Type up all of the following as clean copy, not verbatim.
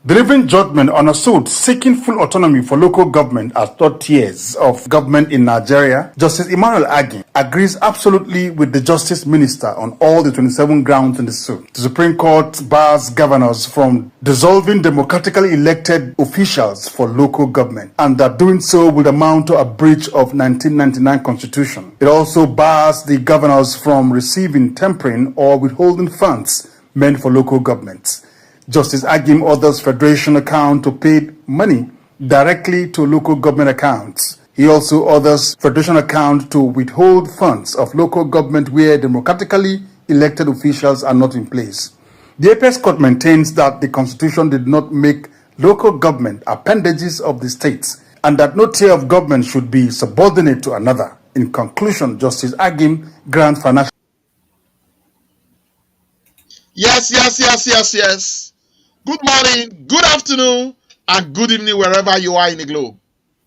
Delivering judgment on a suit seeking full autonomy for local government as third tiers of government in Nigeria, Justice Enigie agrees absolutely with the Justice Minister on all the 27 grounds in the suit. The Supreme Court bars governors from dissolving democratically elected officials for local government, and that doing so would amount to a breach of 1999 Constitution. It also bars the governors from receiving, tempering, or withholding funds meant for local governments. Justice Agim orders Federation account to pay money directly to local government accounts. He also orders Federation account to withhold funds of local government where democratically elected officials are not in place. The Apex Court maintains that the Constitution did not make local government appendages of the states and that no tier of government should be subordinate to another. In conclusion, Justice Agim grants financial. Yes. Good morning, good afternoon, and good evening wherever you are in the globe.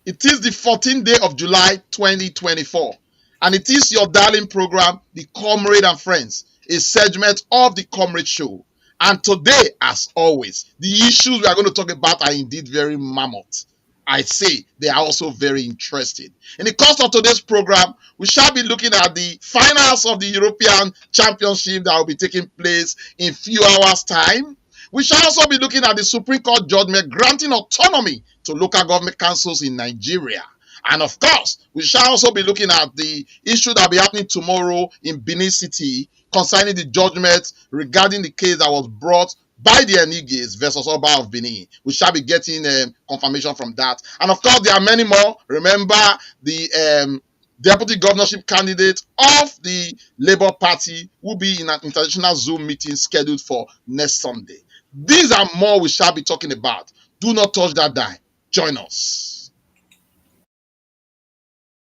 It is the 14th day of July 2024, and it is your darling program, The Comrade and Friends, a segment of The Comrade Show. And today, as always, the issues we are going to talk about are indeed very mammoth. I say they are also very interesting. In the course of today's program, we shall be looking at the finals of the European Championship that will be taking place in a few hours' time. We shall also be looking at the Supreme Court judgment granting autonomy to local government councils in Nigeria. And of course, we shall also be looking at the issue that will be happening tomorrow in Benin City concerning the judgment regarding the case that was brought by the Enigies versus Oba of Benin. We shall be getting confirmation from that. And of course, there are many more. Remember, the deputy governorship candidate of the Labour Party will be in an international Zoom meeting scheduled for next Sunday. These are more we shall be talking about. Do not touch that die. Join us.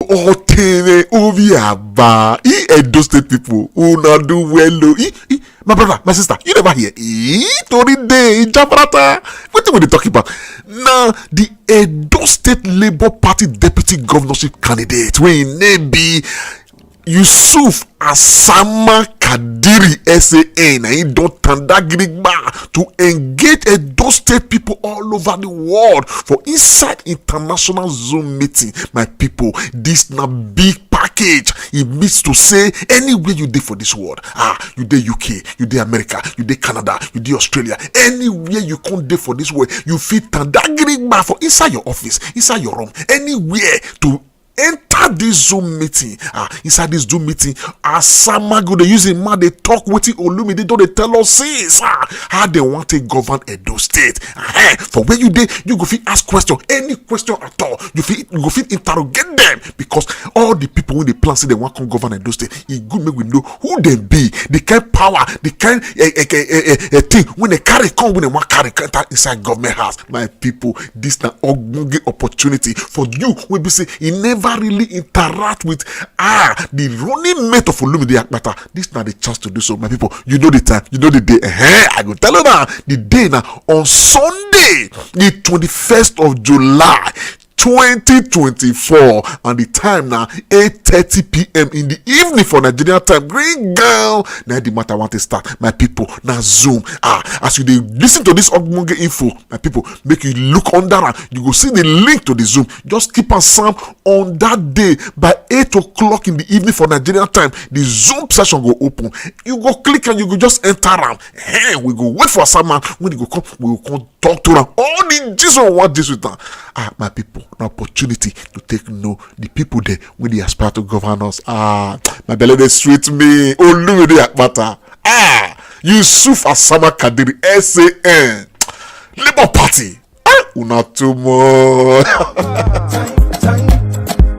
Edo State people who not do well. My brother, my sister, you never hear. Tori day, Jabrata. What are they talking about? Now, the Edo State Labour Party deputy governorship candidate, when be Yusuf Asama Kadiri SAN, and he don't turn that to engage Edo State people all over the world for inside international Zoom meeting. My people, this na big package. It means to say anywhere you dey for this world, you dey UK, you dey America, you dey Canada, you dey Australia, anywhere you come dey for this world, you fit turn that for inside your office, inside your room, anywhere to enter this Zoom meeting. Inside this Zoom meeting, Asama go they using man they talk with it Olumi, they don't they tell us since how they want to govern Edo State. For where you dey, you go fit ask question, any question at all. You go fit interrogate them, because all the people when they plan say they want to govern Edo State, it good make we know who they be, the kind power, the kind thing when they carry come, when they want carry enter inside government house. My people, this na a opportunity for you. We be say he never really interact with the running mate of Olumide Akpata. This now the chance to do so, my people. You know the time, you know the day. I go tell you now, the day now on Sunday, the 21st of July 2024, and the time now 8:30 p.m. in the evening for Nigerian time. Green girl, now the matter want to start, my people. Now Zoom, as you listen to this Ogmonge info, my people, make you look under and you go see the link to the Zoom. Just keep on Sam on that day by 8 o'clock in the evening for Nigerian time. The Zoom session go open. You go click and you go just enter around. We go wait for Sam, when you go come, we will come talk to them. All the Jesus want this with them. My people, an opportunity to take know the people there when they aspire to govern us. My belly they sweet me. Olumide Akpata. Yusuf Asama Kadiri SAN. Labour Party. Una too more. Time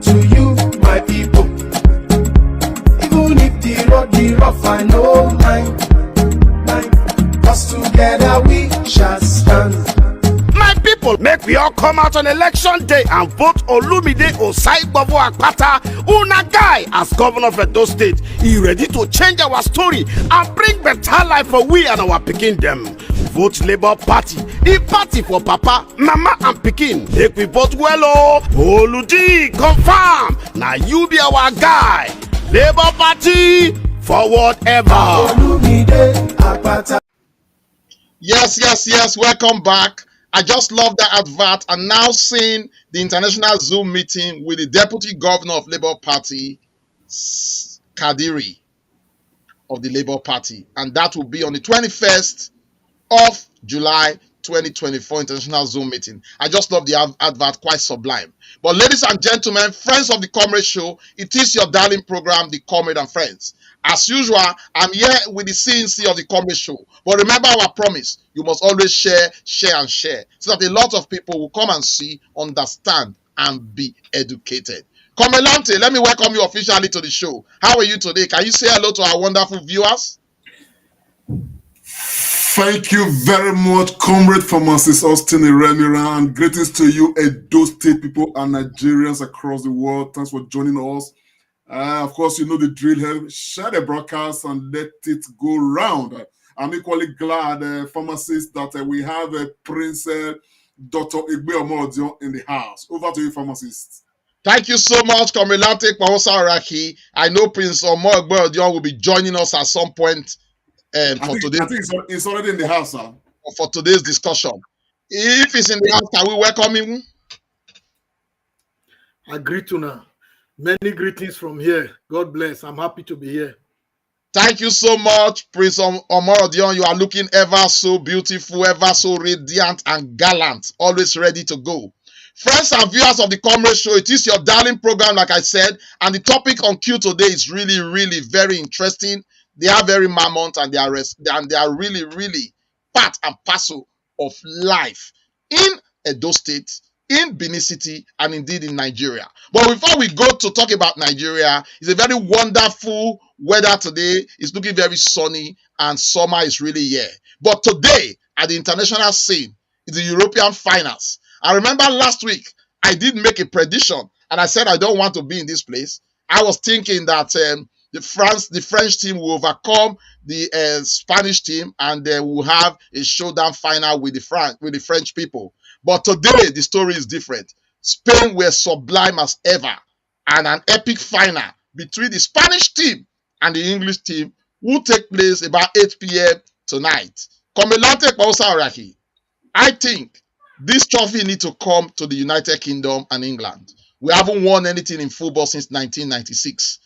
to you, my people. Even if the road be rough, I know mine. Cause together we shall stand. Make we all come out on election day and vote Olumide Osaigbavo Akpata, una guy, as governor of Edo State. He ready to change our story and bring better life for we and our pikin them. Vote Labour Party, the party for Papa, Mama and Pikin. Make we vote well, Oluji, confirm. Now you be our guy. Labour Party, forward ever. Yes. Welcome back. I just love that advert. Announcing the international Zoom meeting with the Deputy Governor of Labour Party, Kadiri of the Labour Party. And that will be on the 21st of July 2024 international Zoom meeting. I just love the advert, quite sublime. But ladies and gentlemen, friends of the Comrade Show, it is your darling program, the Comrade and Friends. As usual, I'm here with the CNC of the Comrade Show. But remember our promise, you must always share, and share, so that a lot of people will come and see, understand, and be educated. Comrade Lante, let me welcome you officially to the show. How are you today? Can you say hello to our wonderful viewers? Thank you very much, Comrade Pharmacist Austin Iremira, and greetings to you, Edo State people and Nigerians across the world. Thanks for joining us. Of course, you know the drill here. Share the broadcast and let it go round. I'm equally glad, pharmacist, that we have Prince Dr. Igbe Omodio in the house. Over to you, pharmacist. Thank you so much, Comrade Lante Kwahosa Araki. I know Prince Omo Odio will be joining us at some point. I think it's already in the house, sir. For today's discussion. If it's in the house, can we welcome him? I greet you now. Many greetings from here. God bless. I'm happy to be here. Thank you so much, Prince Omorodion. You are looking ever so beautiful, ever so radiant and gallant, always ready to go. Friends and viewers of the Comrade Show, it is your darling program, like I said, and the topic on cue today is really, really very interesting. They are very mammoth, and they are really, really part and parcel of life in Edo State, in Benin City, and indeed in Nigeria. But before we go to talk about Nigeria, it's a very wonderful weather today. It's looking very sunny, and summer is really here. But today, at the international scene, is the European finals. I remember last week, I did make a prediction, and I said I don't want to be in this place. I was thinking that the French team will overcome the Spanish team, and they will have a showdown final with the French people. But today the story is different. Spain were sublime as ever, and an epic final between the Spanish team and the English team will take place about 8 p.m. tonight. Komilante Kwahosa Araki, I think this trophy needs to come to the United Kingdom and England. We haven't won anything in football since 1996.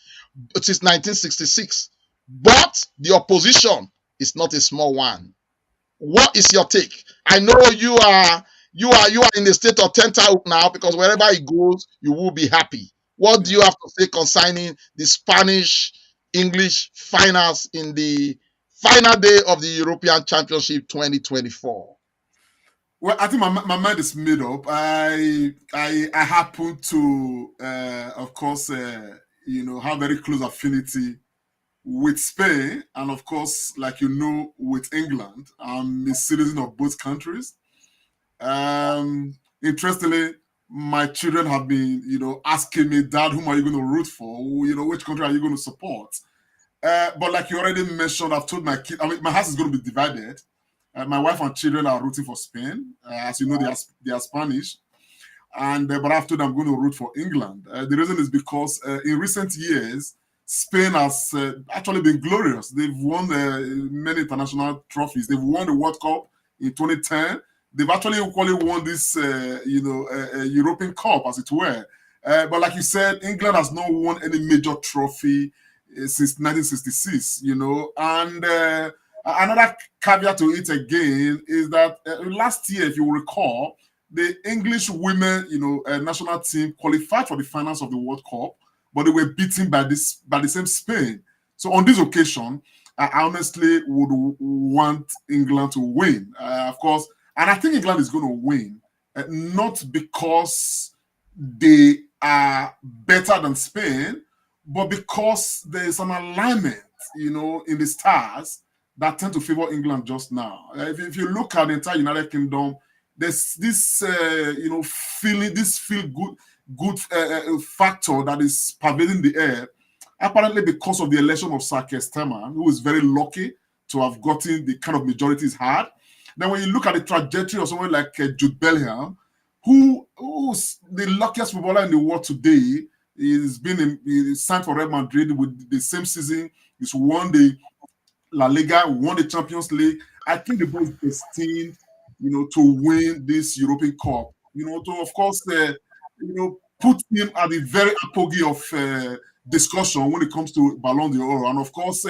Since 1966, but the opposition is not a small one. What is your take? I know you are in the state of tenterhook now, because wherever it goes, you will be happy. What do you have to say concerning the Spanish-English finals in the final day of the European Championship 2024? Well, I think my mind is made up. I happen to, of course, have very close affinity with Spain, and of course, like with England. I'm a citizen of both countries. Interestingly, my children have been, asking me, Dad, whom are you going to root for? Which country are you going to support? But like you already mentioned, I've told my kids, my house is going to be divided. My wife and children are rooting for Spain. As you know, they are Spanish. But after that, I'm going to root for England. The reason is because in recent years, Spain has actually been glorious. They've won many international trophies. They've won the World Cup in 2010. They've actually equally won this, European Cup, as it were. But like you said, England has not won any major trophy since 1966. And another caveat to it again is that last year, if you recall, the English women, national team qualified for the finals of the World Cup, but they were beaten by the same Spain. So on this occasion, I honestly would want England to win, of course, and I think England is going to win, not because they are better than Spain, but because there is an alignment, in the stars that tend to favor England just now. If you look at the entire United Kingdom, there's this, feeling, this feel good factor that is pervading the air, apparently because of the election of Sir Keir Starmer, who is very lucky to have gotten the kind of majority he's had. Then when you look at the trajectory of someone like Jude Bellingham, who's the luckiest footballer in the world today, he's signed for Real Madrid with the same season. He's won the La Liga, won the Champions League. I think the boy is destined, to win this European Cup. To of course, put him at the very apogee of discussion when it comes to Ballon d'Or, and of course,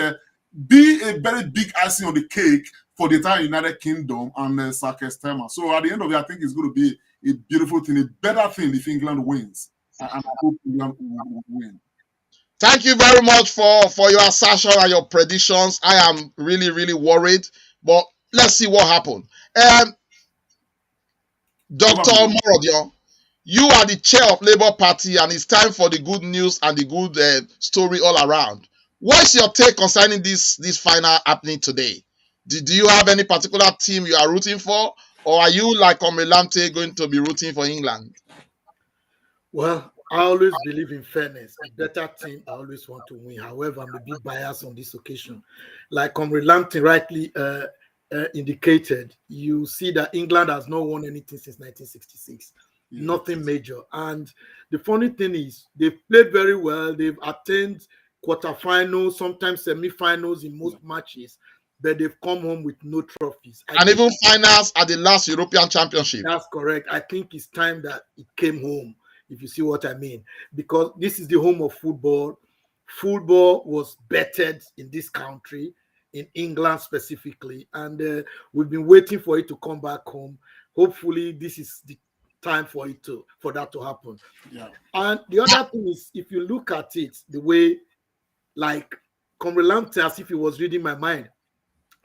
be a very big icing on the cake for the entire United Kingdom and Sir Keir Starmer. So at the end of it, I think it's going to be a beautiful thing, a better thing if England wins, and I hope England will win. Thank you very much for your assertion and your predictions. I am really, really worried, but let's see what happens. Dr. Morodio, you are the chair of Labour Party, and it's time for the good news and the good story all around. What's your take concerning this final happening today? Do you have any particular team you are rooting for, or are you like Omrelante going to be rooting for England? Well, I always believe in fairness. A better team, I always want to win. However, I'm a bit biased on this occasion. Like Omrelante rightly indicated, you see that England has not won anything since 1966. Nothing major. And the funny thing is, they've played very well. They've attained quarterfinals, sometimes semi-finals in most matches, but they've come home with no trophies. And even finals at the last European Championship. That's correct. I think it's time that it came home, if you see what I mean, because this is the home of football. Football was bettered in this country, in England specifically, and we've been waiting for it to come back home. Hopefully, this is the time for that to happen. Yeah. And the other thing is, if you look at it the way, like Omrelante, as if he was reading my mind,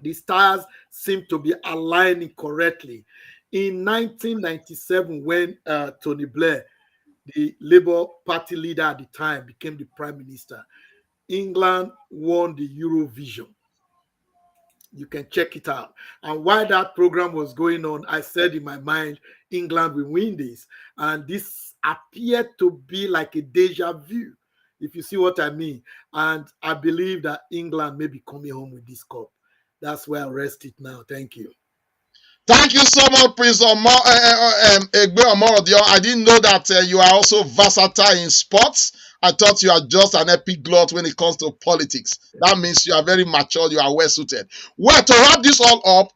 the stars seem to be aligning correctly. In 1997, when Tony Blair, the Labour Party leader at the time, became the Prime Minister, England won the Eurovision. You can check it out. And while that program was going on, I said in my mind, England will win this. And this appeared to be like a deja vu, if you see what I mean. And I believe that England may be coming home with this cup. That's where I'll rest it now. Thank you. Thank you so much, Prince Egbe Omorodio. I didn't know that you are also versatile in sports. I thought you are just an epiglot when it comes to politics. That means you are very mature, you are well suited. Well, to wrap this all up,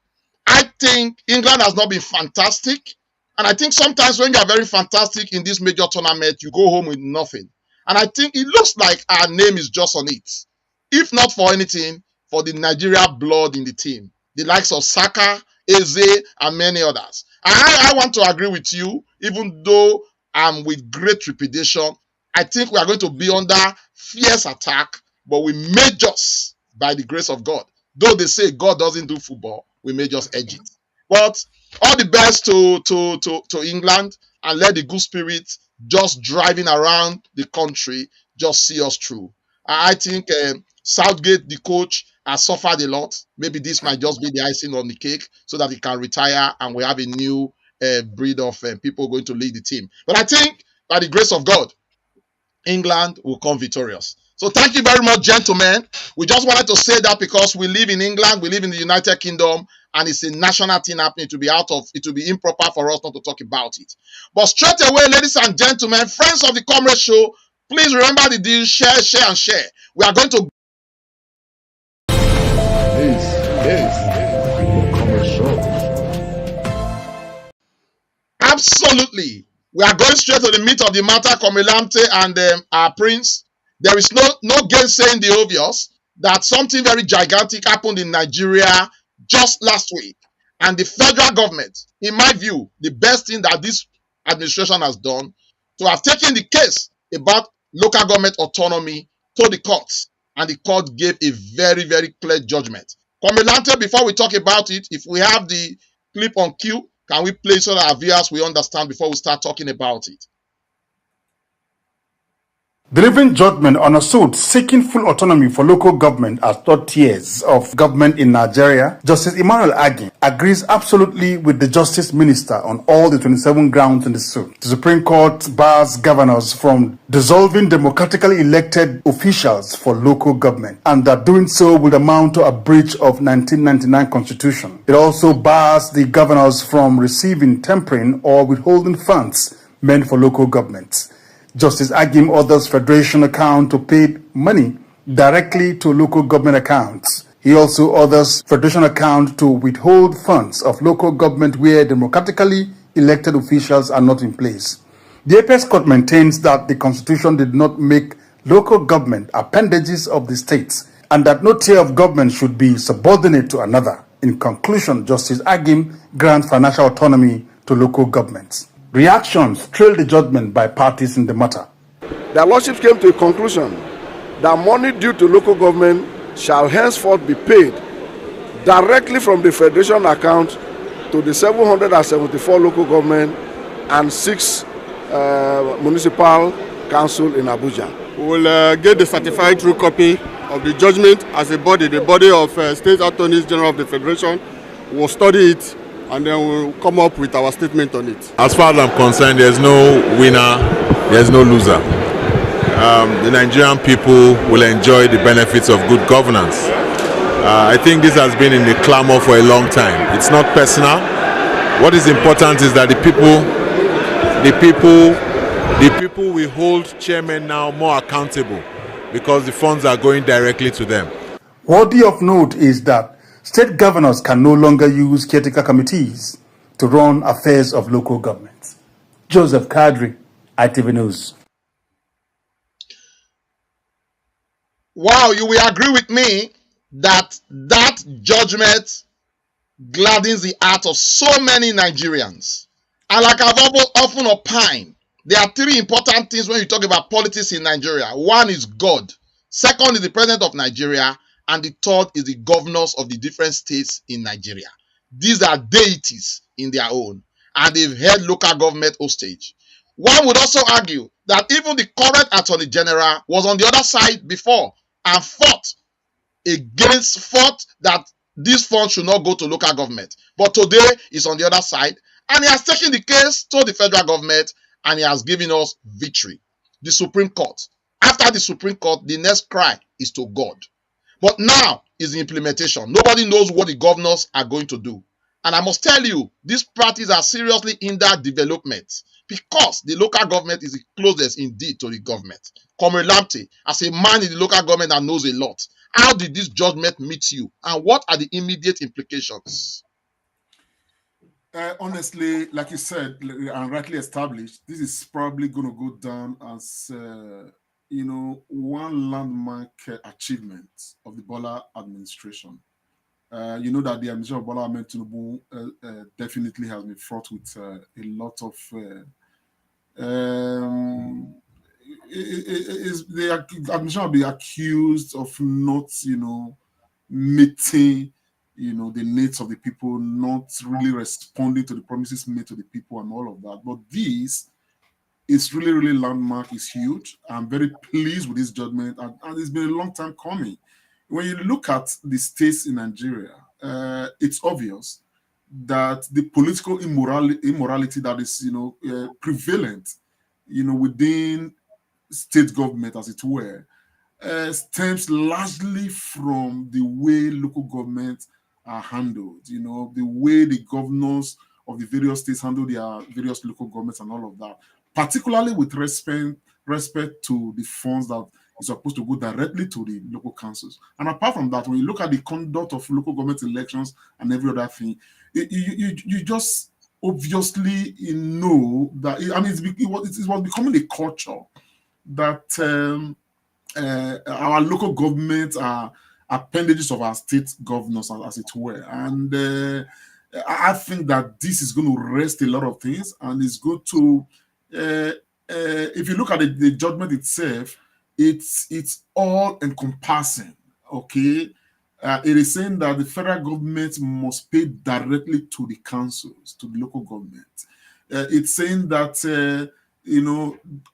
I think England has not been fantastic. And I think sometimes when you are very fantastic in this major tournament, you go home with nothing. And I think it looks like our name is just on it. If not for anything, for the Nigeria blood in the team. The likes of Saka, Eze, and many others. I want to agree with you, even though I'm with great trepidation. I think we are going to be under fierce attack, but we may just, by the grace of God, though they say God doesn't do football, we may just edge it. But all the best to England, and let the good spirit just driving around the country just see us through. I think Southgate, the coach, has suffered a lot. Maybe this might just be the icing on the cake so that he can retire and we have a new breed of people going to lead the team. But I think by the grace of God, England will come victorious. So thank you very much, gentlemen. We just wanted to say that because we live in England, we live in the United Kingdom, and it's a national thing happening. It will be improper for us not to talk about it. But straight away, ladies and gentlemen, friends of the Comrade Show, please remember the deal: share, and share. We are going to absolutely. We are going straight to the meat of the matter, Omrelante and our prince. There is no gainsaying the obvious that something very gigantic happened in Nigeria just last week. And the federal government, in my view, the best thing that this administration has done, to have taken the case about local government autonomy to the courts. And the court gave a very, very clear judgment. Omrelante, before we talk about it, if we have the clip on cue, can we play so that our viewers will understand before we start talking about it? Delivering judgment on a suit seeking full autonomy for local government as third tiers of government in Nigeria, Justice Enigie agrees absolutely with the Justice Minister on all the 27 grounds in the suit. The Supreme Court bars governors from dissolving democratically elected officials for local government, and that doing so would amount to a breach of 1999 Constitution. It also bars the governors from receiving, tempering, or withholding funds meant for local governments. Justice Agim orders Federation account to pay money directly to local government accounts. He also orders Federation account to withhold funds of local government where democratically elected officials are not in place. The Apex Court maintains that the Constitution did not make local government appendages of the states and that no tier of government should be subordinate to another. In conclusion, Justice Agim grants financial autonomy to local governments. Reactions trailed the judgment by parties in the matter. Their lordships came to a conclusion that money due to local government shall henceforth be paid directly from the Federation account to the 774 local government and 6 municipal council in Abuja. We will get the certified true copy of the judgment as a body. The body of State Attorneys General of the Federation will study it and then we'll come up with our statement on it. As far as I'm concerned, there's no winner, there's no loser. The Nigerian people will enjoy the benefits of good governance. I think this has been in the clamor for a long time. It's not personal. What is important is that the people will hold chairmen now more accountable because the funds are going directly to them. Worthy of note is that state governors can no longer use caretaker committees to run affairs of local governments. Joseph Kadri, ITV News. Wow, you will agree with me that judgment gladdens the heart of so many Nigerians. And like I've often opined, there are 3 important things when you talk about politics in Nigeria. 1 is God, 2nd is the president of Nigeria, and the 3rd is the governors of the different states in Nigeria. These are deities in their own, and they've held local government hostage. One would also argue that even the current Attorney General was on the other side before and fought that these funds should not go to local government. But today he's on the other side and he has taken the case to the federal government and he has given us victory. The Supreme Court. After the Supreme Court, the next cry is to God. But now is the implementation. Nobody knows what the governors are going to do. And I must tell you, these parties are seriously hindered development because the local government is the closest indeed to the government. Comrade Lamptey, as a man in the local government that knows a lot, how did this judgment meet you and what are the immediate implications? Honestly, like you said, and rightly established, this is probably going to go down as, one landmark achievement of the Bola administration. You know that the administration of Bola Ahmed Tinubu definitely has been fraught with a lot of the administration will be accused of not, meeting, the needs of the people, not really responding to the promises made to the people and all of that. But this is really, really landmark, is huge. I'm very pleased with this judgment, and it's been a long time coming. When you look at the states in Nigeria, it's obvious that the political immorality that is, prevalent, within state government, as it were, stems largely from the way local governments are handled. The way the governors of the various states handle their various local governments and all of that, particularly with respect to the funds that is supposed to go directly to the local councils. And apart from that, when you look at the conduct of local government elections and every other thing, you just obviously know that it was becoming a culture that our local governments are appendages of our state governors, as it were. And I think that this is going to rest a lot of things, and it's going to, if you look at the judgment itself, it's all encompassing. Okay, it is saying that the federal government must pay directly to the councils, to the local government. It's saying that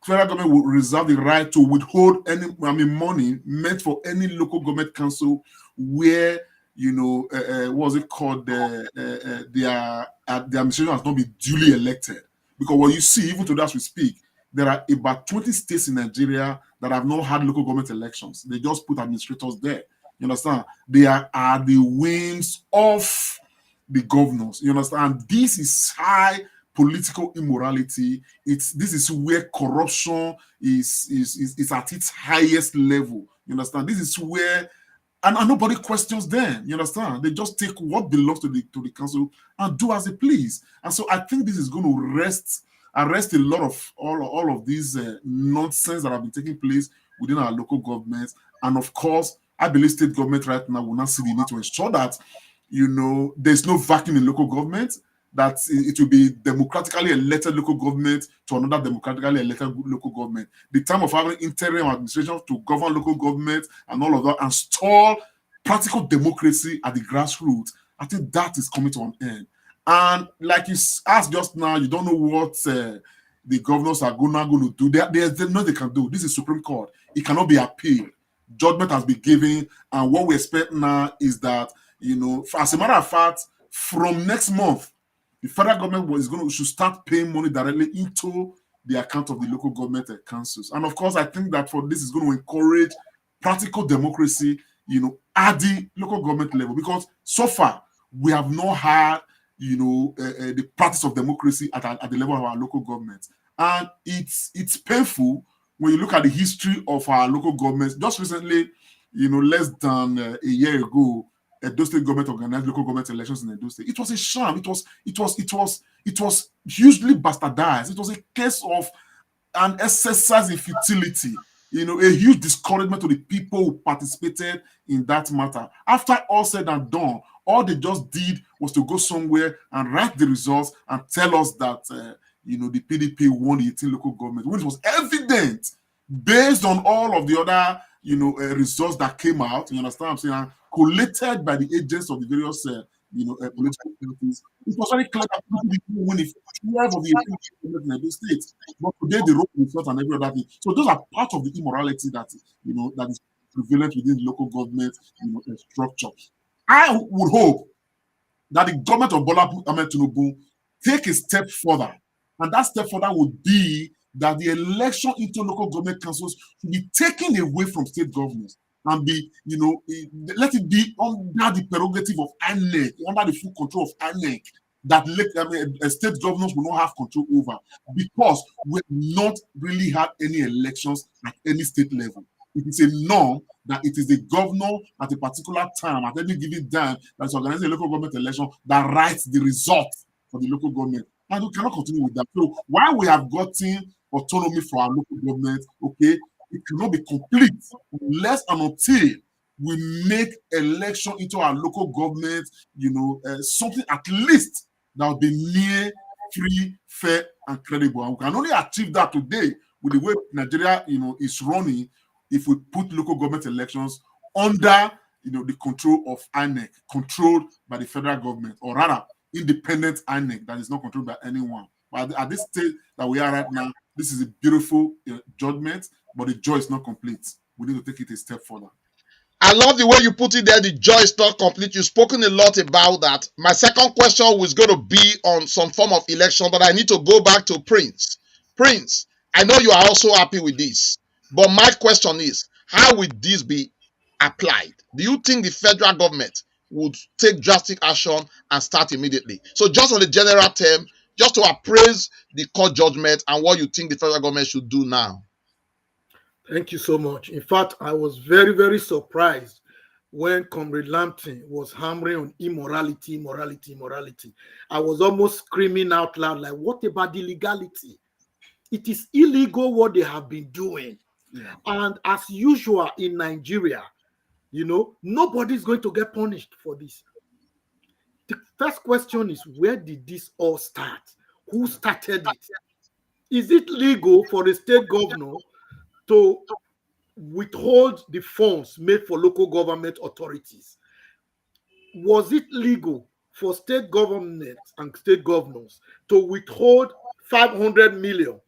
federal government will reserve the right to withhold any money meant for any local government council where what's it called, their administration has not been duly elected. Because what you see, even today as we speak, there are about 20 states in Nigeria that have not had local government elections. They just put administrators there. You understand? They are the whims of the governors. You understand? This is high political immorality. This is where corruption is at its highest level. You understand? This is where and nobody questions them. You understand? They just take what belongs to the council and do as they please. And so I think this is going to arrest a lot of all of these nonsense that have been taking place within our local governments. And of course, I believe state government right now will not see the need to ensure that there's no vacuum in local government, that it will be democratically elected local government to another democratically elected local government. The time of having interim administration to govern local government and all of that and stall practical democracy at the grassroots, I think that is coming to an end. And like you asked just now, you don't know what the governors are going to do. There's nothing they can do. This is Supreme Court. It cannot be appealed. Judgment has been given, and what we expect now is that, as a matter of fact, from next month, the federal government should start paying money directly into the account of the local government councils. And of course, I think that for this is going to encourage practical democracy, at the local government level, because so far we have not had, the practice of democracy at the level of our local government. And it's painful when you look at the history of our local governments. Just recently, less than a year ago, Edo State government organized local government elections in Edo State. It was a sham. It was hugely bastardized. It was a case of an exercise in futility. A huge discouragement to the people who participated in that matter. After all said and done, all they just did was to go somewhere and write the results and tell us that the PDP won the 18 local government, which was evident based on all of the other results that came out. You understand what I'm saying? And collated by the agents of the various political parties. It was very clear that PDP won 12 of the 18 government in every state. But today they wrote results and every other thing. So those are part of the immorality that that is prevalent within the local government structure. I would hope that the government of Bola Ahmed Tinubu take a step further, and that step further would be that the election into local government councils should be taken away from state governors and be, let it be under the prerogative of INEC, under the full control of INEC, that state governors will not have control over, because we have not really had any elections at any state level. It is a norm that it is the governor at a particular time, at any given time, that is organizing a local government election that writes the result for the local government. And we cannot continue with that. So while we have gotten autonomy for our local government, okay, it cannot be complete unless and until we make election into our local government, something at least that will be near, free, fair, and credible. And we can only achieve that today with the way Nigeria, is running, if we put local government elections under, the control of INEC, controlled by the federal government, or rather, independent INEC that is not controlled by anyone. But at this stage that we are right now, this is a beautiful judgment, but the joy is not complete. We need to take it a step further. I love the way you put it there. The joy is not complete. You've spoken a lot about that. My second question was going to be on some form of election, but I need to go back to Prince. Prince, I know you are also happy with this, but my question is, how will this be applied? Do you think the federal government would take drastic action and start immediately? So just on the general term, just to appraise the court judgment and what you think the federal government should do now. Thank you so much. In fact, I was very, very surprised when Comrade Lampton was hammering on immorality. I was almost screaming out loud, like, what about the legality? It is illegal what they have been doing. Yeah. And as usual in Nigeria, nobody's going to get punished for this. The first question is, where did this all start? Who started it? Is it legal for the state governor to withhold the funds made for local government authorities? Was it legal for state government and state governors to withhold 500 million,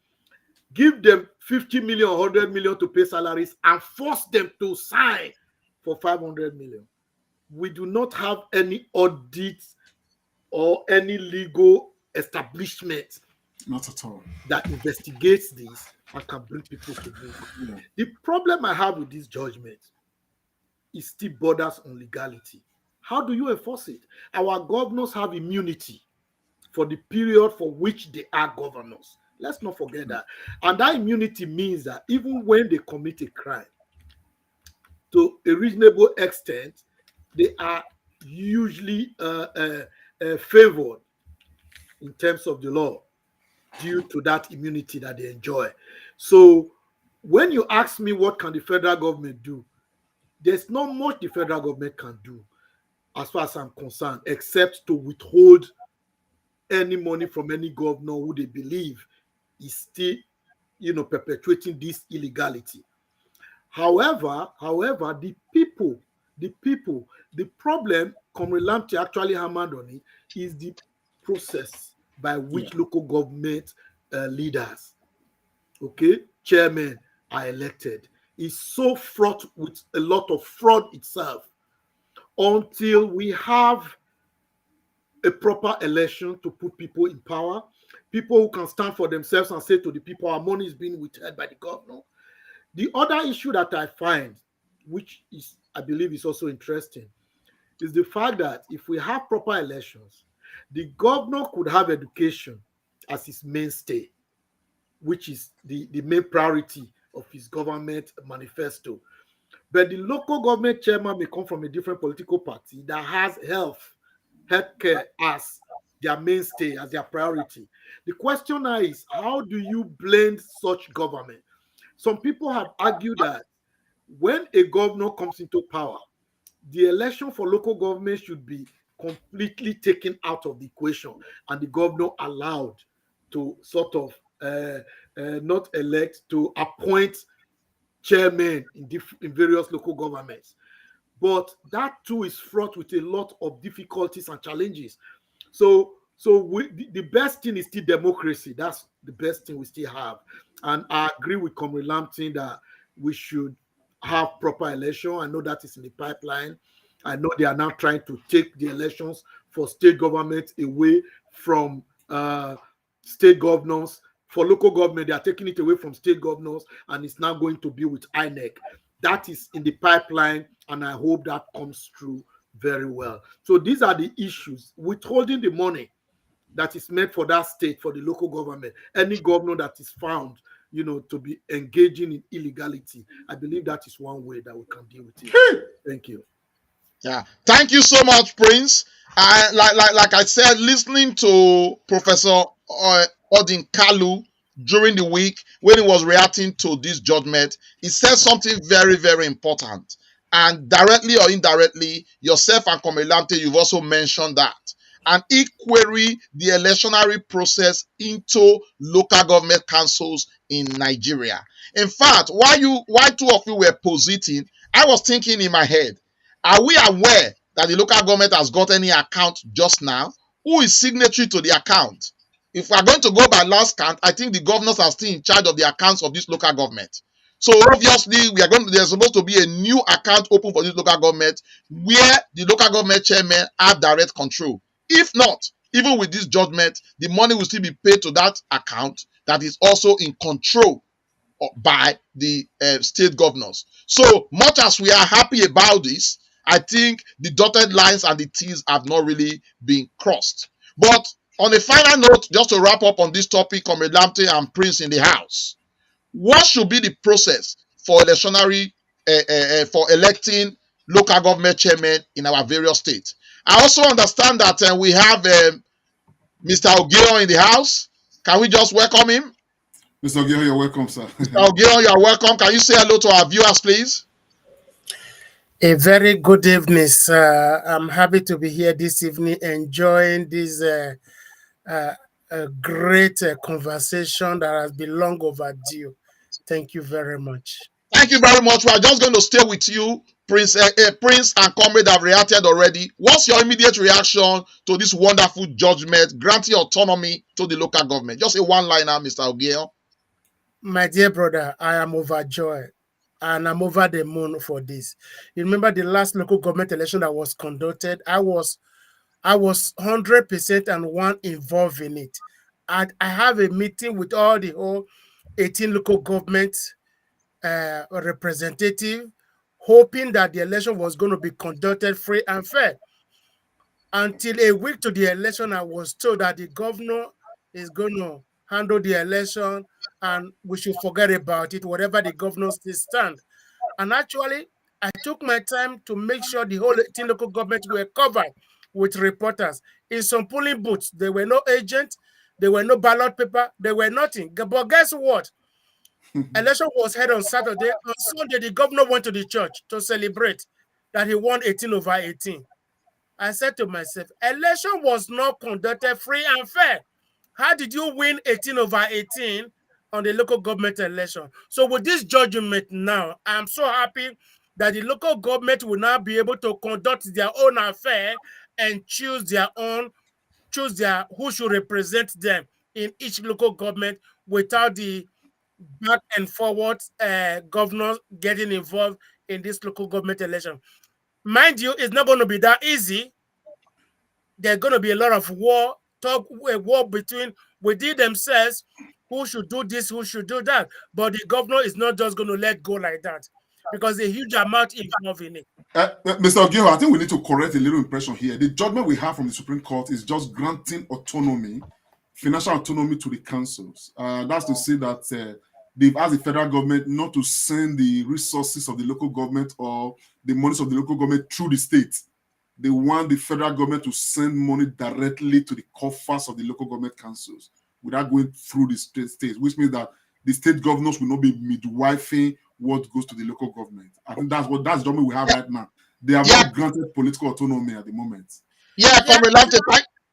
give them 50 million, 100 million to pay salaries, and force them to sign for 500 million? We do not have any audit or any legal establishment, not at all, that investigates this and can bring people to book. Yeah. The problem I have with this judgment is still borders on legality. How do you enforce it? Our governors have immunity for the period for which they are governors. Let's not forget that. And that immunity means that even when they commit a crime, to a reasonable extent, they are usually favored in terms of the law due to that immunity that they enjoy. So when you ask me what can the federal government do, there's not much the federal government can do as far as I'm concerned, except to withhold any money from any governor who they believe is still, perpetuating this illegality. However, the problem Comrade Lamptey actually hammered on it is the process by which local government leaders, chairmen are elected. Is so fraught with a lot of fraud itself until we have a proper election to put people in power, people who can stand for themselves and say to the people, our money is being withheld by the governor. The other issue that I find, which is, I believe, is also interesting, is the fact that if we have proper elections, the governor could have education as his mainstay, which is the main priority of his government manifesto. But the local government chairman may come from a different political party that has healthcare as their mainstay, as their priority. The question now is, how do you blend such government? Some people have argued that when a governor comes into power, the election for local government should be completely taken out of the equation and the governor allowed to sort of not elect, to appoint chairmen in various local governments. But that too is fraught with a lot of difficulties and challenges. So the best thing is still democracy. That's the best thing we still have. And I agree with Comrade Lamptey that we should have proper election. I know that is in the pipeline. I know they are now trying to take the elections for state government away from state governors. For local government, they are taking it away from state governors, and it's now going to be with INEC. That is in the pipeline, and I hope that comes through very well. So these are the issues. Withholding the money that is meant for that state, for the local government, any governor that is found, to be engaging in illegality, I believe that is one way that we can deal with it. Thank you. Yeah, thank you so much, Prince. Like I said, listening to Professor Odin Kalu during the week when he was reacting to this judgment, he said something very, very important. And directly or indirectly, yourself and Comrade Lamptey, you've also mentioned that. And equally, the electionary process into local government councils in Nigeria. In fact, while two of you were positing, I was thinking in my head, are we aware that the local government has got any account just now? Who is signatory to the account? If we are going to go by last count, I think the governors are still in charge of the accounts of this local government. So obviously, there's supposed to be a new account open for this local government where the local government chairmen have direct control. If not, even with this judgment, the money will still be paid to that account that is also in control by the state governors. So much as we are happy about this, I think the dotted lines and the T's have not really been crossed. But on a final note, just to wrap up on this topic, Comrade Lamptey and Prince in the house, what should be the process for for electing local government chairmen in our various states? I also understand that we have Mr. Ogeo in the house. Can we just welcome him? Mr. Ogeo, you're welcome, sir. Mr. Ogeo, you're welcome. Can you say hello to our viewers, please? A very good evening, sir. I'm happy to be here this evening, enjoying this great conversation that has been long overdue. Thank you very much. Thank you very much. We are just going to stay with you. Prince and Comrade have reacted already. What's your immediate reaction to this wonderful judgment granting autonomy to the local government? Just a one-liner, Mr. Ogeo. My dear brother, I am overjoyed. And I'm over the moon for this. You remember the last local government election that was conducted? I was 100% and one involved in it. And I have a meeting with all the 18 local government representatives, hoping that the election was going to be conducted free and fair. Until a week to the election, I was told that the governor is going to handle the election and we should forget about it, whatever the governors stand. And actually, I took my time to make sure the whole 18 local governments were covered with reporters. In some polling booths, there were no agents, there were no ballot paper, there were nothing. But guess what? Election was held on Saturday. On Sunday, the governor went to the church to celebrate that he won 18 over 18. I said to myself, election was not conducted free and fair. How did you win 18 over 18 on the local government election? So with this judgment now, I'm so happy that the local government will now be able to conduct their own affair and choose who should represent them in each local government without the back and forward governors getting involved in this local government election. Mind you, it's not going to be that easy. There's going to be a lot of war within themselves, who should do this, who should do that. But the governor is not just going to let go like that because there's a huge amount involved in it. Mr. Ogeho, I think we need to correct a little impression here. The judgment we have from the Supreme Court is just granting autonomy, financial autonomy to the councils. That's to say that they've asked the federal government not to send the resources of the local government or the monies of the local government through the state. They want the federal government to send money directly to the coffers of the local government councils without going through the states, which means that the state governors will not be midwifing what goes to the local government. I think that's the document we have right now. They have not granted political autonomy at the moment. Comrade Lamte,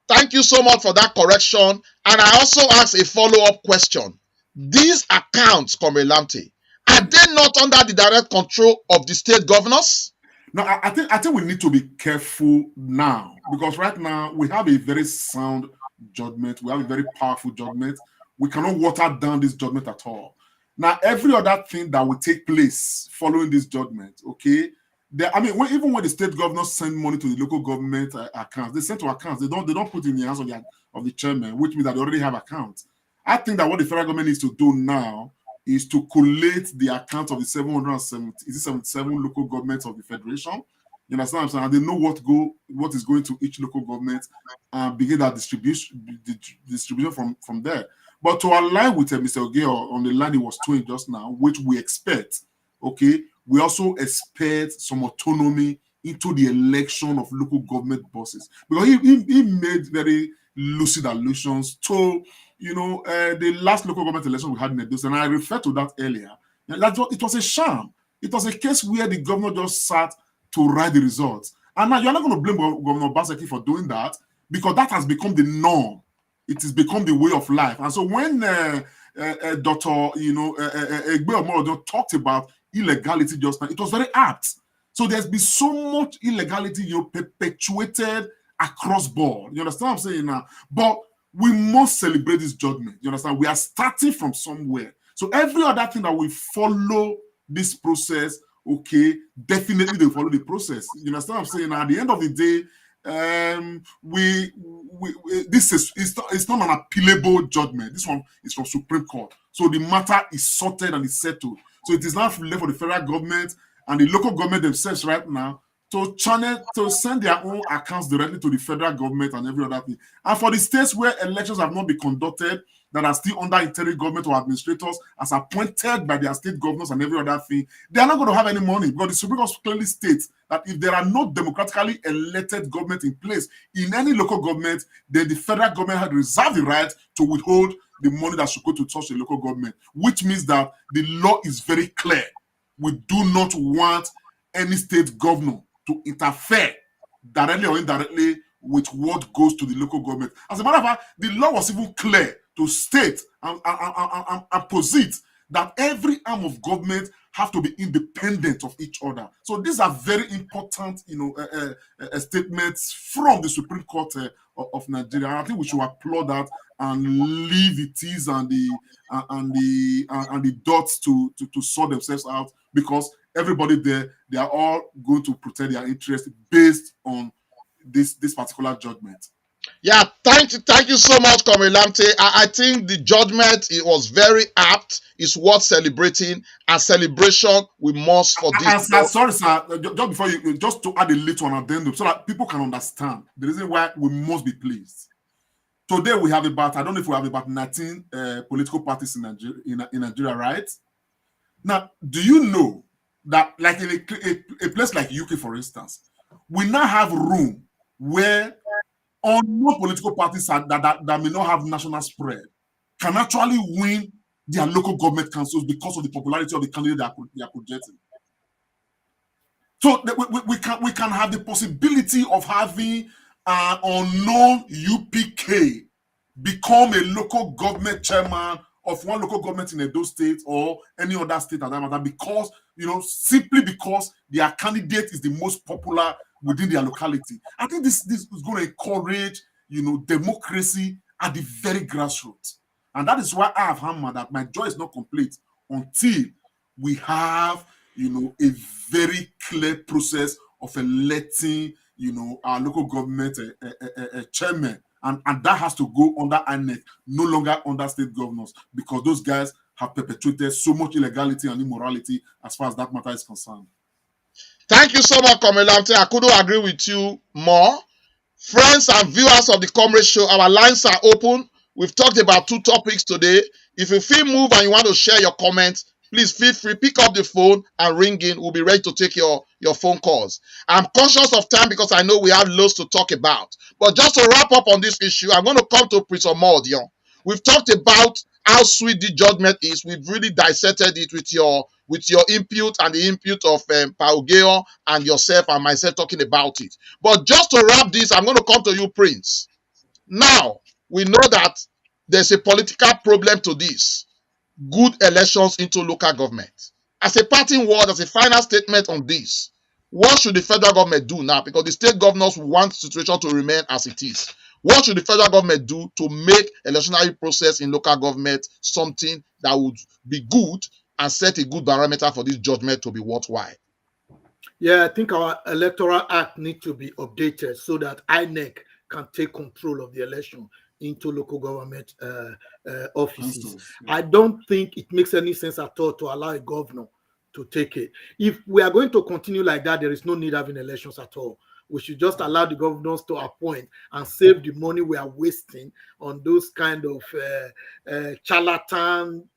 thank you so much for that correction. And I also ask a follow-up question. These accounts, Comrade Lamte, are they not under the direct control of the state governors? No, I think we need to be careful now, because right now we have a very sound judgment. We have a very powerful judgment. We cannot water down this judgment at all. Now, every other thing that will take place following this judgment, okay? Even when the state governors send money to the local government accounts, they send to accounts. They don't put it in the hands of the chairman, which means that they already have accounts. I think that what the federal government needs to do now is to collate the account of the 77 local governments of the federation. You understand what I'm saying? And they know what is going to each local government and begin that distribution from there. But to align with Mr. Ogeho on the line he was doing just now, which we expect, okay, we also expect some autonomy into the election of local government bosses. Because he made very lucid allusions to the last local government election we had in Edo, and I referred to that earlier. It was a sham. It was a case where the governor just sat to write the results. And now you're not going to blame Governor Obaseki for doing that, because that has become the norm. It has become the way of life. And so when Dr. Egbe Omorodo talked about illegality just now, it was very apt. So there's been so much illegality perpetuated across board. You understand what I'm saying now? But we must celebrate this judgment. You understand? We are starting from somewhere. So every other thing that we follow this process, okay, definitely they follow the process. You understand what I'm saying? Now, at the end of the day, it's not an appealable judgment. This one is from Supreme Court. So the matter is sorted and is settled. So it is now left for the federal government and the local government themselves right now to send their own accounts directly to the federal government and every other thing. And for the states where elections have not been conducted, that are still under interim government or administrators as appointed by their state governors and every other thing, they are not going to have any money, because the Supreme Court clearly states that if there are no democratically elected government in place in any local government, then the federal government had reserved the right to withhold the money that should go to such a local government, which means that the law is very clear. We do not want any state governor to interfere directly or indirectly with what goes to the local government. As a matter of fact, the law was even clear to state and posit that every arm of government have to be independent of each other. So these are very important, statements from the Supreme Court of Nigeria. And I think we should applaud that and leave the T's and the dots to sort themselves out, because everybody there, they are all going to protect their interests based on this particular judgment. Yeah, thank you so much, Comrade Lamte. I think the judgment, it was very apt. It's worth celebrating, and celebration we must for this. Sorry, sir. Just before just to add a little on addendum so that people can understand the reason why we must be pleased. Today we have I don't know if we have about 19 political parties in Nigeria, right? Now, do you know that, like in a place like UK, for instance, we now have room where unknown political parties that may not have national spread can actually win their local government councils because of the popularity of the candidate they are projecting. So we can have the possibility of having an unknown UPK become a local government chairman of one local government in Edo State or any other state at that matter, because, simply because their candidate is the most popular within their locality. I think this is going to encourage, democracy at the very grassroots. And that is why I have hammered that my joy is not complete until we have, a very clear process of electing, our local government a chairman. And that has to go under INEC, no longer under state governors, because those guys have perpetuated so much illegality and immorality as far as that matter is concerned. Thank you so much, Comrade Lamte. I couldn't agree with you more. Friends and viewers of the Comrade Show, our lines are open. We've talked about 2 topics today. If you feel moved and you want to share your comments, please feel free, pick up the phone and ring in. We'll be ready to take your phone calls. I'm conscious of time because I know we have loads to talk about. But just to wrap up on this issue, I'm going to come to Prince Omodion. We've talked about how sweet the judgment is. We've really dissected it with your input and the input of Paugeo and yourself and myself talking about it. But just to wrap this, I'm going to come to you, Prince. Now, we know that there's a political problem to this. Good elections into local government. As a parting word, as a final statement on this, what should the federal government do now? Because the state governors want the situation to remain as it is. What should the federal government do to make electionary process in local government something that would be good and set a good barometer for this judgment to be worthwhile? Yeah, I think our electoral act needs to be updated so that INEC can take control of the election into local government offices. I don't think it makes any sense at all to allow a governor to take it. If we are going to continue like that, there is no need having elections at all. We should just allow the governors to appoint and save the money we are wasting on those kind of charlatan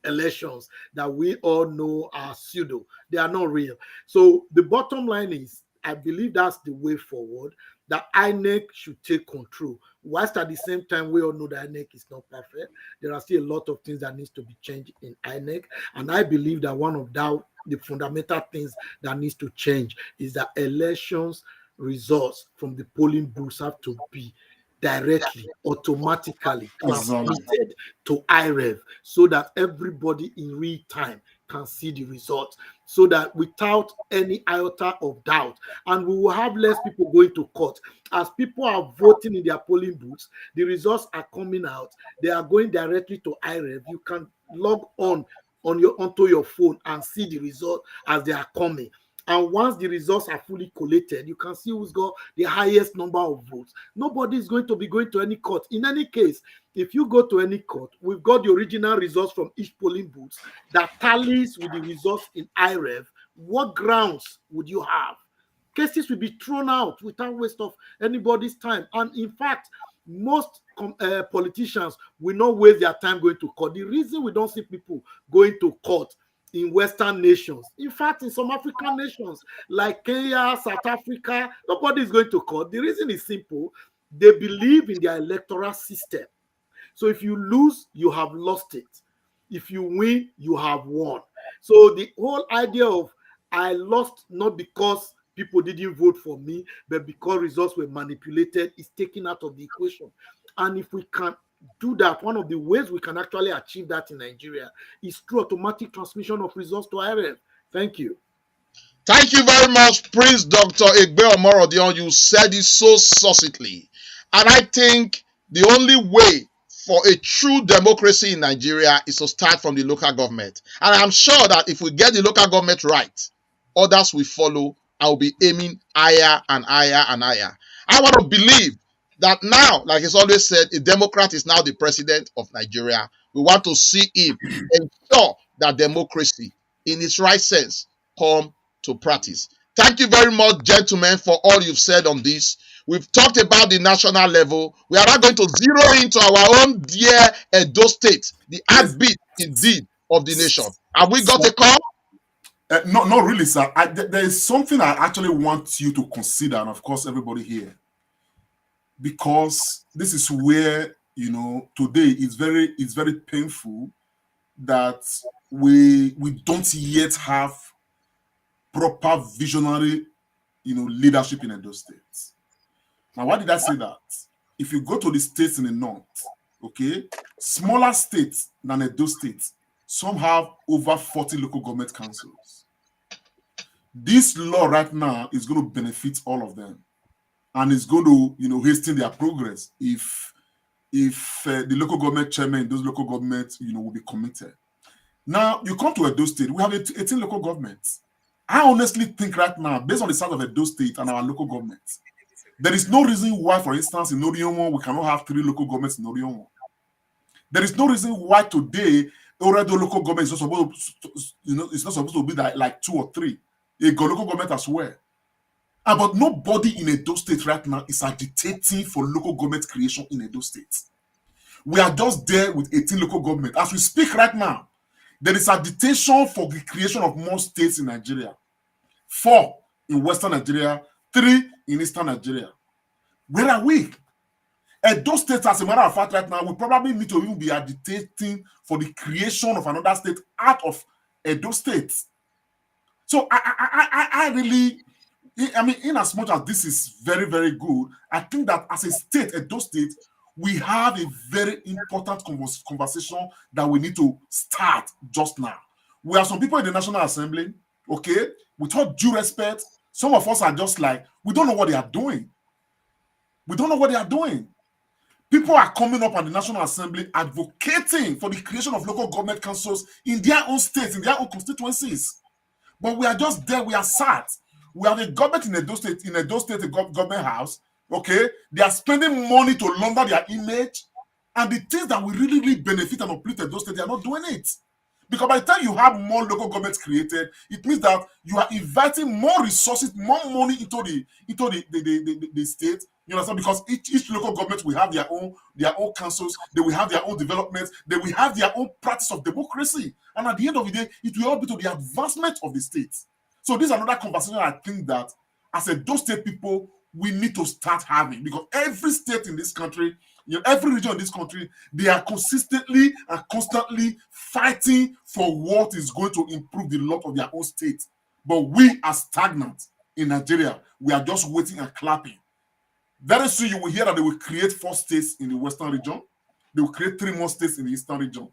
elections that we all know are pseudo. They are not real. So the bottom line is, I believe that's the way forward, that INEC should take control. Whilst at the same time, we all know that INEC is not perfect. There are still a lot of things that needs to be changed in INEC. And I believe that one of the fundamental things that needs to change is that elections results from the polling booths have to be directly, automatically transmitted to IREV so that everybody in real time can see the results, so that without any iota of doubt, and we will have less people going to court. As people are voting in their polling booths, the results are coming out. They are going directly to IREV. You can log onto your phone and see the result as they are coming. And once the results are fully collated, you can see who's got the highest number of votes. Nobody is going to be going to any court. In any case, if you go to any court, we've got the original results from each polling booth that tallies with the results in IREV. What grounds would you have? Cases will be thrown out without waste of anybody's time. And in fact, most politicians will not waste their time going to court. The reason we don't see people going to court in Western nations, in fact, in some African nations like Kenya, South Africa, nobody is going to court. The reason is simple. They believe in their electoral system. So if you lose, you have lost it. If you win, you have won. So the whole idea of I lost not because people didn't vote for me, but because results were manipulated is taken out of the equation. And if we can do that, one of the ways we can actually achieve that in Nigeria is through automatic transmission of results to IREV. Thank you. Thank you very much, Prince Dr. Egbe Omorodion. You said it so succinctly. And I think the only way for a true democracy in Nigeria is to start from the local government. And I'm sure that if we get the local government right, others will follow and will be aiming higher and higher and higher. I want to believe that now, like it's always said, a Democrat is now the president of Nigeria. We want to see him ensure that democracy, in its right sense, come to practice. Thank you very much, gentlemen, for all you've said on this. We've talked about the national level. We are now going to zero into our own dear Edo State, the heartbeat indeed of the nation. Have we got a call? No, not really, sir. There is something I actually want you to consider, and of course, everybody here, because this is where today it's very painful that we don't yet have proper visionary leadership in Edo State. Now, why did I say that? If you go to the states in the north, okay, smaller states than Edo State, some have over 40 local government councils. This law right now is going to benefit all of them, and it's going to hasten their progress if the local government chairman in those local governments will be committed. Now you come to Edo State, we have 18 local governments. I honestly think right now, based on the size of Edo State and our local governments, there is no reason why, for instance, in Orionwo, we cannot have 3 local governments in Orionwo. There is no reason why today Oredo local government is not supposed to, it's not supposed to be like 2 or 3. A local government as well. But nobody in Edo State right now is agitating for local government creation in Edo State. We are just there with 18 local government. As we speak right now, there is agitation for the creation of more states in Nigeria. 4 in Western Nigeria, 3 in Eastern Nigeria. Where are we? Edo State, as a matter of fact, right now, we probably need to even be agitating for the creation of another state out of Edo State. So I really, in as much as this is very, very good, I think that as a state, Edo State, we have a very important conversation that we need to start just now. We have some people in the National Assembly, okay, with all due respect, some of us are just like, we don't know what they are doing. We don't know what they are doing. People are coming up at the National Assembly advocating for the creation of local government councils in their own states, in their own constituencies. But we are just there, we are sat. We have a government in Edo State, a government house, okay? They are spending money to launder their image, and the things that will really benefit and uplift Edo State, they are not doing it. Because by the time you have more local governments created, it means that you are inviting more resources, more money into the state. You understand? Because each local government will have their own councils, they will have their own developments, they will have their own practice of democracy. And at the end of the day, it will all be to the advancement of the state. So this is another conversation I think that as Edo State people, we need to start having, because every state in this country, every region in this country, they are consistently and constantly fighting for what is going to improve the lot of their own state. But we are stagnant in Nigeria. We are just waiting and clapping. Very soon you will hear that they will create 4 states in the Western region. They will create 3 more states in the Eastern region.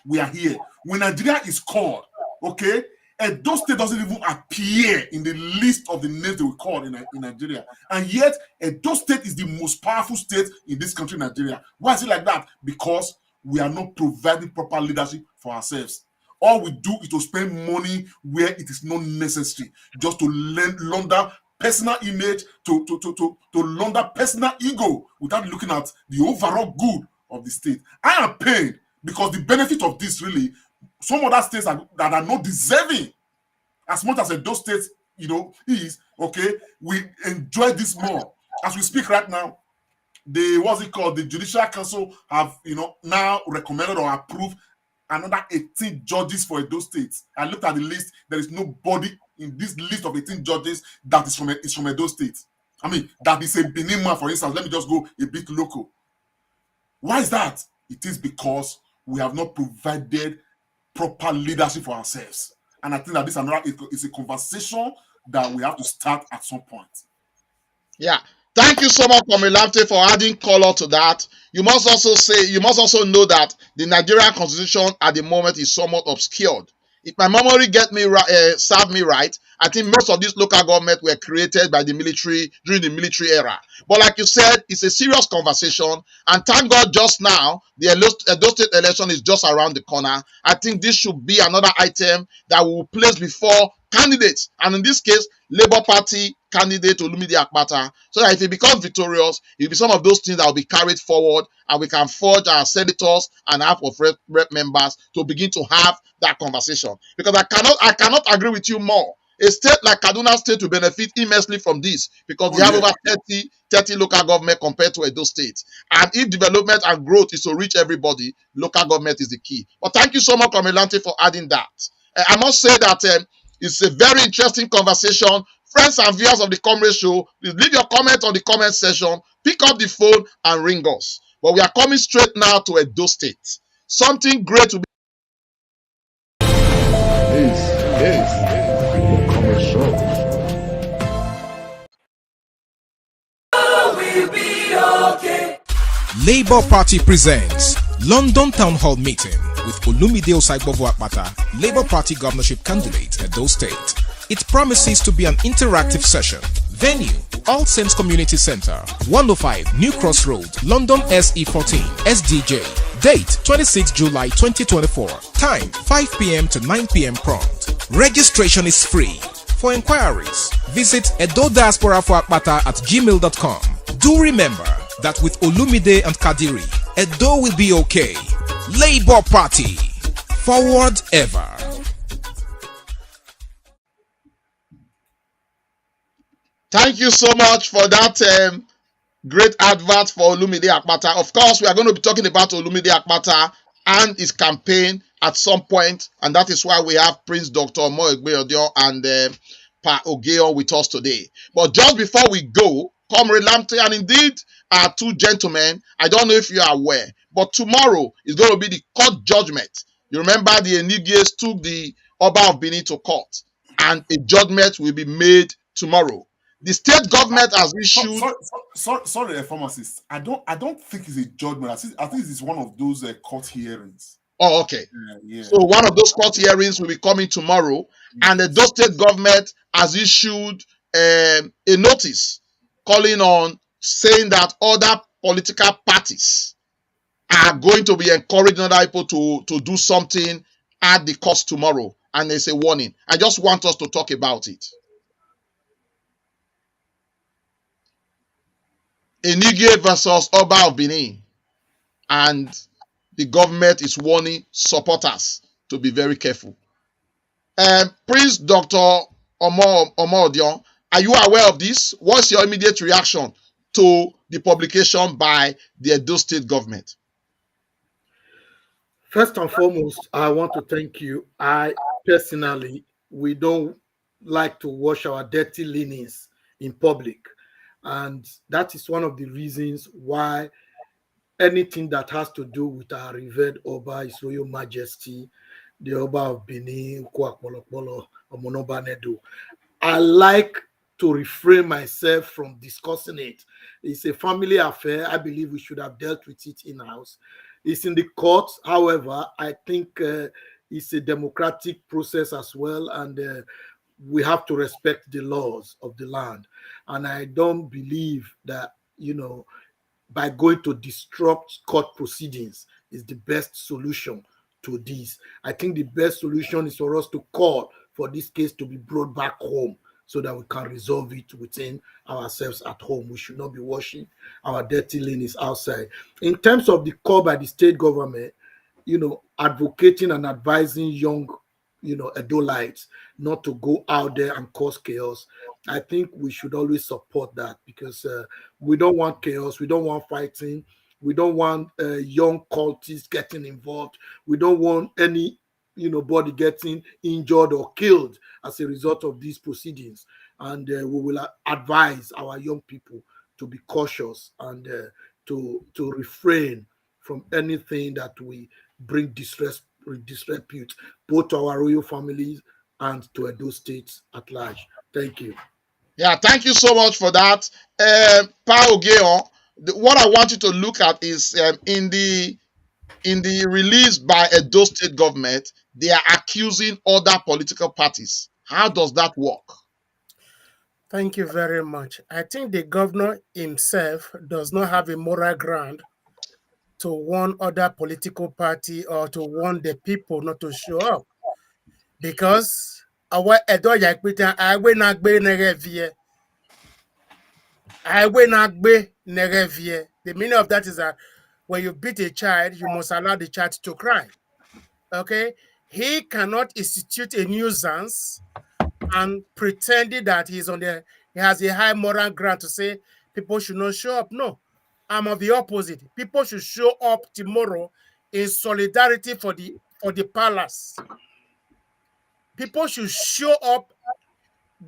We are here. When Nigeria is called, okay, Edo State doesn't even appear in the list of the names they will call in Nigeria. And yet, Edo State is the most powerful state in this country, Nigeria. Why is it like that? Because we are not providing proper leadership for ourselves. All we do is to spend money where it is not necessary, just to launder personal image, to launder personal ego without looking at the overall good of the state. I am pained because the benefit of this really, some other states that are not deserving as much as Edo State, is, okay, we enjoy this more. As we speak right now, the Judicial Council have, now recommended or approved another 18 judges for Edo State. I looked at the list, there is nobody in this list of 18 judges that is from Edo State. I mean, that is a Benin man, for instance. Let me just go a bit local. Why is that? It is because we have not provided proper leadership for ourselves. And I think that this is a conversation that we have to start at some point. Yeah. Thank you so much, Komilante, for adding color to that. You must also know that the Nigerian constitution at the moment is somewhat obscured. If my memory serve me right, I think most of these local governments were created by the military during the military era. But like you said, it's a serious conversation. And thank God just now, the Edo State election is just around the corner. I think this should be another item that we will place before candidates. And in this case, Labour Party candidate Olumide Akpata, so that if he becomes victorious, it will be some of those things that will be carried forward, and we can forge our senators and half of rep members to begin to have that conversation. Because I cannot agree with you more. A state like Kaduna State will benefit immensely from this, because we have over 30 local government compared to Edo State. And if development and growth is to reach everybody, local government is the key. But thank you so much, Komilante, for adding that. I must say that It's a very interesting conversation. Friends and viewers of the Comrade Show, please leave your comment on the comment section, pick up the phone and ring us. But we are coming straight now to Edo State. Something great will be. The Comrade Show. Labour Party presents London Town Hall Meeting with Olumide Osaigbovo Akpata, Labour Party governorship candidate at Edo State. It promises to be an interactive session. Venue, All Saints Community Centre, 105 New Cross Road, London SE14, SDJ. Date 26 July 2024. Time 5 p.m. to 9 p.m. prompt. Registration is free. For inquiries, visit edodiasporaforakpata@gmail.com. Do remember that with Olumide and Kadiri, Edo will be okay. Labour Party, forward ever. Thank you so much for that great advert for Olumide Akpata. Of course, we are going to be talking about Olumide Akpata and his campaign at some point, and that is why we have Prince Dr. Omo Egbeodio and Pa Ogeo with us today. But just before we go, Comrade Lamte and indeed our two gentlemen, I don't know if you are aware, but tomorrow is going to be the court judgment. You remember the Enigies took the Oba of Benin to court, and a judgment will be made tomorrow. The state government has issued. Sorry, pharmacist. I don't think it's a judgment. I think it's one of those court hearings. Oh, okay. Yeah. So one of those court hearings will be coming tomorrow, and the Edo State government has issued a notice calling on saying that other political parties are going to be encouraging other people to do something at the court tomorrow, and there's a warning. I just want us to talk about it. Enigie versus Oba of Benin, and the government is warning supporters to be very careful. Prince Dr. Omo Odion, are you aware of this? What's your immediate reaction to the publication by the Edo State government? First and foremost, I want to thank you. I personally, we don't like to wash our dirty linens in public. And that is one of the reasons why anything that has to do with our revered Oba, His Royal Majesty, the Oba of Benin, I like to refrain myself from discussing it. It's a family affair. I believe we should have dealt with it in-house. It's in the courts. However, I think it's a democratic process as well, and we have to respect the laws of the land. And I don't believe that, by going to disrupt court proceedings is the best solution to this. I think the best solution is for us to call for this case to be brought back home so that we can resolve it within ourselves at home. We should not be washing our dirty linens outside. In terms of the call by the state government, advocating and advising young Edolites not to go out there and cause chaos. I think we should always support that, because we don't want chaos. We don't want fighting. We don't want young cultists getting involved. We don't want any body getting injured or killed as a result of these proceedings. And we will advise our young people to be cautious and to refrain from anything that we bring disrepute both to our royal families and to Edo State at large. Thank you. Yeah, thank you so much for that. Pa Ogeo, what I want you to look at is in the release by Edo State government, they are accusing other political parties. How does that work? Thank you very much. I think the governor himself does not have a moral ground to warn other political party or to warn the people not to show up, because our Edo Yakpita I will not be nerevie. The meaning of that is that when you beat a child, you must allow the child to cry. Okay, he cannot institute a nuisance and pretending that he has a high moral ground to say people should not show up. No. I'm of the opposite. People should show up tomorrow in solidarity for the palace. people should show up.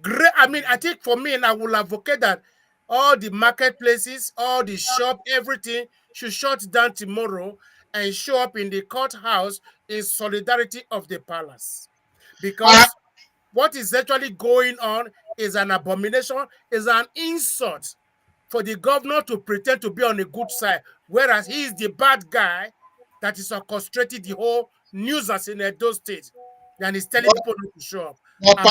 Great. I mean, I think for me, and I will advocate that all the marketplaces, all the shop, everything should shut down tomorrow and show up in the courthouse in solidarity of the palace. I, Because what is actually going on is an abomination, is an insult for the governor to pretend to be on a good side, whereas he is the bad guy that is orchestrating the whole news as in Edo State. And he's telling but, people not to show up. but And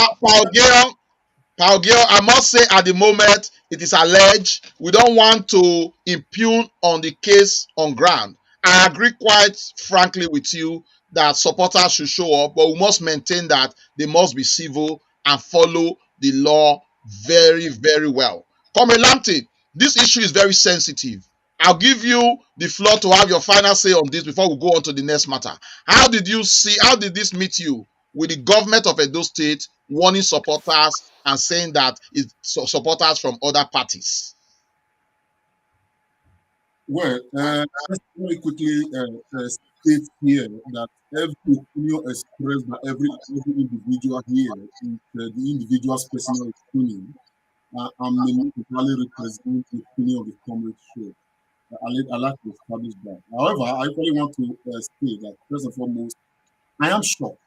Paul, I must say at the moment it is alleged. We don't want to impugn on the case on ground. I agree quite frankly with you that supporters should show up, but we must maintain that they must be civil and follow the law very, very well. Comrade Lamptey, this issue is very sensitive. I'll give you the floor to have your final say on this before we go on to the next matter. How did this meet you with the government of Edo State warning supporters and saying that it's supporters from other parties? Well, let's very quickly state here that every opinion expressed by every individual here is the individual's personal opinion and may not entirely represent the opinion of the comrade show. I like to establish that. However, I actually want to state that first and foremost, I am shocked.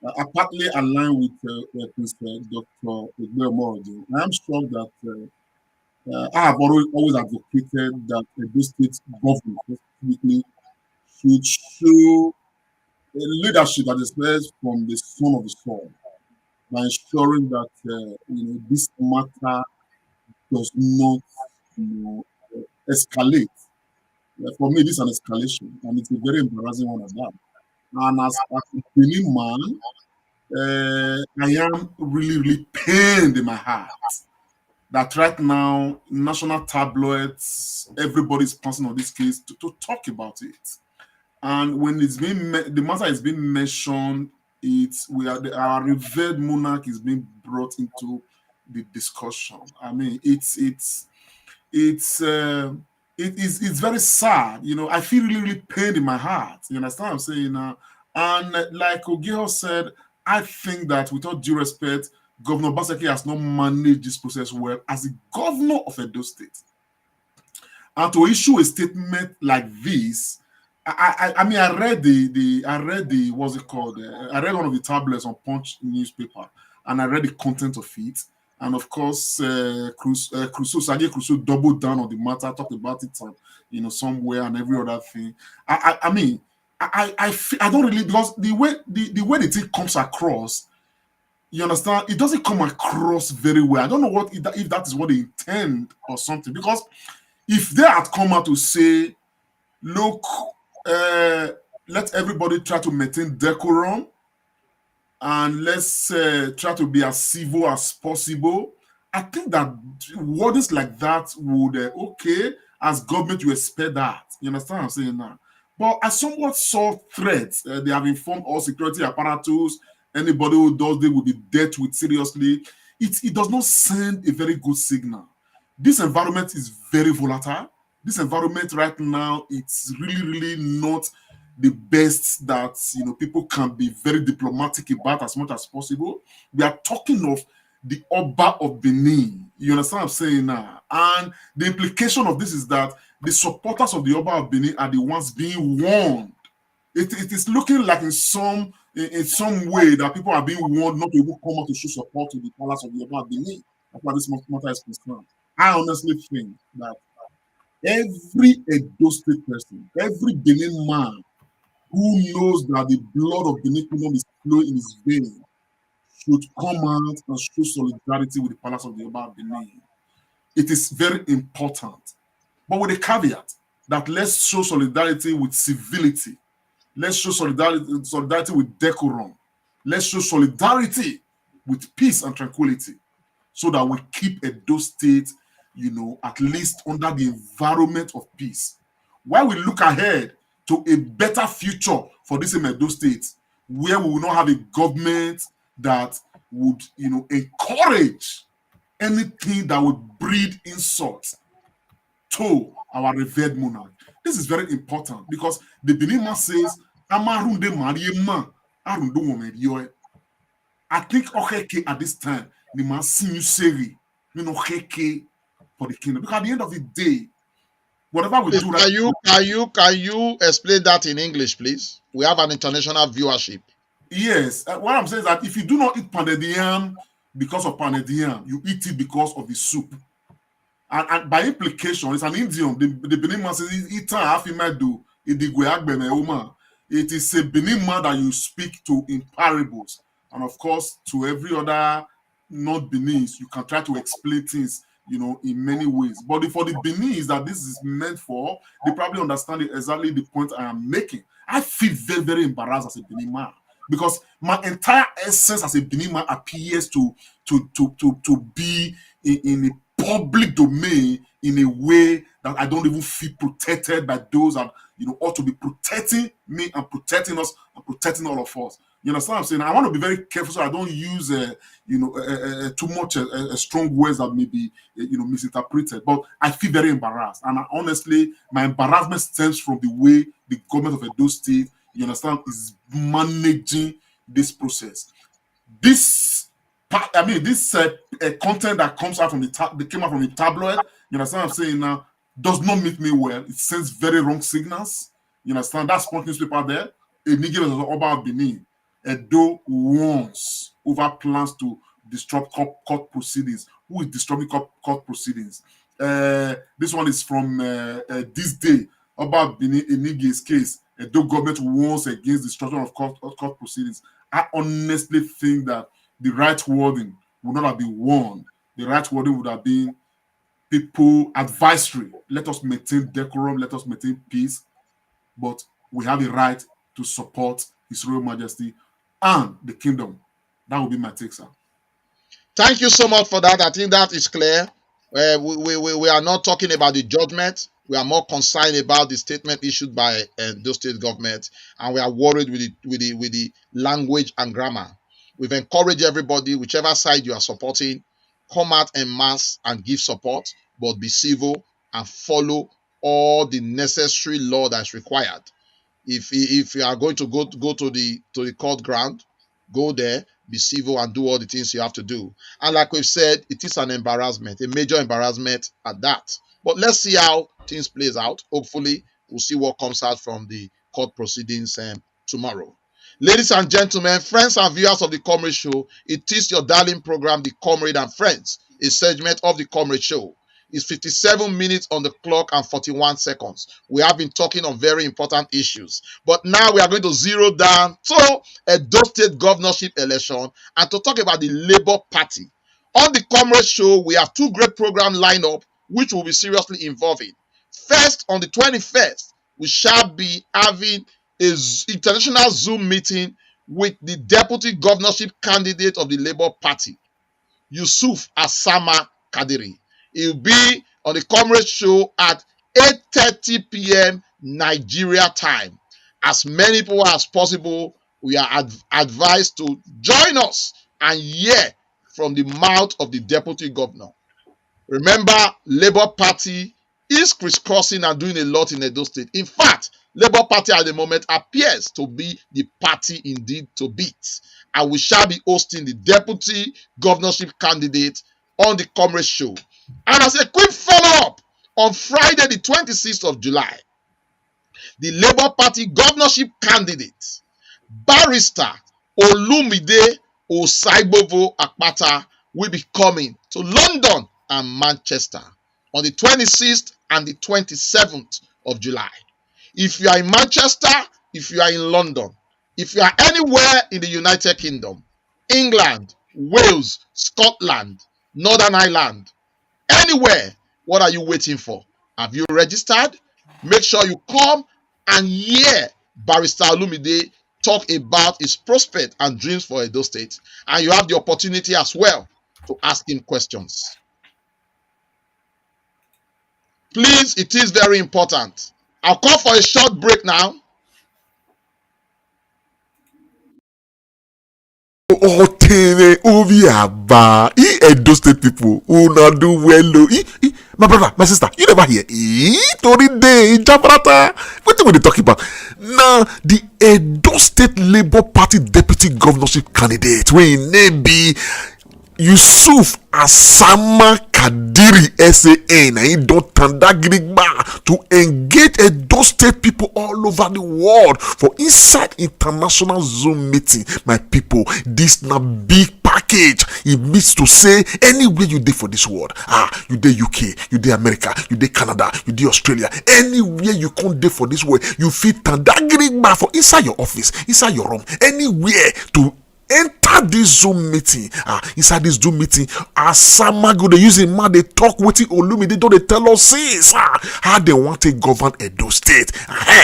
I partly align with Dr. Oba. I am shocked that I have always advocated that the state government specifically should show a leadership that is first from the son of the soil by ensuring that this matter does not escalate. For me, this is an escalation, and it's a very embarrassing one at that. And as a Benin man, I am really, really pained in my heart that right now, national tabloids, everybody's passing on this case to talk about it. And when the matter is being mentioned, our revered monarch is being brought into the discussion. I mean, it's very sad. I feel really, really pained in my heart. You understand what I'm saying? And like Ogiho said, I think that with all due respect, Governor Baseki has not managed this process well as the governor of Edo State. And to issue a statement like this, I mean, I read the what's it called? I read one of the tablets on Punch newspaper, and I read the content of it. And of course, Sergei Crusoe doubled down on the matter, talked about it, somewhere and every other thing. I mean, I don't really, because the way the thing comes across, you understand, it doesn't come across very well. I don't know if that is what they intend or something. Because if they had come out to say, look, let everybody try to maintain decorum and let's try to be as civil as possible, I think that words like that would, as government, you expect that. You understand what I'm saying now? But I somewhat saw threats. They have informed all security apparatus. Anybody who does this will be dealt with seriously. It does not send a very good signal. This environment is very volatile. This environment right now, it's really, really not the best that people can be very diplomatic about as much as possible. We are talking of the Oba of Benin. You understand what I'm saying now? And the implication of this is that the supporters of the Oba of Benin are the ones being warned. It is looking like in some way that people are being warned not to even come out to show support to the palace of the Oba of Benin. That's why this matter is concerned. I honestly think that every Edo State person, every Benin man who knows that the blood of Benin Kingdom is flowing in his veins should come out and show solidarity with the palace of the Oba of Benin. It is very important, but with a caveat that let's show solidarity with civility. Let's show solidarity with decorum. Let's show solidarity with peace and tranquility so that we keep Edo State, at least under the environment of peace. While we look ahead to a better future for this Edo State, where we will not have a government that would, encourage anything that would breed insult to our revered monarch. This is very important because the Benin man says, I think Okeke at this time, the man see you say, Okeke for the kingdom. Because at the end of the day, whatever we Please, do, can you explain that in English, please? We have an international viewership. yes. What I'm saying is that if you do not eat pounded yam because of pounded yam, you eat it because of the soup. And by implication, it's an Indian. The Benin man says, it is a Benin man that you speak to in parables. And of course, to every other not Beninese, you can try to explain things, in many ways. But for the Beninese that this is meant for, they probably understand exactly the point I am making. I feel very, very embarrassed as a Benin man because my entire essence as a Benin man appears to be in a public domain in a way that I don't even feel protected by those that ought to be protecting me and protecting us and protecting all of us. You understand what I'm saying? I want to be very careful so I don't use too much strong words that may be misinterpreted. But I feel very embarrassed, and honestly, my embarrassment stems from the way the government of Edo State, is managing this process. This content that comes out from that came out from the tabloid, you understand what I'm saying now, does not make me well. It sends very wrong signals. You understand? That Sport newspaper there, Enigie versus Oba of Benin. Edo warns over plans to disrupt court proceedings. Who is disrupting court proceedings? This one is from this day. Oba of Benin, Enigie's case. Edo government warns against destruction of court proceedings. I honestly think that the right wording would not have been warned. The right wording would have been people advisory. Let us maintain decorum. Let us maintain peace. But we have a right to support His Royal Majesty and the kingdom. That would be my take, sir. Thank you so much for that. I think that is clear. We are not talking about the judgment. We are more concerned about the statement issued by the state government, and we are worried with the language and grammar. We've encouraged everybody, whichever side you are supporting, come out en masse and give support, but be civil and follow all the necessary law that's required. If you are going to go to the court ground, go there, be civil, and do all the things you have to do. And like we've said, it is an embarrassment, a major embarrassment at that. But let's see how things plays out. Hopefully, we'll see what comes out from the court proceedings tomorrow. Ladies and gentlemen, friends and viewers of the Comrade Show, it is your darling program, The Comrade and Friends, a segment of the Comrade Show. It's 57 minutes on the clock and 41 seconds. We have been talking on very important issues. But now we are going to zero down to Edo State governorship election and to talk about the Labour Party. On the Comrade Show, we have two great programs lined up which will be seriously involving. First, on the 21st, we shall be having an international Zoom meeting with the deputy governorship candidate of the Labour Party, Yusuf Asama Kadiri. He'll be on the Comrade Show at 8:30 p.m. Nigeria time. As many people as possible, we are advised to join us and hear from the mouth of the deputy governor. Remember, Labour Party is crisscrossing and doing a lot in Edo State. In fact, Labour Party at the moment appears to be the party indeed to beat. And we shall be hosting the deputy governorship candidate on the Comrade Show. And as a quick follow-up, on Friday the 26th of July, the Labour Party governorship candidate, Barrister Olumide Osaibovo Akpata, will be coming to London and Manchester on the 26th and the 27th of July. If you are in Manchester, if you are in London, if you are anywhere in the United Kingdom, England, Wales, Scotland, Northern Ireland, anywhere, what are you waiting for? Have you registered? Make sure you come and hear Barrister Olumide talk about his prospects and dreams for Edo State. And you have the opportunity as well to ask him questions. Please, it is very important. I'll call for a short break now. Otene Oviaba, Edo State people who not do well. My brother, my sister, you never hear. Tori day, Jabrata. What are we talking about? Now, the Edo State Labour Party deputy governorship candidate, wey im name be Yusuf Asama Kadiri SAN, na him don tanda gidigba to engage Edo State people all over the world for inside international Zoom meeting. My people, this na big package. It means to say anywhere you dey for this world, you dey UK, you dey America, you dey Canada, you dey Australia, anywhere you come dey for this world, you fit tanda gidigba for inside your office, inside your room, anywhere to enter this Zoom meeting. Inside this Zoom meeting, Asama go dey use him mouth dey talk wetin Olumide don dey tell us since, how they want to govern Edo State.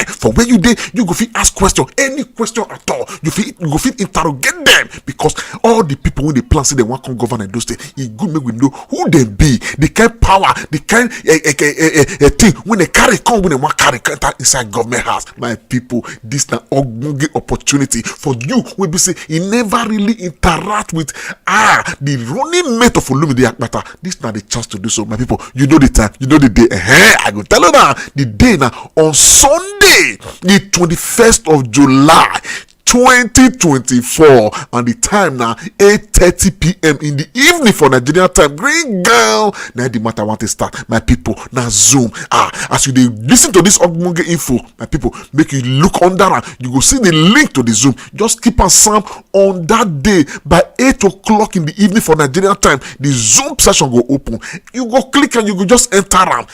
For where you dey, you go fit ask question, any question at all. You go fit interrogate them, because all the people wey dey plan say they wan come govern Edo State, e good make we know who they be, the kind power, the kind thing when they carry come, when they wan carry enter inside government house. My people, this na ogbonge opportunity for you wey be say e never really interact with the running mate of Olumide Akpata. This na the chance to do so. My people, you know the time, you know the day. I go tell you now, the day now on Sunday, the 21st of July 2024, and the time now 8:30 p.m. in the evening for Nigerian time. Green girl, now the matter want to start. My people, now Zoom. As you listen to this ogbonge info, my people, make you look under and you go see the link to the Zoom. Just keep on Sam on that day by 8 o'clock in the evening for Nigerian time. The Zoom session go open. You go click and you go just enter am.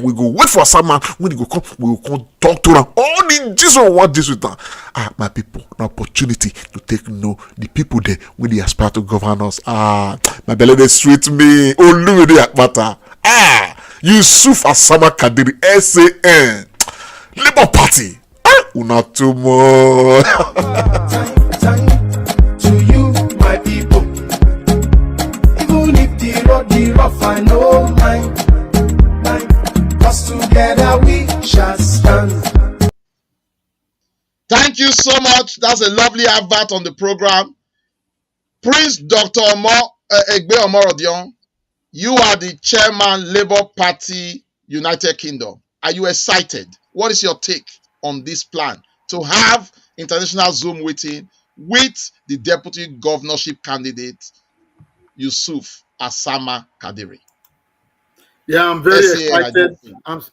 We go wait for Sam. When you go come, we will come talk to them. All the Jesus want this with them. My people, an opportunity to take know the people there when they aspire to govern us. My belly they sweet me. Olumide Akpata. Yusuf Asama Kadiri SAN. Labour Party. Una too much. Time to you, my people. Even if the road rough, I know mine. Cause together we shall stand. Thank you so much. That's a lovely advert on the program. Prince Dr. Egbe Omorodion, you are the chairman, Labour Party, United Kingdom. Are you excited? What is your take on this plan to have international Zoom meeting with the deputy governorship candidate, Yusuf Asama Kadiri? Yeah, I'm very excited.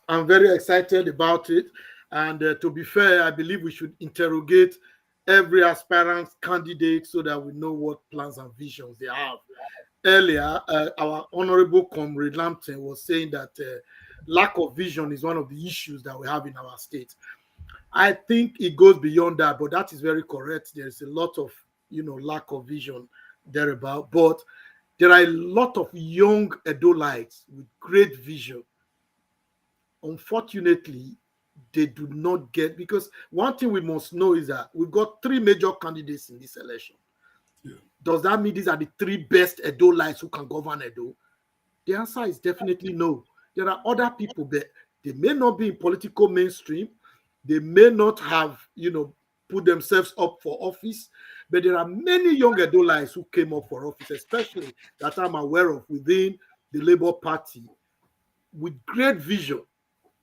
I'm very excited about it. And to be fair, I believe we should interrogate every aspirant candidate so that we know what plans and visions they have. Earlier, our honorable comrade Lampton was saying that lack of vision is one of the issues that we have in our state. I think it goes beyond that, but that is very correct. There's a lot of, lack of vision thereabout. But there are a lot of young Edolites with great vision. Unfortunately, they do not get, because one thing we must know is that we've got three major candidates in this election. Yeah. Does that mean these are the three best Edolites who can govern Edo? The answer is definitely no. There are other people, but they may not be in political mainstream. They may not have, put themselves up for office, but there are many young Edolites who came up for office, especially that I'm aware of within the Labour Party, with great vision.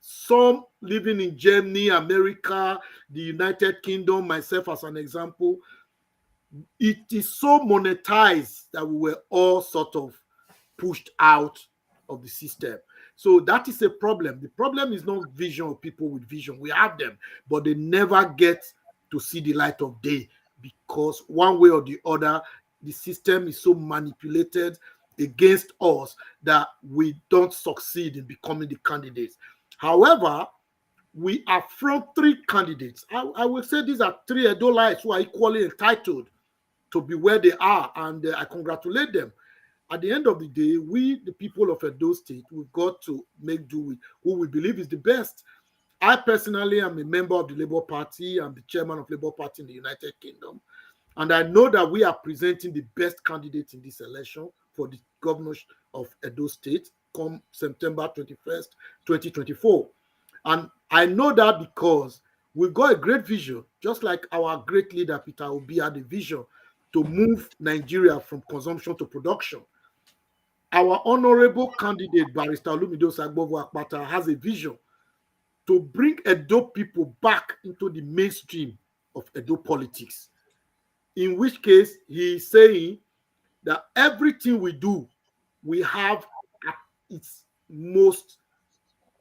Some living in Germany, America, the United Kingdom, myself as an example. It is so monetized that we were all sort of pushed out of the system. So that is a problem. The problem is not vision of people with vision. We have them, but they never get to see the light of day, because one way or the other, the system is so manipulated against us that we don't succeed in becoming the candidates. However, we are from three candidates. I will say these are three Edolites who are equally entitled to be where they are, and I congratulate them. At the end of the day, we, the people of Edo State, we've got to make do with who we believe is the best. I personally am a member of the Labour Party. I'm the chairman of Labour Party in the United Kingdom. And I know that we are presenting the best candidate in this election for the governor of Edo State come September 21st, 2024. And I know that because we've got a great vision, just like our great leader, Peter Obi, had a vision to move Nigeria from consumption to production. Our honorable candidate, Barrister Olumide Akpata, has a vision to bring Edo people back into the mainstream of Edo politics. In which case, he is saying that everything we do, we have at its most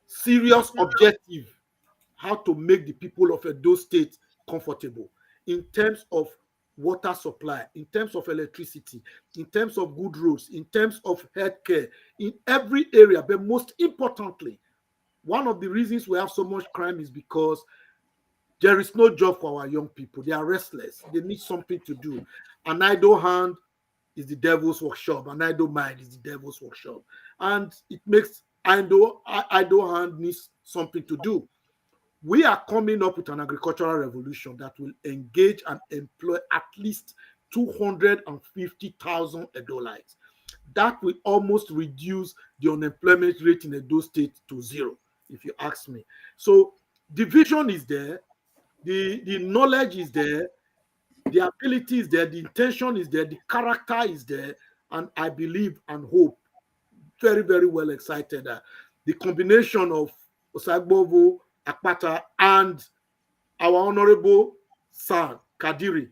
serious objective how to make the people of Edo State comfortable in terms of water supply, in terms of electricity, in terms of good roads, in terms of healthcare, in every area. But most importantly, one of the reasons we have so much crime is because there is no job for our young people. They are restless. They need something to do. An idle hand is the devil's workshop. An idle mind is the devil's workshop. And it makes idle hand needs something to do. We are coming up with an agricultural revolution that will engage and employ at least 250,000 Edolites. That will almost reduce the unemployment rate in Edo State to zero, if you ask me. So the vision is there, the knowledge is there, the ability is there, the intention is there, the character is there, and I believe and hope, very, very well excited that the combination of Osagbovo, Akpata, and our honorable son, Kadiri,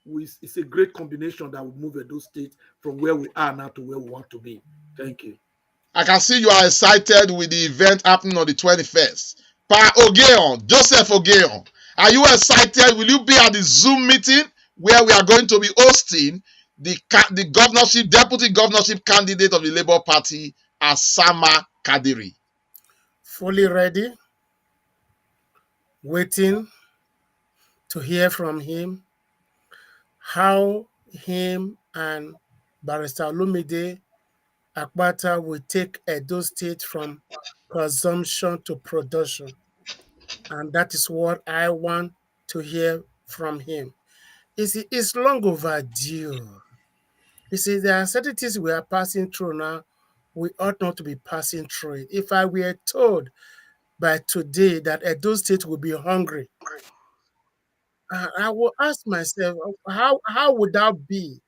is a great combination that will move Edo State from where we are now to where we want to be. Thank you. I can see you are excited with the event happening on the 21st. Pa Ogeon, Joseph Ogeon, are you excited? Will you be at the Zoom meeting where we are going to be hosting the governorship, deputy governorship candidate of the Labour Party, Asama Kadiri? Fully ready, waiting to hear from him how him and Barrister Olumide Akpata will take Edo State from consumption to production. And that is what I want to hear from him. It's long overdue. You see, there are certain things we are passing through now. We ought not to be passing through it. If I were told by today that Edo State will be hungry, I will ask myself, how would that be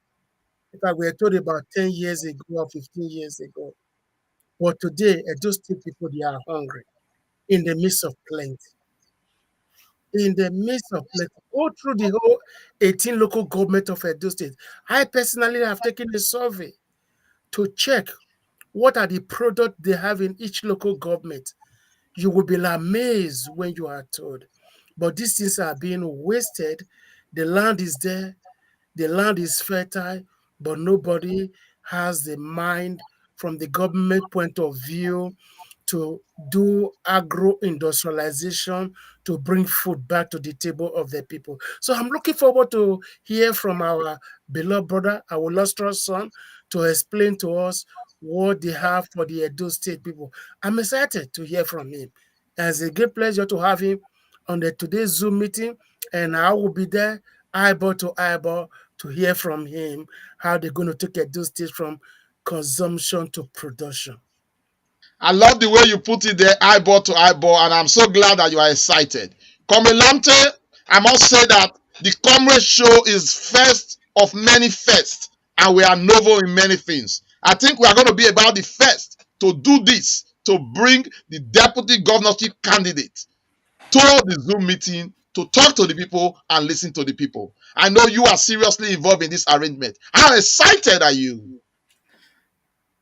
if I were told about 10 years ago or 15 years ago? But today, Edo State people, they are hungry in the midst of plenty. In the midst of plenty. Go through the whole 18 local government of Edo State. I personally have taken a survey to check what are the products they have in each local government. You will be amazed when you are told. But these things are being wasted. The land is there. The land is fertile, but nobody has the mind from the government point of view to do agro-industrialization to bring food back to the table of the people. So I'm looking forward to hear from our beloved brother, our illustrious son, to explain to us what they have for the Edo State people. I'm excited to hear from him. It's a great pleasure to have him on today's Zoom meeting, and I will be there eyeball to eyeball to hear from him how they're going to take Edo State from consumption to production. I love the way you put it there, eyeball to eyeball, and I'm so glad that you are excited. Komilante, I must say that the Comrade Show is first of many firsts, and we are novel in many things. I think we are going to be about the first to do this, to bring the deputy governorship candidate to the Zoom meeting to talk to the people and listen to the people. I know you are seriously involved in this arrangement. How excited are you?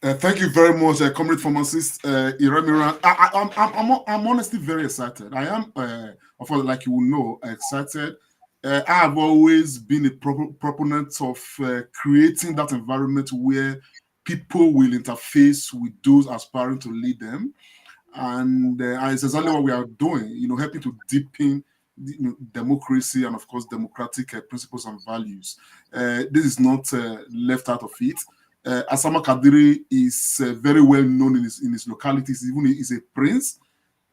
Thank you very much, Comrade Pharmacist Iremiran. I'm honestly very excited. I am, of course, like you will know, excited. I have always been a proponent of creating that environment where people will interface with those aspiring to lead them. And it's exactly what we are doing, helping to deepen democracy and, of course, democratic principles and values. This is not left out of it. Asama Kadiri is very well known in his localities. Even he's a prince,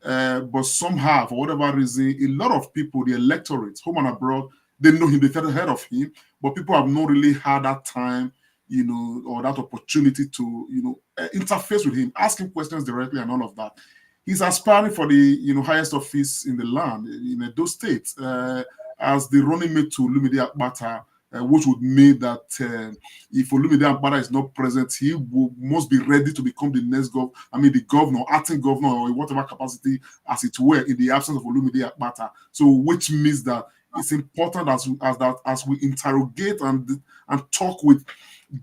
but somehow, for whatever reason, a lot of people, the electorate, home and abroad, they know him, they've heard of him, but people have not really had that time, or that opportunity to, interface with him, ask him questions directly and all of that. He's aspiring for the, highest office in the land, in Edo State, as the running mate to Olumide Akpata, which would mean that if Olumide Akpata is not present, he must be ready to become the next the governor, acting governor, or in whatever capacity as it were, in the absence of Olumide Akpata. So, which means that it's important as we interrogate and talk with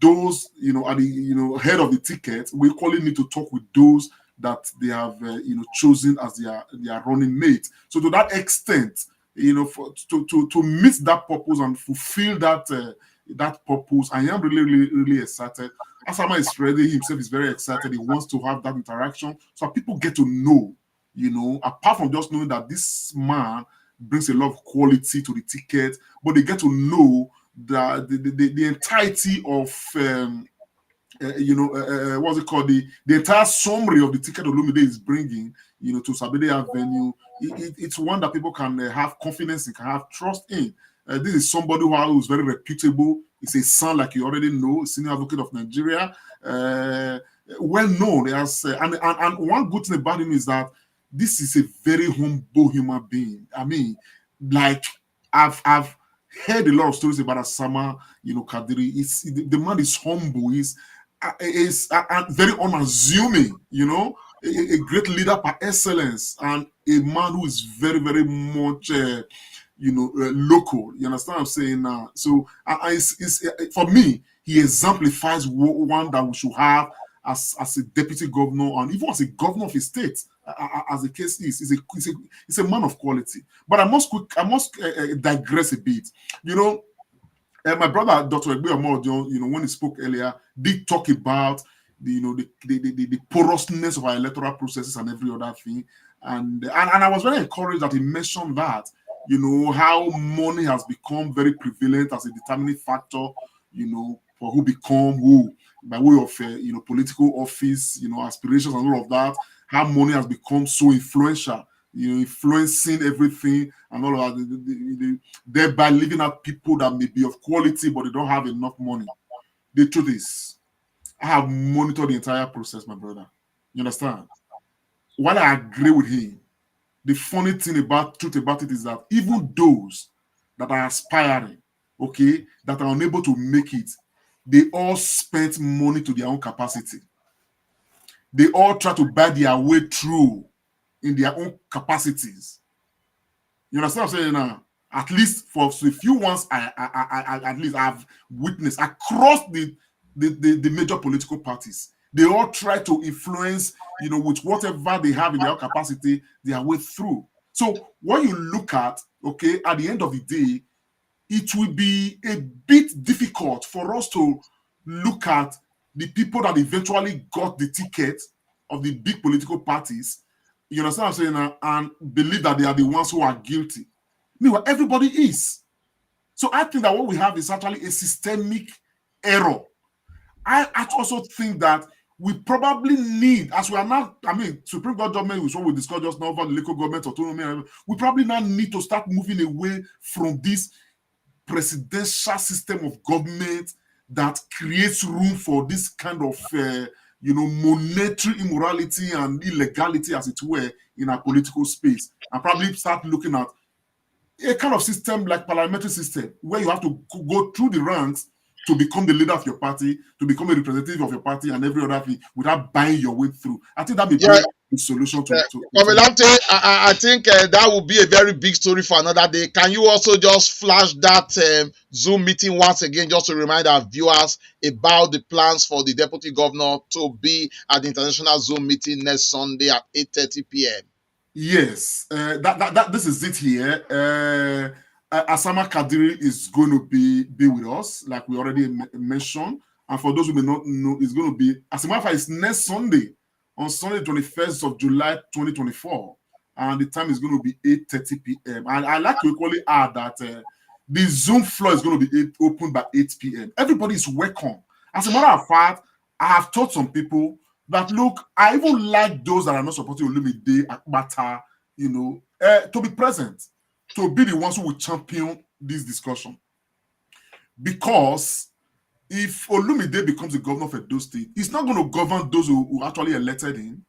those at the head of the ticket. We equally need to talk with those that they have chosen as their running mate. So to that extent, to meet that purpose and fulfill that purpose, I am really excited. Asama is ready, himself is very excited. He wants to have that interaction so people get to know, apart from just knowing that this man brings a lot of quality to the ticket, but they get to know the entirety of what's it called, the entire summary of the ticket Olumide is bringing, to Sabede Avenue. It's one that people can have confidence in, can have trust in. This is somebody who is very reputable. It's a son, like you already know, senior advocate of Nigeria, well known as. And one good thing about him is that this is a very humble human being. I mean, like I've heard a lot of stories about Asama, Kadiri. The man is humble. He's very unassuming, a great leader by excellence, and a man who is very, very much, local. You understand what I'm saying now? So, for me, he exemplifies one that we should have as a deputy governor, and even as a governor of a state, as the case is. He's a man of quality. But I must digress a bit. My brother, Dr. Egbe Omodio, when he spoke earlier, did talk about the porousness of our electoral processes and every other thing. And I was very encouraged that he mentioned that, how money has become very prevalent as a determining factor, for who become who, by way of, political office, aspirations and all of that, how money has become so influential, influencing everything and all of that, thereby leaving out people that may be of quality, but they don't have enough money. The truth is, I have monitored the entire process, my brother. You understand? While I agree with him, the funny truth about it is that even those that are aspiring, that are unable to make it, they all spent money to their own capacity. They all try to buy their way through in their own capacities. You understand what I'm saying now? At least for a few ones, I've witnessed across the major political parties. They all try to influence, with whatever they have in their own capacity, their way through. So when you look at, at the end of the day, it will be a bit difficult for us to look at the people that eventually got the ticket of the big political parties, you understand what I'm saying, and believe that they are the ones who are guilty. Meanwhile, everybody is. So I think that what we have is actually a systemic error. I also think that we probably need, as we are now, Supreme Court government, which is what we discussed just now about the local government autonomy, we probably now need to start moving away from this presidential system of government that creates room for this kind of monetary immorality and illegality, as it were, in our political space, and probably start looking at a kind of system like parliamentary system, where you have to go through the ranks to become the leader of your party, to become a representative of your party and every other thing, without buying your way through. I think that would be a solution to I think that would be a very big story for another day. Can you also just flash that Zoom meeting once again, just to remind our viewers about the plans for the deputy governor to be at the international Zoom meeting next Sunday at 8:30 p.m.? Yes, this is it here. Asama Kadiri is going to be with us, like we already mentioned. And for those who may not know, it's going to be, as a matter of fact, it's next Sunday, on Sunday, 21st of July, 2024. And the time is going to be 8:30 p.m. And I like to equally add that the Zoom floor is going to be open by 8 p.m. Everybody is welcome. As a matter of fact, I have told some people that, look, I even like those that are not supporting Olumide Akpata, to be present, to be the ones who will champion this discussion. Because if Olumide becomes the governor of Edo State, he's not going to govern those who actually elected him.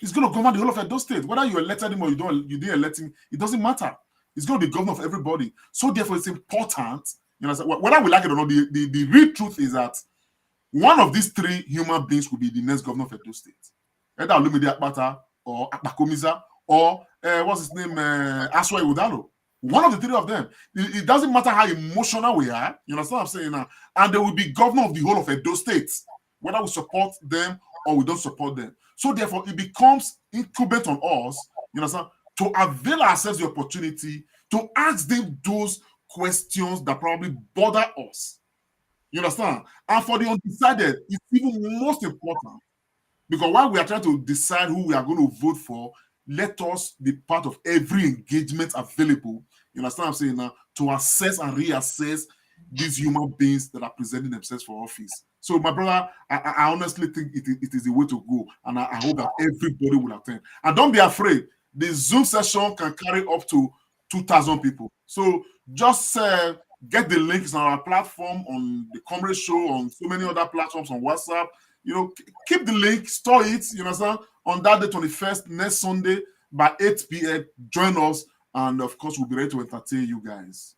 He's going to govern the whole of Edo State. Whether you elected him or you didn't elect him, it doesn't matter. He's going to be governor of everybody. So therefore, it's important You know, whether we like it or not, the real truth is that one of these three human beings will be the next governor of Edo State. Either Olumide Akpata or Akpakomiza or what's his name, Aswa Udalo. One of the three of them. It doesn't matter how emotional we are. You understand what I'm saying now? And they will be governor of the whole of Edo State, whether we support them or we don't support them. So therefore, it becomes incumbent on us, you understand, to avail ourselves the opportunity to ask them those questions that probably bother us. You understand? And for the undecided, it's even most important. Because while we are trying to decide who we are going to vote for, let us be part of every engagement available, you understand what I'm saying now, to assess and reassess these human beings that are presenting themselves for office. So, my brother, I honestly think it is the way to go. And I hope that everybody will attend. And don't be afraid. The Zoom session can carry up to 2,000 people. So, just get the links on our platform, on the Comrade Show, on so many other platforms, on WhatsApp. You know, keep the link, store it, you understand, on that day 21st, next Sunday, by 8 p.m. Join us, and of course, we'll be ready to entertain you guys.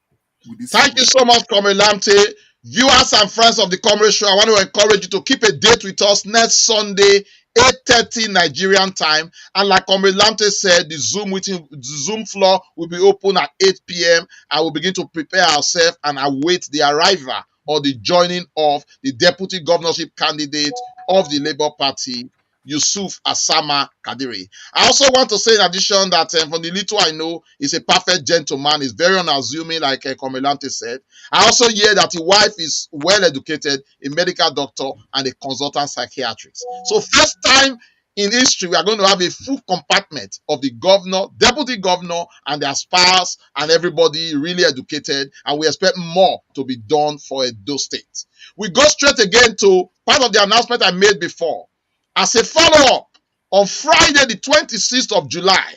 With this Thank you so much, Comrade Lamte. Viewers and friends of the Comrade Show, I want to encourage you to keep a date with us next Sunday, 8:30 Nigerian time. And like Comrade Lamte said, the Zoom floor will be open at 8 p.m. and we'll begin to prepare ourselves and await the arrival or the joining of the deputy governorship candidate of the Labour Party, Yusuf Asama Kadiri. I also want to say in addition that from the little I know, he's a perfect gentleman. He's very unassuming, like Komelante said. I also hear that his wife is well educated, a medical doctor and a consultant psychiatrist. So first time in history, we are going to have a full compartment of the governor, deputy governor, and their spouse, and everybody really educated. And we expect more to be done for Edo State. We go straight again to part of the announcement I made before. As a follow-up, on Friday, the 26th of July,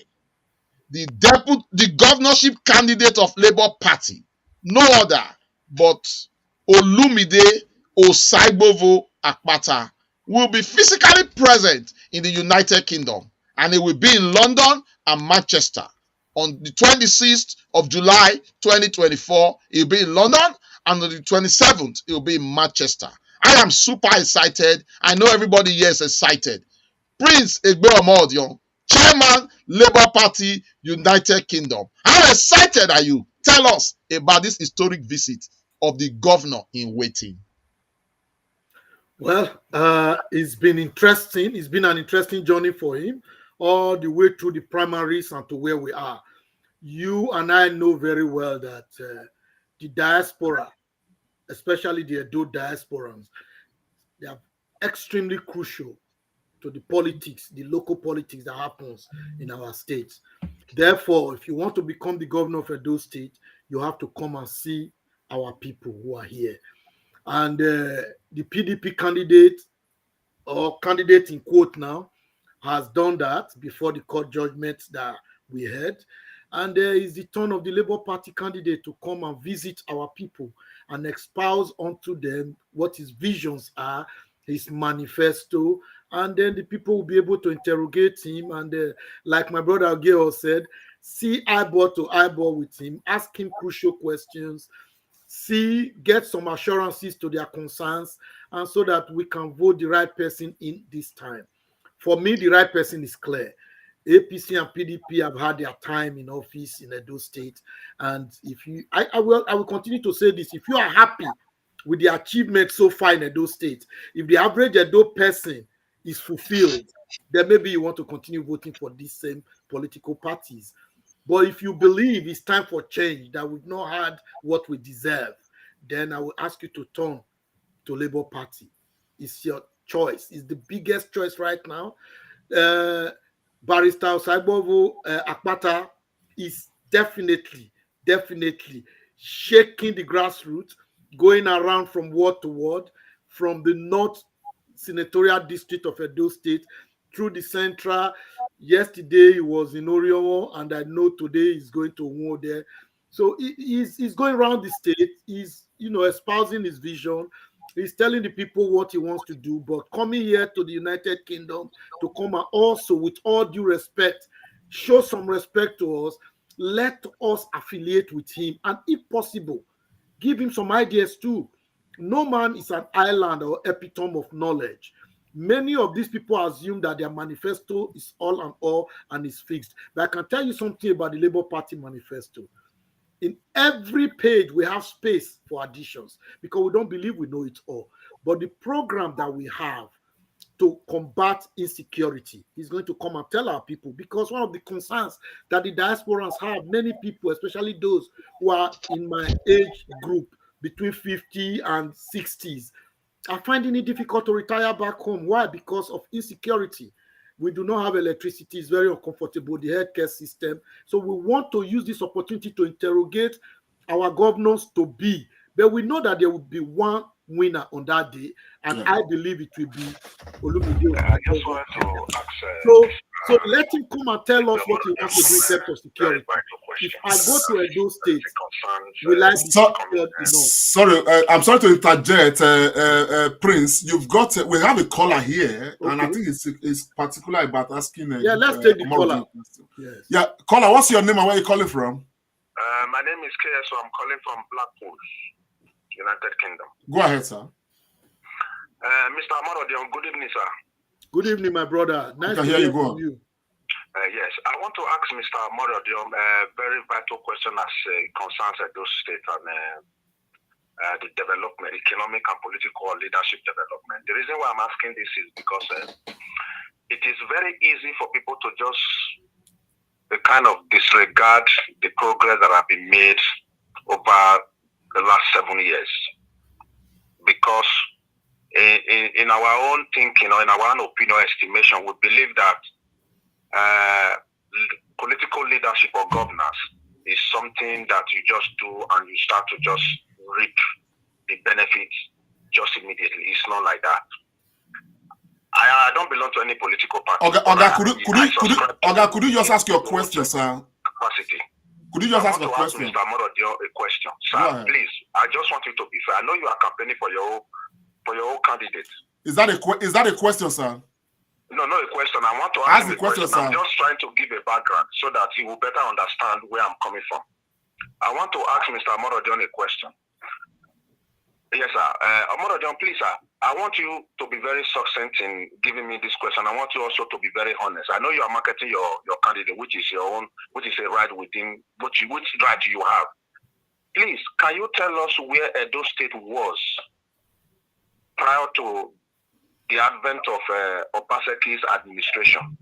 the governorship candidate of Labour Party, no other but Olumide Osaibovo Akpata, will be physically present in the United Kingdom, and it will be in London and Manchester. On the 26th of July 2024, it will be in London, and on the 27th, it will be in Manchester. I am super excited. I know everybody here is excited. Prince Egbeomodion, Chairman, Labour Party, United Kingdom. How excited are you? Tell us about this historic visit of the governor in waiting. Well, it's been interesting. It's been an interesting journey for him, all the way through the primaries and to where we are. You and I know very well that the diaspora, especially the Edo diasporans, they are extremely crucial to the politics, the local politics that happens in our states. Therefore, if you want to become the governor of Edo State, you have to come and see our people who are here. And the PDP candidate, or candidate in quote now, has done that before the court judgment that we had. And there is the turn of the Labour Party candidate to come and visit our people and espouse unto them what his visions are, his manifesto, and then the people will be able to interrogate him. And like my brother Geo said, see eyeball to eyeball with him, ask him crucial questions, get some assurances to their concerns, and so that we can vote the right person in this time. For me, the right person is clear. APC and PDP have had their time in office in Edo State, and if you, I will continue to say this: if you are happy with the achievement so far in Edo State, if the average Edo person is fulfilled, then maybe you want to continue voting for these same political parties. But if you believe it's time for change, that we've not had what we deserve, then I will ask you to turn to Labour Party. It's your choice. It's the biggest choice right now. Barrister Osaibovo Akpata is definitely shaking the grassroots, going around from ward to ward, from the North Senatorial District of Edo State through the Central. Yesterday he was in Oriomo, and I know today he's going to Uwo there. So he's going around the state. He's espousing his vision. He's telling the people what he wants to do, but coming here to the United Kingdom to come and also, with all due respect, show some respect to us. Let us affiliate with him, and if possible, Give him some ideas too. No man is an island or epitome of knowledge. Many of these people assume that their manifesto is all and all and is fixed. But I can tell you something about the Labour Party manifesto. In every page, we have space for additions because we don't believe we know it all. But the program that we have to combat insecurity is going to come and tell our people, because one of the concerns that the diasporans have, many people, especially those who are in my age group between 50 and 60s, are finding it difficult to retire back home. Why? Because of insecurity. We do not have electricity. It's very uncomfortable, the healthcare system. So we want to use this opportunity to interrogate our governors to be. But we know that there will be one winner on that day, and I believe it will be Olumide. I just wanted to ask. So let him come and tell us what he wants to do in terms of security. If I go to Edo State, will I be secured enough? Sorry, I'm sorry to interject, Prince. We have a caller here, and I think it's particular about asking. Let's take the caller. Yes. Yeah, caller, what's your name and where you calling from? My name is KSO. I'm calling from Blackpool, United Kingdom. Go ahead, sir. Mr. Amorodion, good evening, sir. Good evening, my brother. Nice to hear you. Go on. Yes, I want to ask Mr. Amorodion a very vital question as concerns Edo State and the development, economic and political leadership development. The reason why I'm asking this is because it is very easy for people to just kind of disregard the progress that have been made over the last 7 years, because in our own thinking or in our own opinion estimation, we believe that political leadership or governance is something that you just do and you start to just reap the benefits just immediately. It's not like that. I don't belong to any political party. Could you just ask your question, sir? Capacity. Could you just ask a question? Mr. Amorodio a question. Sir, please, I just want you to be fair. I know you are campaigning for your own candidate. Is that a question, sir? No, not a question. I want to ask him a question. Sir. I'm just trying to give a background so that he will better understand where I'm coming from. I want to ask Mr. Amorodio a question. Yes, sir. Amorodio, please, sir. I want you to be very succinct in giving me this question. I want you also to be very honest. I know you are marketing your candidate, which is your own, which is a right within, which right you have. Please, can you tell us where Edo State was prior to the advent of Obaseki's administration,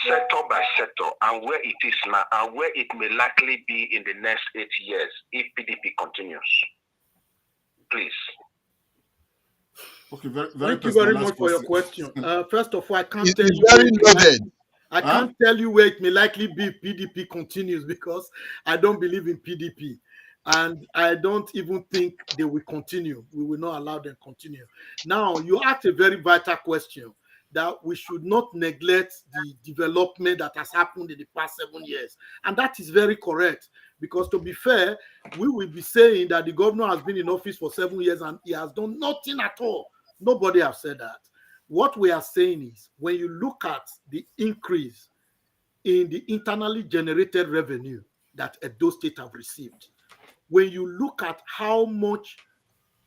sector by sector, and where it is now, and where it may likely be in the next 8 years if PDP continues? Please. Okay, very Thank you very much for your question. First of all, I can't tell you. Very loaded. I can't tell you where it may likely be if PDP continues, because I don't believe in PDP. And I don't even think they will continue. We will not allow them to continue. Now, you asked a very vital question that we should not neglect the development that has happened in the past 7 years. And that is very correct. Because to be fair, we will be saying that the governor has been in office for 7 years and he has done nothing at all. Nobody has said that. What we are saying is, when you look at the increase in the internally generated revenue that Edo State have received, when you look at how much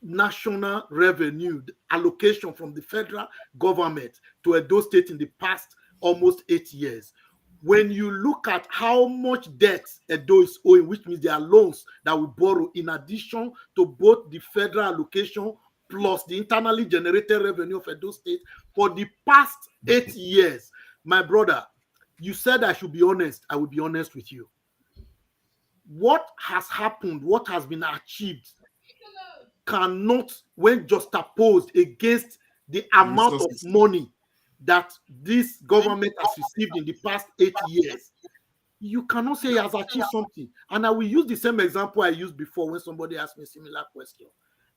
national revenue allocation from the federal government to Edo State in the past almost 8 years, when you look at how much debt Edo is owing, which means there are loans that we borrow in addition to both the federal allocation plus the internally generated revenue of Edo State for the past 8 years, my brother, you said I should be honest. I will be honest with you. What has happened, what has been achieved, cannot, when juxtaposed against the amount of money that this government has received in the past 8 years, you cannot say he has achieved something. And I will use the same example I used before when somebody asked me a similar question.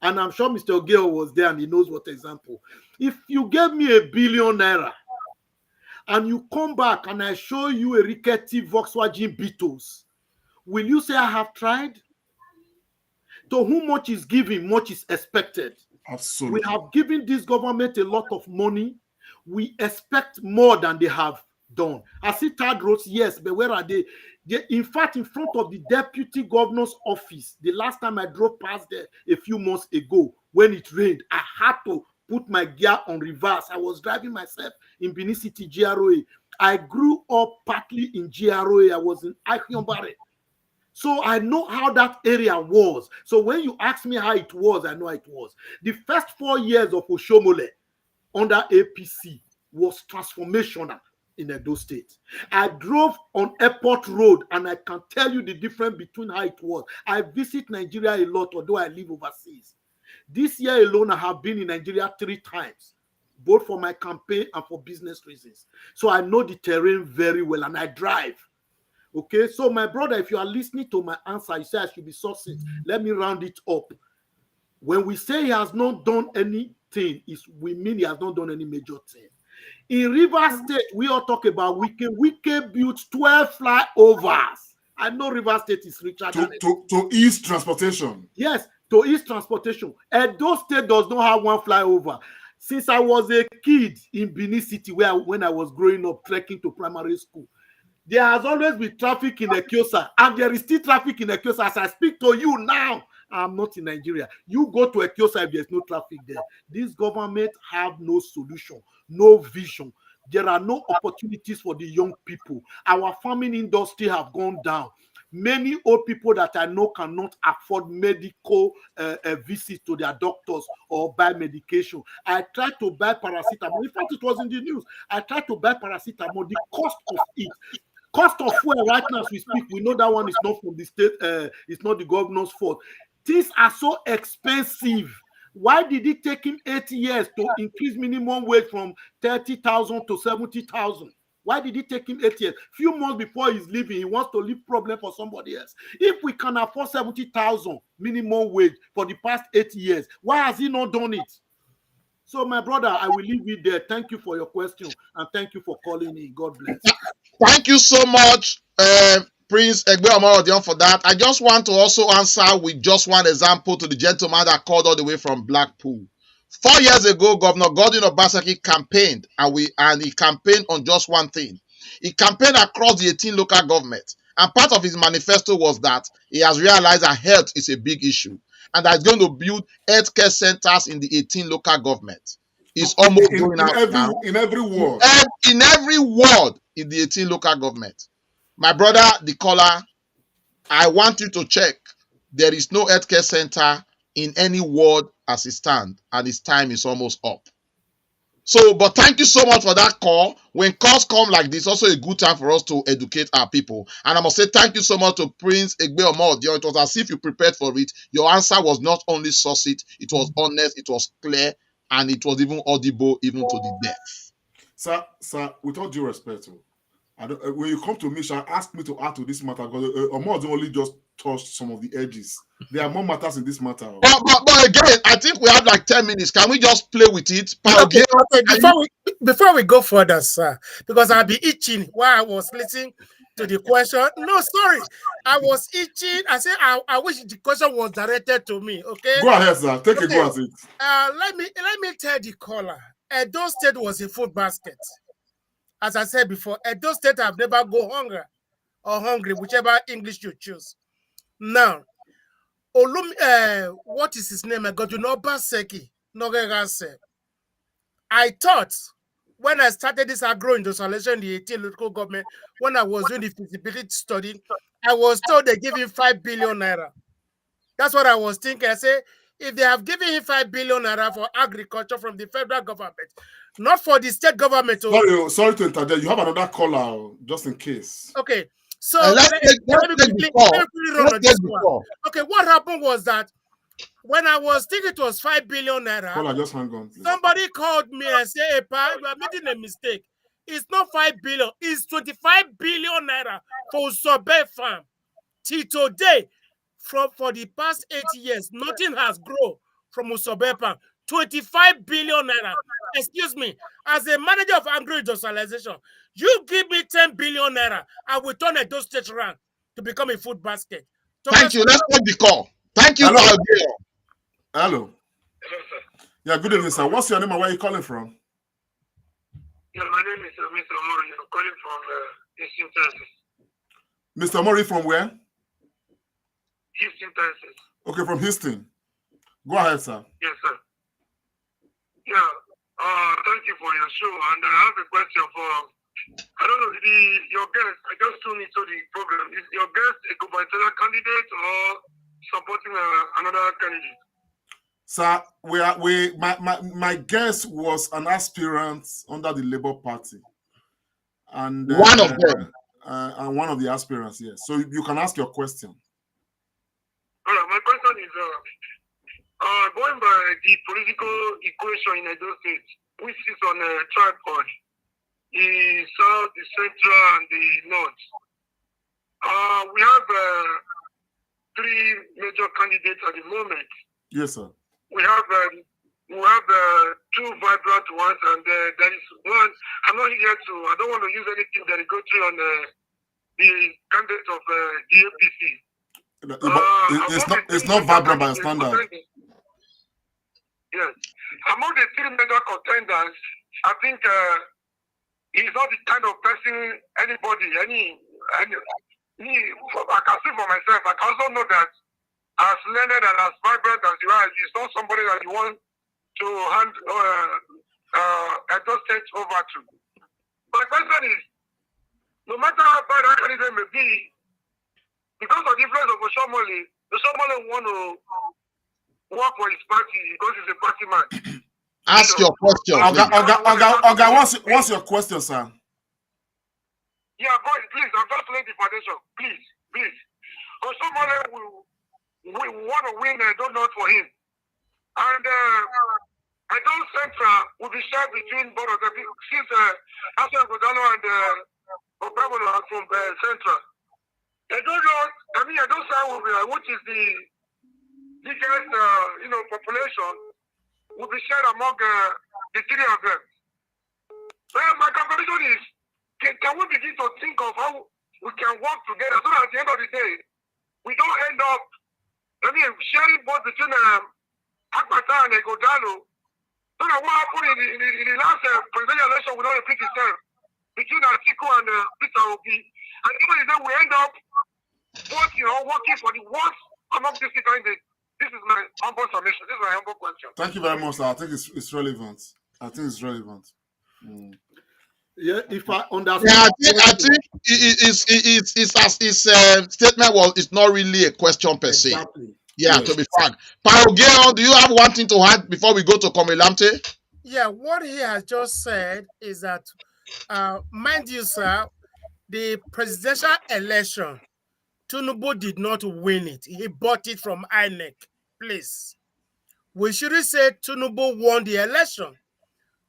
And I'm sure Mr. Ogeo was there and he knows what example. If you gave me $1 billion and you come back and I show you a rickety Volkswagen Beetles, will you say I have tried? To whom much is given, much is expected. Absolutely. We have given this government a lot of money. We expect more than they have done. I see third roads, yes, but where are they? In fact, in front of the deputy governor's office, the last time I drove past there a few months ago, when it rained, I had to put my gear on reverse. I was driving myself in Benin City, GROA. I grew up partly in GROA. I was in Aikyonbare. So I know how that area was. So when you ask me how it was, I know how it was. The first 4 years of Oshomole under APC was transformational in Edo State. I drove on Airport Road and I can tell you the difference between how it was. I visit Nigeria a lot, although I live overseas. This year alone, I have been in Nigeria 3 times, both for my campaign and for business reasons. So I know the terrain very well and I drive. Okay, so my brother, if you are listening to my answer, you say I should be succinct. Let me round it up. When we say he has not done anything, we mean he has not done any major thing. In Rivers State, we all talk about Wike built 12 flyovers. I know Rivers State is richer to ease transportation. Yes, to ease transportation. Edo State does not have one flyover. Since I was a kid in Benin City, when I was growing up, trekking to primary school, there has always been traffic in Ekiosa, and there is still traffic in Ekiosa. As I speak to you now, I'm not in Nigeria. You go to Ekiosa if there's no traffic there. This government have no solution, no vision. There are no opportunities for the young people. Our farming industry have gone down. Many old people that I know cannot afford medical visits to their doctors or buy medication. I tried to buy paracetamol. In fact, it was in the news. I tried to buy paracetamol. The cost of it, cost of fuel right now as we speak, we know that one is not from the state, it's not the governor's fault. Things are so expensive. Why did it take him 8 years to increase minimum wage from 30,000 to 70,000? Why did it take him 8 years? Few months before he's leaving, he wants to leave problem for somebody else. If we can afford 70,000 minimum wage for the past 8 years, why has he not done it? So, my brother, I will leave it there. Thank you for your question, and thank you for calling in. God bless. Thank you so much, Prince Egbe Omorodion, for that. I just want to also answer with just one example to the gentleman that called all the way from Blackpool. 4 years ago, Governor Godwin Obaseki campaigned, and he campaigned on just one thing. He campaigned across the 18 local governments, and part of his manifesto was that he has realized that health is a big issue, and that he's going to build healthcare centers in the 18 local governments. It's almost going out now. In every ward. In every ward in the 18 local government. My brother, the caller, I want you to check. There is no healthcare center in any ward as it stands, and its time is almost up. So, but thank you so much for that call. When calls come like this, also a good time for us to educate our people. And I must say thank you so much to Prince Egbe Omorodion. It was as if you prepared for it. Your answer was not only succinct, it was honest, it was clear, and it was even audible, even to the deaf. Sir, with all due respect, when you come to me, shall ask me to add to this matter, because Omorodion only just touched some of the edges. There are more matters in this matter. But again, I think we have like 10 minutes. Can we just play with it? Okay. Before we go further, sir, because I'll be itching while I was listening to the question. No, sorry. I was itching. I said I wish the question was directed to me. Okay. Go ahead, sir. Take a go at it. Let me tell the caller. Edo State was a food basket. As I said before, Edo State have never go hungry, whichever English you choose. Now, what is his name? I got to know Obaseki. I thought when I started this agro-industrialization in the 18 local government, when I was doing the feasibility study, I was told they give him 5 billion naira. That's what I was thinking. I say, if they have given him 5 billion naira for agriculture from the federal government, not for the state government. Sorry to interject. You have another caller, just in case. Okay. So let me quickly run on this one. Okay, what happened was that when I was thinking it was 5 billion naira, caller, just hang on, please. Somebody called me and said, "Hey, Pa, you are making a mistake. It's not 5 billion, it's 25 billion naira for Sobe farm. Till today, for the past 8 years, nothing has grown from Usobe farm. 25 billion naira. Excuse me, as a manager of agro-industrialization, you give me 10 billion naira, I will turn Edo State around to become a food basket. Thank you. Let's take the call. Thank you. Hello. Hello, sir. Yeah, good evening, sir. What's your name and where are you calling from? Yeah, my name is Mr. Omori. I'm calling from Eastern Texas. Mr. Murray from where? Houston, Texas. Okay, from Houston. Go ahead, sir. Yes, sir. Yeah. Thank you for your show. And I have a question for, I don't know, your guest. I just tuned into the program. Is your guest a gubernatorial candidate or supporting another candidate? Sir, my guest was an aspirant under the Labour Party. And one of them. And one of the aspirants, yes. So you can ask your question. All right, my question is going by the political equation in Edo State, which is on a tripod, the south, the central, and the north. We have three major candidates at the moment. Yes, sir. We have two vibrant ones, and there is one. I'm not here to. I don't want to use anything that go through on the candidate of the APC. It's not vibrant by standard. Yes, among the three major contenders, I think he's not the kind of person anybody. I can see for myself. I can also know that as learned and as vibrant as you are, he's not somebody that you want to hand Edo State over to. My question is, no matter how bad that candidate may be, because of the influence of Oshomole want to work for his party because he's a party man. Ask your question. Oga, what's your question, sir? Yeah, boys, please, I'm just laying the foundation. Please. Oshomole will want to win a donut for him. And Edo Central will be shared between both of them since Hassan Godalo and Obama are from Central. Edo Central will be, which is the biggest, population, will be shared among the three of them. My calculation is, can we begin to think of how we can work together so that at the end of the day, we don't end up, sharing both between Akpata and Godalo. So that what happened in the last presidential election will not repeat itself between Atiku and Peter Obi. And even if we end up working for the worst among these candidates. This is my humble submission. This is my humble question. Thank you very much, sir. I think it's relevant. Yeah, if I understand. Yeah, I think his statement is not really a question per se. Exactly. Yeah, yes. To be frank. Parogeo, do you have one thing to add before we go to Komilamte? Yeah, what he has just said is that, mind you, sir, the presidential election, Tinubu did not win it. He bought it from INEC. Please. We shouldn't say Tinubu won the election.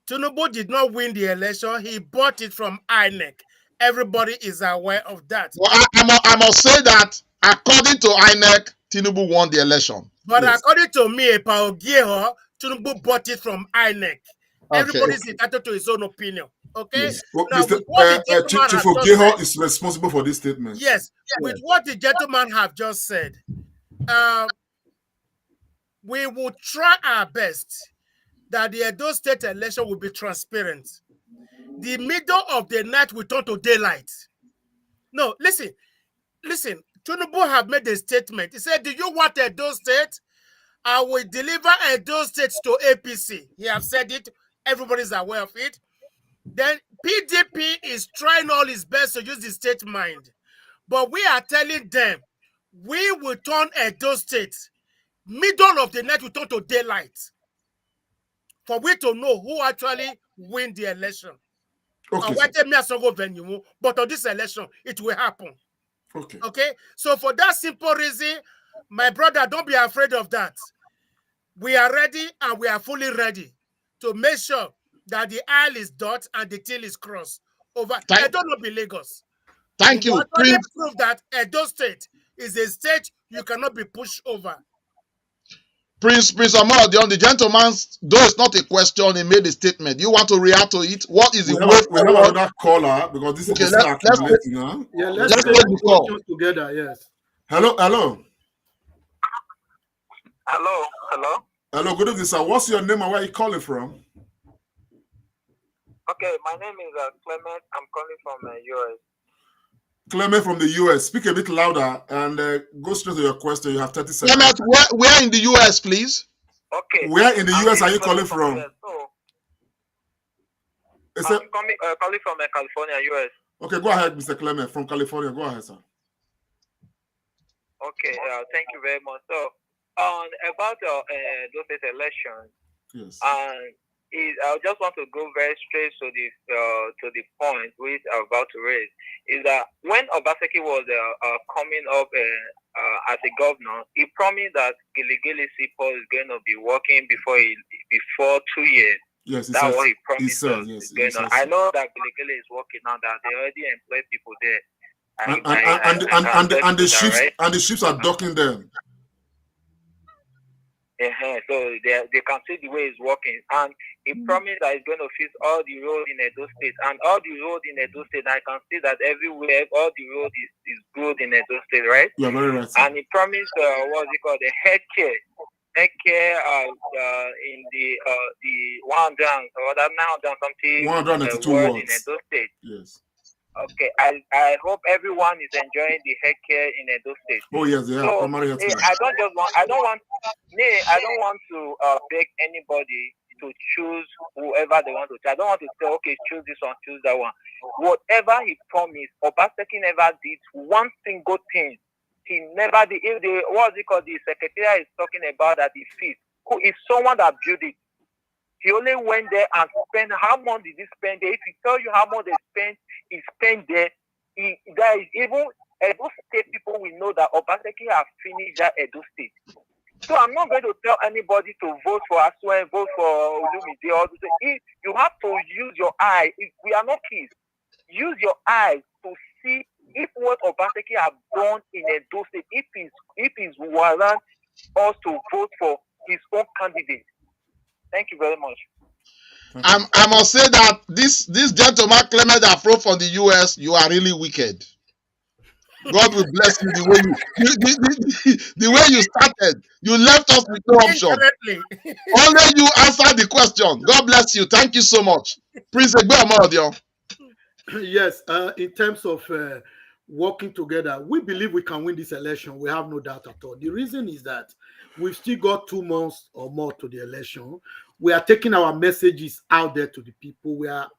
Tinubu did not win the election. He bought it from INEC. Everybody is aware of that. Well, I must say that according to INEC, Tinubu won the election. But yes, according to me, Tinubu bought it from INEC. Okay. Everybody is entitled to his own opinion. Okay. Yes. Well, Chief Ogeho is responsible for this statement. Yes. With what the gentleman have just said, we will try our best that the Edo State election will be transparent. The middle of the night will turn to daylight. No, listen. Tinubu have made a statement. He said, do you want Edo State? I will deliver Edo State to APC. He have said it. Everybody's aware of it. Then PDP is trying all his best to use the state mind. But we are telling them, we will turn Edo State. Middle of the night will turn to daylight. For we to know who actually win the election. Okay. But on this election, it will happen. Okay. So for that simple reason, my brother, don't be afraid of that. We are ready and we are fully ready to make sure that the I is dot and the T is crossed over. I don't know, be Lagos. Thank you. Prove that Edo State is a state you cannot be pushed over. Prince Amadion, the gentleman, though it's not a question, he made a statement. You want to react to it? What is the word? We have another caller because this is accumulating now. Yeah, let's take the questions together. Yes. Hello. Hello. Good evening, sir. What's your name and where are you calling from? Okay, my name is Clement. I'm calling from US. Clement from the US. Speak a bit louder and go straight to your question. You have 30 seconds. Clement, where in the US, please? Okay. Where in the US are you calling from? I'm calling from California, US. Okay, go ahead, Mr. Clement from California. Go ahead, sir. Okay, thank you very much. So, about those elections, yes, I just want to go very straight to the point which I'm about to raise. Is that when Obaseki was coming up as a governor, he promised that Giligili Sipo is going to be working before 2 years. Yes, that's what he promised. Yes, I know that Giligili is working now. That they already employ people there. And the ships are docking them. So they can see the way it's working, and he promised that he's going to fix all the roads in Edo State, and all the roads in Edo State. I can see that everywhere, all the road is good in Edo State, right? You're very right. Sir. And he promised what's it called, the healthcare in the 100 or 900 something wards in Edo State. Yes. Okay, I hope everyone is enjoying the healthcare in Edo State. Oh yes, they are primary healthcare. I don't want to beg anybody to choose whoever they want to choose. I don't want to say, okay, choose this one, choose that one. Whatever he promised, Obaseki never did one single thing. He never did. If the secretary is talking about that he fits, who is someone that built it. He only went there and spent. How much did he spend there? If he tell you how much he spent there. There is even Edo State people will know that Obaseki have finished that Edo State. So I'm not going to tell anybody to vote for Aswen, vote for Olumide. You have to use your eye. We are not kids. Use your eyes to see if what Obaseki have done in Edo State, if he's warrant us to vote for his own candidate. Thank you very much. I must say that this gentleman Clement Afro from the US, you are really wicked. God will bless you the way you started. You left us with no option. Only you answered the question. God bless you. Thank you so much. Prince Egbe Amorodio. Yes, in terms of working together, we believe we can win this election. We have no doubt at all. The reason is that we've still got 2 months or more to the election. We are taking our messages out there to the people. We are,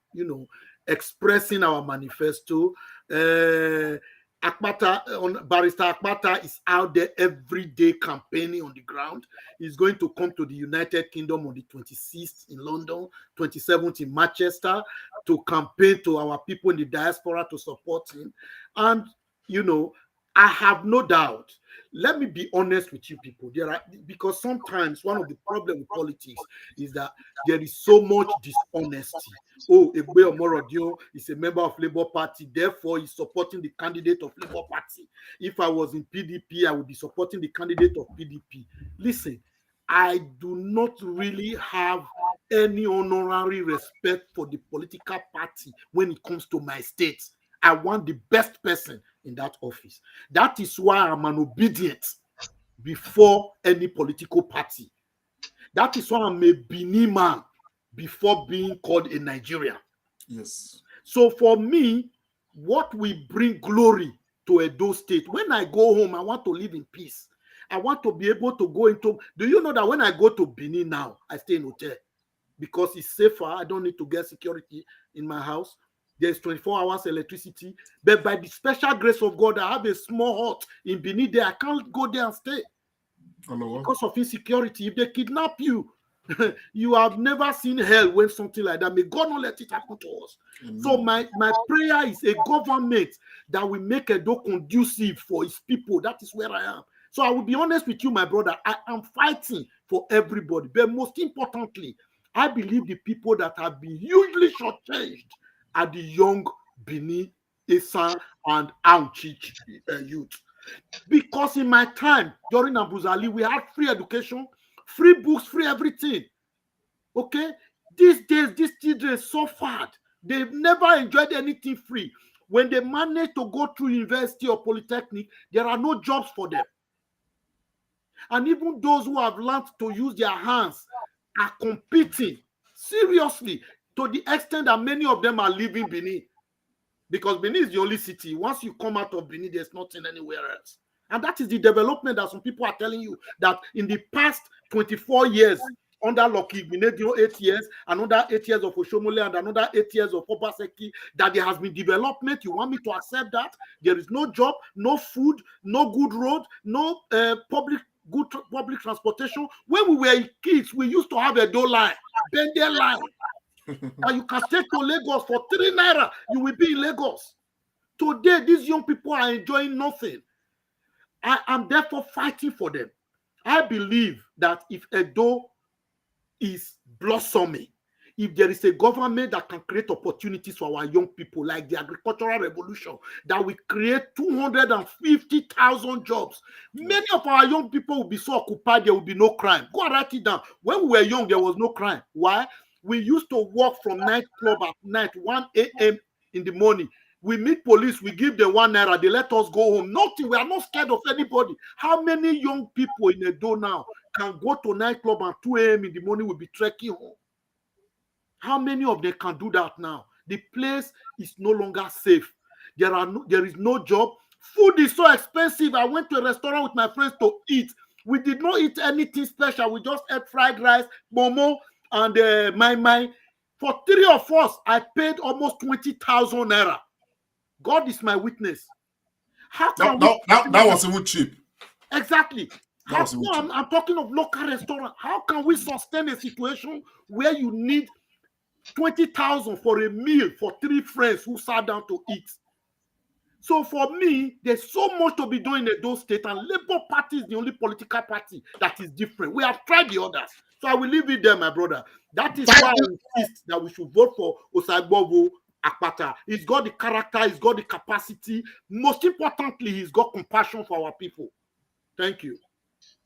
expressing our manifesto. Barrister Akpata is out there every day campaigning on the ground. He's going to come to the United Kingdom on the 26th in London, 27th in Manchester to campaign to our people in the diaspora to support him. And, I have no doubt. Let me be honest with you people. Because sometimes one of the problems with politics is that there is so much dishonesty. Oh, Egbe Omorodio is a member of Labour Party, therefore he's supporting the candidate of Labour Party. If I was in PDP, I would be supporting the candidate of PDP. Listen, I do not really have any honorary respect for the political party when it comes to my state. I want the best person in that office. That is why I'm an obedient before any political party. That is why I'm a Benin man before being called a Nigerian. Yes. So for me, what will bring glory to Edo State, when I go home, I want to live in peace. I want to be able to go into, do you know that when I go to Benin now, I stay in hotel because it's safer. I don't need to get security in my house. There's 24 hours electricity. But by the special grace of God, I have a small hut in Benin there. I can't go there and stay because of insecurity. If they kidnap you, you have never seen hell when something like that. May God not let it happen to us. Amen. So my prayer is a government that will make Edo conducive for its people. That is where I am. So I will be honest with you, my brother. I am fighting for everybody. But most importantly, I believe the people that have been hugely shortchanged are the young Benin, Esa, and Aunchich youth. Because in my time, during Abuzali, we had free education, free books, free everything. Okay? These days, these children suffered. They've never enjoyed anything free. When they manage to go through university or polytechnic, there are no jobs for them. And even those who have learned to use their hands are competing seriously, to the extent that many of them are leaving Benin. because Benin is the only city. Once you come out of Benin, there's nothing anywhere else. And that is the development that some people are telling you, that in the past 24 years, under Lucky Enigie 8 years, another 8 years of Oshomole, and another 8 years of Obaseki, that there has been development. You want me to accept that? There is no job, no food, no good road, no public transportation. When we were kids, we used to have a door line, Bender line. And you can stay to Lagos for 3 naira, you will be in Lagos. Today, these young people are enjoying nothing. I am therefore fighting for them. I believe that if Edo is blossoming, if there is a government that can create opportunities for our young people, like the agricultural revolution, that will create 250,000 jobs, many of our young people will be so occupied, there will be no crime. Go and write it down. When we were young, there was no crime. Why? We used to walk from nightclub at night, 1 a.m. in the morning. We meet police, we give them 1 naira, they let us go home. Nothing, we are not scared of anybody. How many young people in Edo now can go to nightclub at 2 a.m. in the morning, will be trekking home? How many of them can do that now? The place is no longer safe. There is no job. Food is so expensive. I went to a restaurant with my friends to eat. We did not eat anything special. We just ate fried rice, momo, and my. For 3 of us, I paid almost 20,000 naira. God is my witness. How can that was even cheap. Exactly. I'm talking of local restaurant. How can we sustain a situation where you need 20,000 for a meal for 3 friends who sat down to eat? So for me, there's so much to be doing in those states, and Labour Party is the only political party that is different. We have tried the others. So I will leave it there, my brother. That is why I insist that we should vote for Osaigbovo Akpata. He's got the character, he's got the capacity. Most importantly, he's got compassion for our people. Thank you.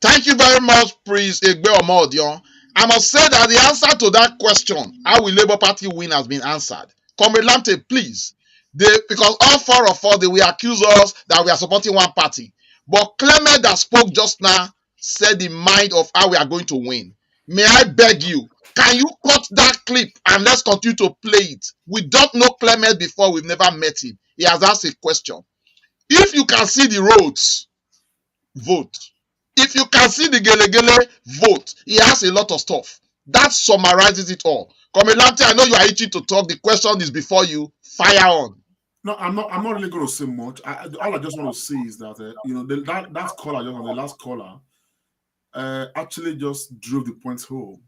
Thank you very much, Prince Egbe Omodion. I must say that the answer to that question, how will Labour Party win, has been answered. Comrade Lamte, please. Because all 4 of us, they will accuse us that we are supporting one party. But Clement that spoke just now said the mind of how we are going to win. May I beg you, can you cut that clip and let's continue to play it? We don't know Clement before, we've never met him. He has asked a question. If you can see the roads, vote. If you can see the Gelegele, vote. He has a lot of stuff. That summarizes it all. Comilante, I know you are itching to talk. The question is before you. Fire on. No, I'm not really going to say much. All I just want to say is that that caller, just on the last caller, actually just drove the points home.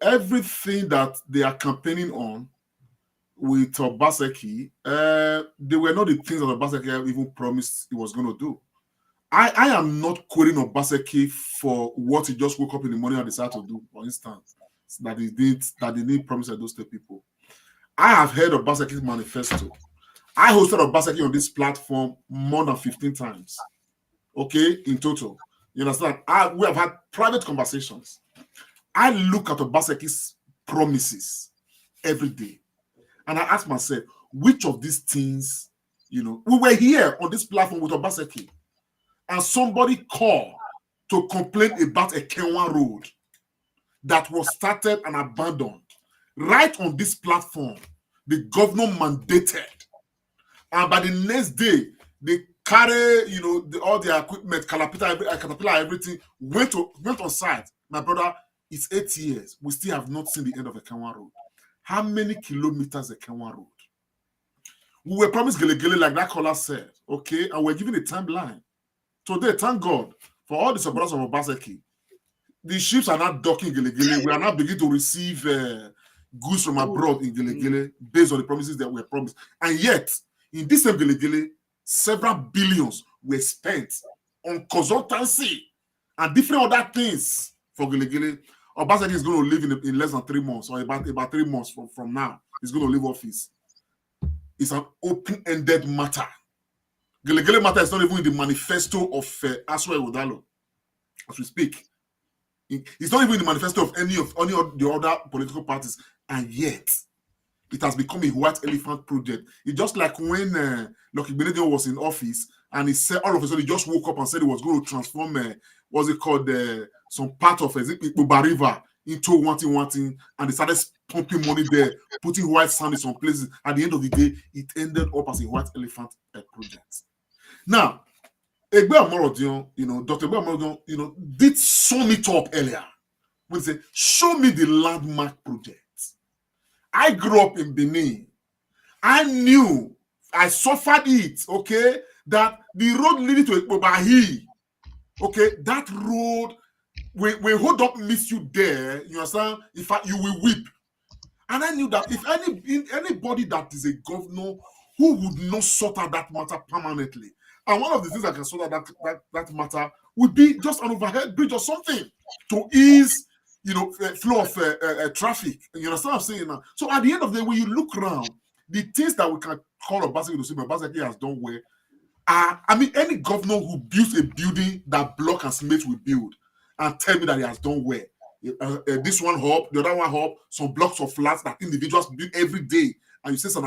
Everything that they are campaigning on with Obaseki, they were not the things that Obaseki even promised he was going to do. I am not quoting Obaseki for what he just woke up in the morning and decided to do, for instance, that he didn't promise those 2 people. I have heard of Obaseki's manifesto. I hosted Obaseki on this platform more than 15 times. Okay, in total. You understand? We have had private conversations. I look at Obaseki's promises every day. And I ask myself, which of these things, we were here on this platform with Obaseki, and somebody called to complain about a Kenwa road that was started and abandoned. Right on this platform, the governor mandated. And by the next day, they carry, all their equipment, caterpillar, everything, went on site. My brother, it's 8 years. We still have not seen the end of a Kenwa road. How many kilometers a Kenwa road? We were promised Gelegele, like that caller said, okay? And we're given a timeline. Today, thank God for all the supporters of Obaseki. The ships are not docking Gelegele. We are now beginning to receive goods from abroad in Gelegele based on the promises that were promised. And yet, in this same Gelegele, several billions were spent on consultancy and different other things for Gelegele. Obaseki is going to leave in less than 3 months, or about 3 months from now. He's going to leave office. It's an open-ended matter. Gelegele matter is not even in the manifesto of Aswa Udalo, as we speak. It's not even in the manifesto of any of the other political parties, and yet it has become a white elephant project. It's just like when Lucky Benedict was in office, and he said all of a sudden he just woke up and said he was going to transform some part of Uba River into one thing, and they started pumping money there, putting white sand in some places. At the end of the day, it ended up as a white elephant project. Now, Egbe Amorodion, Dr. Egbe Amorodion, did sum it up earlier. When he said, show me the landmark project. I grew up in Benin. I knew, I suffered it, okay, that the road leading to Ekpobahi, okay, that road, when hold up miss you there, you understand, in fact, you will weep. And I knew that if anybody that is a governor who would not sort out that matter permanently, and one of the things that can sort out that matter would be just an overhead bridge or something to ease, flow of traffic. You understand what I'm saying now? So at the end of the day, when you look around, the things that we can call Obaseki to say Obaseki has done well are, any governor who builds a building that Block and Smith will build and tell me that he has done well. This one hub, the other one hub, some blocks of flats that individuals build every day, and you see some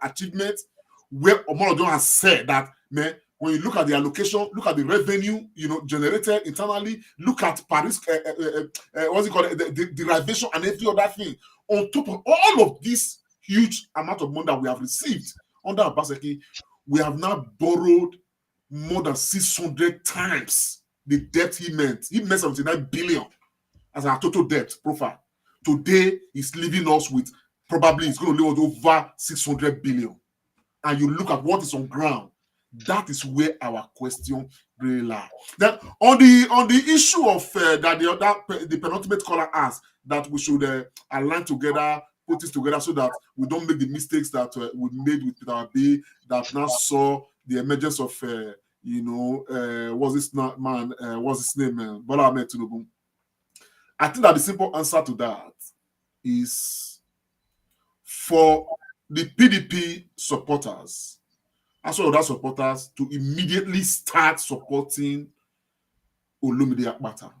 achievements where Omolodon has said that, man, when you look at the allocation, look at the revenue, generated internally, look at Paris, what's it called, the derivation and every other thing. On top of all of this huge amount of money that we have received under Obaseki, we have now borrowed more than 600 times the debt he meant. He meant 79 billion as our total debt profile. Today, he's leaving us with probably it's going to leave us over 600 billion. And you look at what is on ground. That is where our question really lies. Then on the issue of the penultimate caller asked that we should align together, put this together so that we don't make the mistakes that we made with Peter Obi, that now saw the emergence of what's his name, Bola Ahmed Tinubu. I think that the simple answer to that is for the PDP supporters, as well as other supporters, to immediately start supporting Olumide Akpata.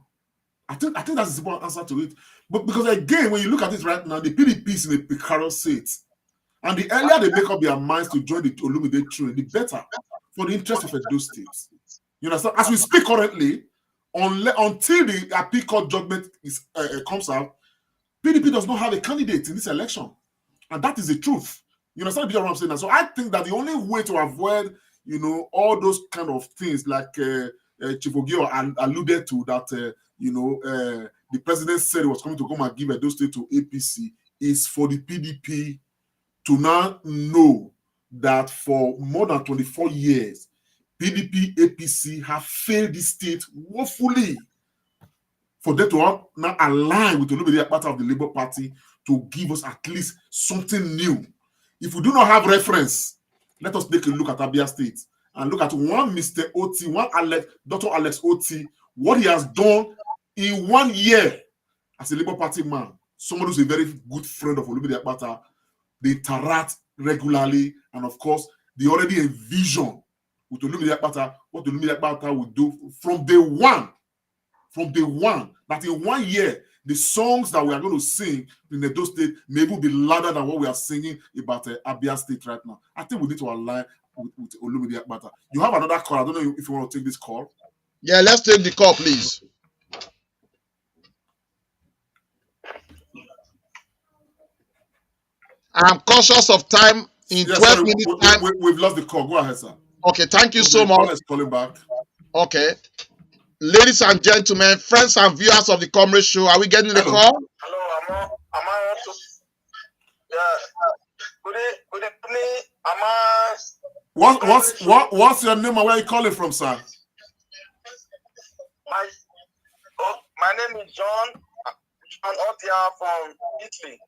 I think that's the simple answer to it. But because again, when you look at it right now, the PDP is in a precarious state. And the earlier they make up their minds to join the Olumide train, the better for the interest of those states. You understand? As we speak currently, until the appeal court judgment comes out, PDP does not have a candidate in this election. And that is the truth. You understand what I'm saying? So I think that the only way to avoid, all those kind of things like Chief Ogio alluded to, that, the president said he was coming to come and give Edo State to APC, is for the PDP to now know that for more than 24 years, PDP, APC have failed the state woefully. For them to now align with the Olumide Akpata of the Labour Party to give us at least something new. If we do not have reference, let us take a look at Abia State and look at one Mr. Oti, Dr. Alex Oti, what he has done in 1 year as a Labour Party man. Someone who's a very good friend of Olumide Akpata. They interact regularly, and of course, they already envision with Olumide Akpata what Olumide Akpata will do from day one. From day one, that in 1 year, the songs that we are going to sing in Edo State may even be louder than what we are singing about Abia State right now. I think we need to align with Olumide Akpata. You have another call. I don't know if you want to take this call. Yeah, let's take the call, please. I'm cautious of time. In 12 minutes time. We've lost the call. Go ahead, sir. Okay, thank you so much. Let's call him back. Okay. Ladies and gentlemen, friends and viewers of the Comrade Show, are we getting the call? Hello, am I also? Yeah. Good evening. What's your name and where are you calling from, sir? My name is John Odia from Italy.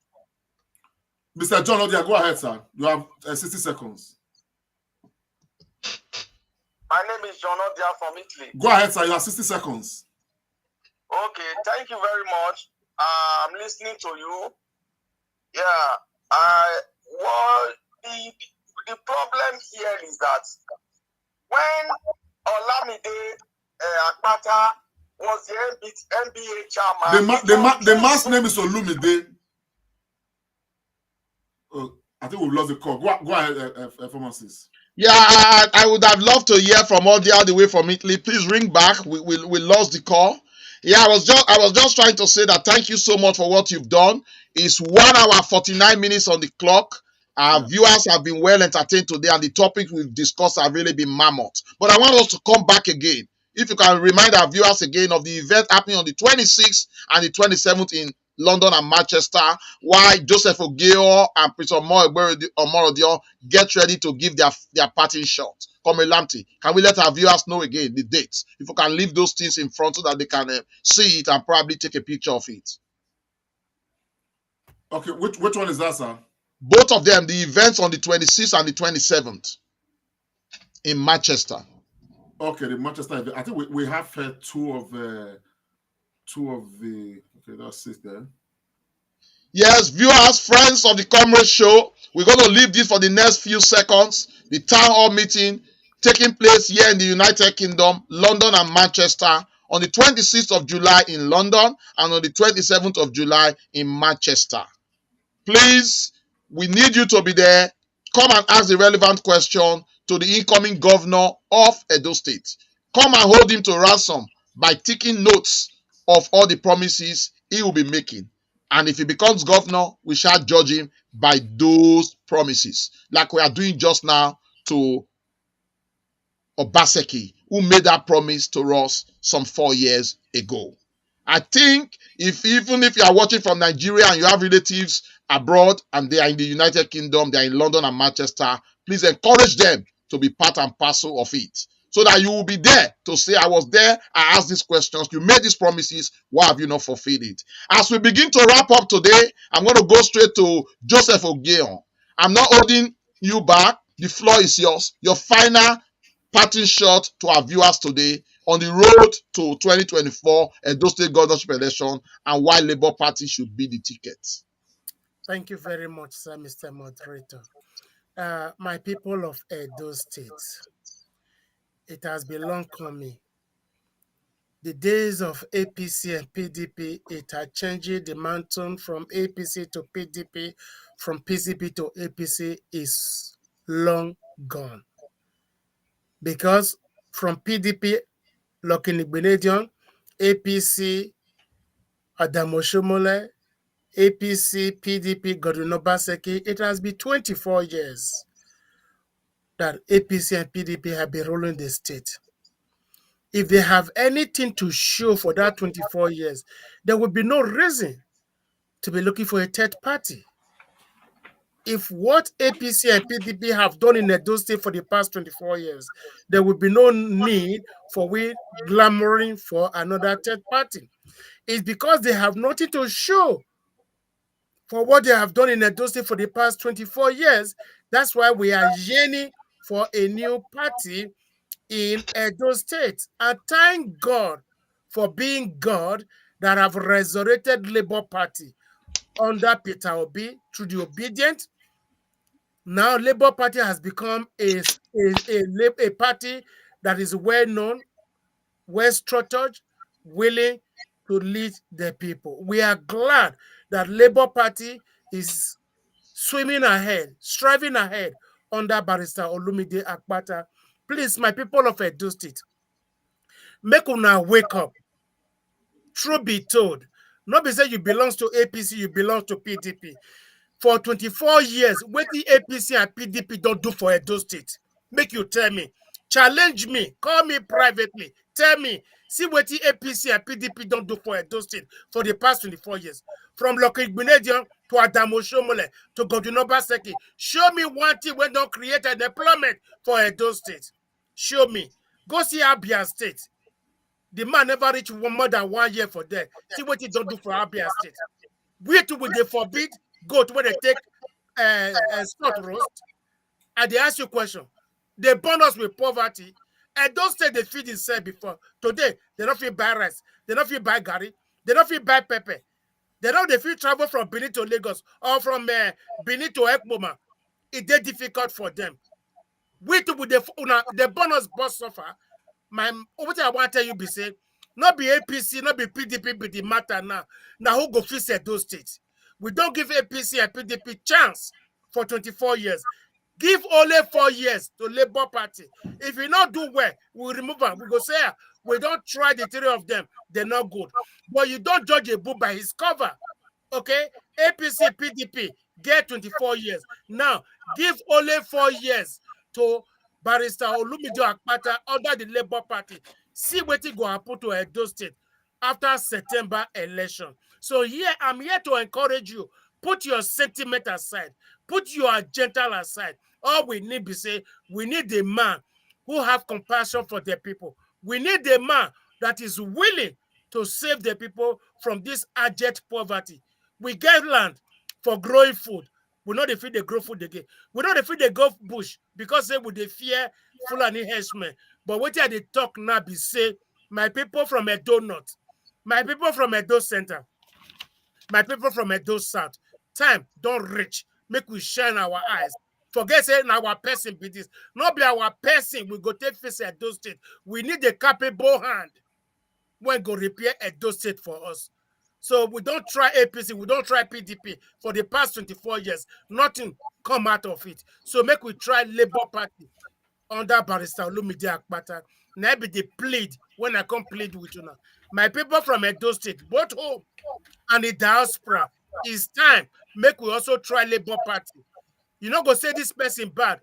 Mr. John Odia, go ahead, sir. You have 60 seconds. My name is John Odia from Italy. Go ahead, sir. You have 60 seconds. Okay, thank you very much. I'm listening to you. Yeah. The problem here is that when Olamide Akpata was the NBA chairman, the man's name is Olumide. I think we've lost the call. Go ahead, pharmacist. Yeah, I would have loved to hear from all the way from Italy. Please ring back. We lost the call. Yeah, I was just trying to say that thank you so much for what you've done. It's 1 hour 49 minutes on the clock. Our viewers have been well entertained today, and the topics we've discussed have really been mammoth. But I want us to come back again. If you can remind our viewers again of the event happening on the 26th and the 27th in London and Manchester, why Joseph Ogeo and Prince Omorodion get ready to give their parting shot. Lamti, can we let our viewers know again the dates? If we can leave those things in front so that they can see it and probably take a picture of it. Okay, which one is that, sir? Both of them, the events on the 26th and the 27th in Manchester. Okay, the Manchester event. I think we have two of the. Okay, that's it there. Yes, viewers, friends of the Comrade Show, we're going to leave this for the next few seconds. The town hall meeting taking place here in the United Kingdom, London and Manchester, on the 26th of July in London and on the 27th of July in Manchester. Please, we need you to be there. Come and ask the relevant question to the incoming governor of Edo State. Come and hold him to ransom by taking notes of all the promises he will be making. And if he becomes governor, we shall judge him by those promises, like we are doing just now to Obaseki, who made that promise to us some 4 years ago. I think even if you are watching from Nigeria and you have relatives abroad and they are in the United Kingdom, they are in London and Manchester, please encourage them to be part and parcel of it, so that you will be there to say, I was there, I asked these questions, you made these promises, why have you not fulfilled it? As we begin to wrap up today, I'm going to go straight to Joseph Ogeo. I'm not holding you back. The floor is yours. Your final parting shot to our viewers today on the road to 2024 Edo State governorship election and why Labour Party should be the ticket. Thank you very much, sir, Mr. Moderator. My people of Edo State, it has been long coming. The days of APC and PDP, it had changed the mountain from APC to PDP, from PCP to APC is long gone. Because from PDP, Lucky Benedion, APC, Adamoshomole, APC, PDP, Godwin Obaseki, it has been 24 years that APC and PDP have been ruling the state. If they have anything to show for that 24 years, there would be no reason to be looking for a third party. If what APC and PDP have done in Edo State for the past 24 years, there would be no need for we glamoring for another third party. It's because they have nothing to show for what they have done in Edo State for the past 24 years. That's why we are yearning for a new party in Edo State. And thank God for being God that have resurrected Labour Party under Peter Obi through the obedient. Now Labour Party has become a party that is well known, well structured, willing to lead the people. We are glad that Labour Party is swimming ahead, striving ahead under Barrister Olumide Akpata. Please, my people of Edo State, make una wake up. Truth be told, not be say you belong to APC, you belong to PDP. For 24 years, what the APC and PDP don't do for Edo State? Make you tell me. Challenge me. Call me privately. Tell me. See what the APC and PDP don't do for Edo State for the past 24 years. From Lucky Benedion to Adamo Shomole to Godwin Obaseki. Show me one thing when don't create an employment for Edo State. Show me. Go see Abia State. The man never reached more than 1 year for there. See what he don't do for Abia State. We too will they forbid goat when they take slot roast, and they ask you a question. They burn us with poverty, and don't say they feed themselves before. Today, they don't feel buy rice, they don't feel buy gari, they don't feel buy pepper. They don't feel travel from Benin to Lagos or from Benin to Ekpoma. It's difficult for them. We too will they burn us both suffer. What I want to tell you be say, not be APC, not be PDP, be the matter now. Now who go fix those states? We don't give APC and PDP chance for 24 years. Give only 4 years to Labour Party. If we not do well, we remove them. We go say, we don't try the three of them. They're not good. But you don't judge a book by his cover. Okay, APC, PDP get 24 years. Now give only 4 years to Barrister Olumide Akpata under the Labour Party. See what it go happen to Edo State after September election. So here, I'm here to encourage you. Put your sentiment aside. Put your agenda aside. All we need is say we need a man who have compassion for the people. We need a man that is willing to save the people from this abject poverty. We get land for growing food. We know they feed the grow food again. We know they feed the go bush because they would fear Fulani henchmen. But what they talk now be say, my people from Edo North, my people from Edo Center, my people from Edo South, time don't reach. Make we shine our eyes. Forget saying our person be this. Not be our person. We go take face Edo State. We need a capable hand when go repair Edo State for us. So we don't try APC, we don't try PDP for the past 24 years. Nothing come out of it. So make we try Labour Party under Barrister Olumide Akpata. Now be the plead when I come plead with you now. My people from Edo State, both home and the diaspora, it's time. Make we also try Labour Party. You not go say this person bad,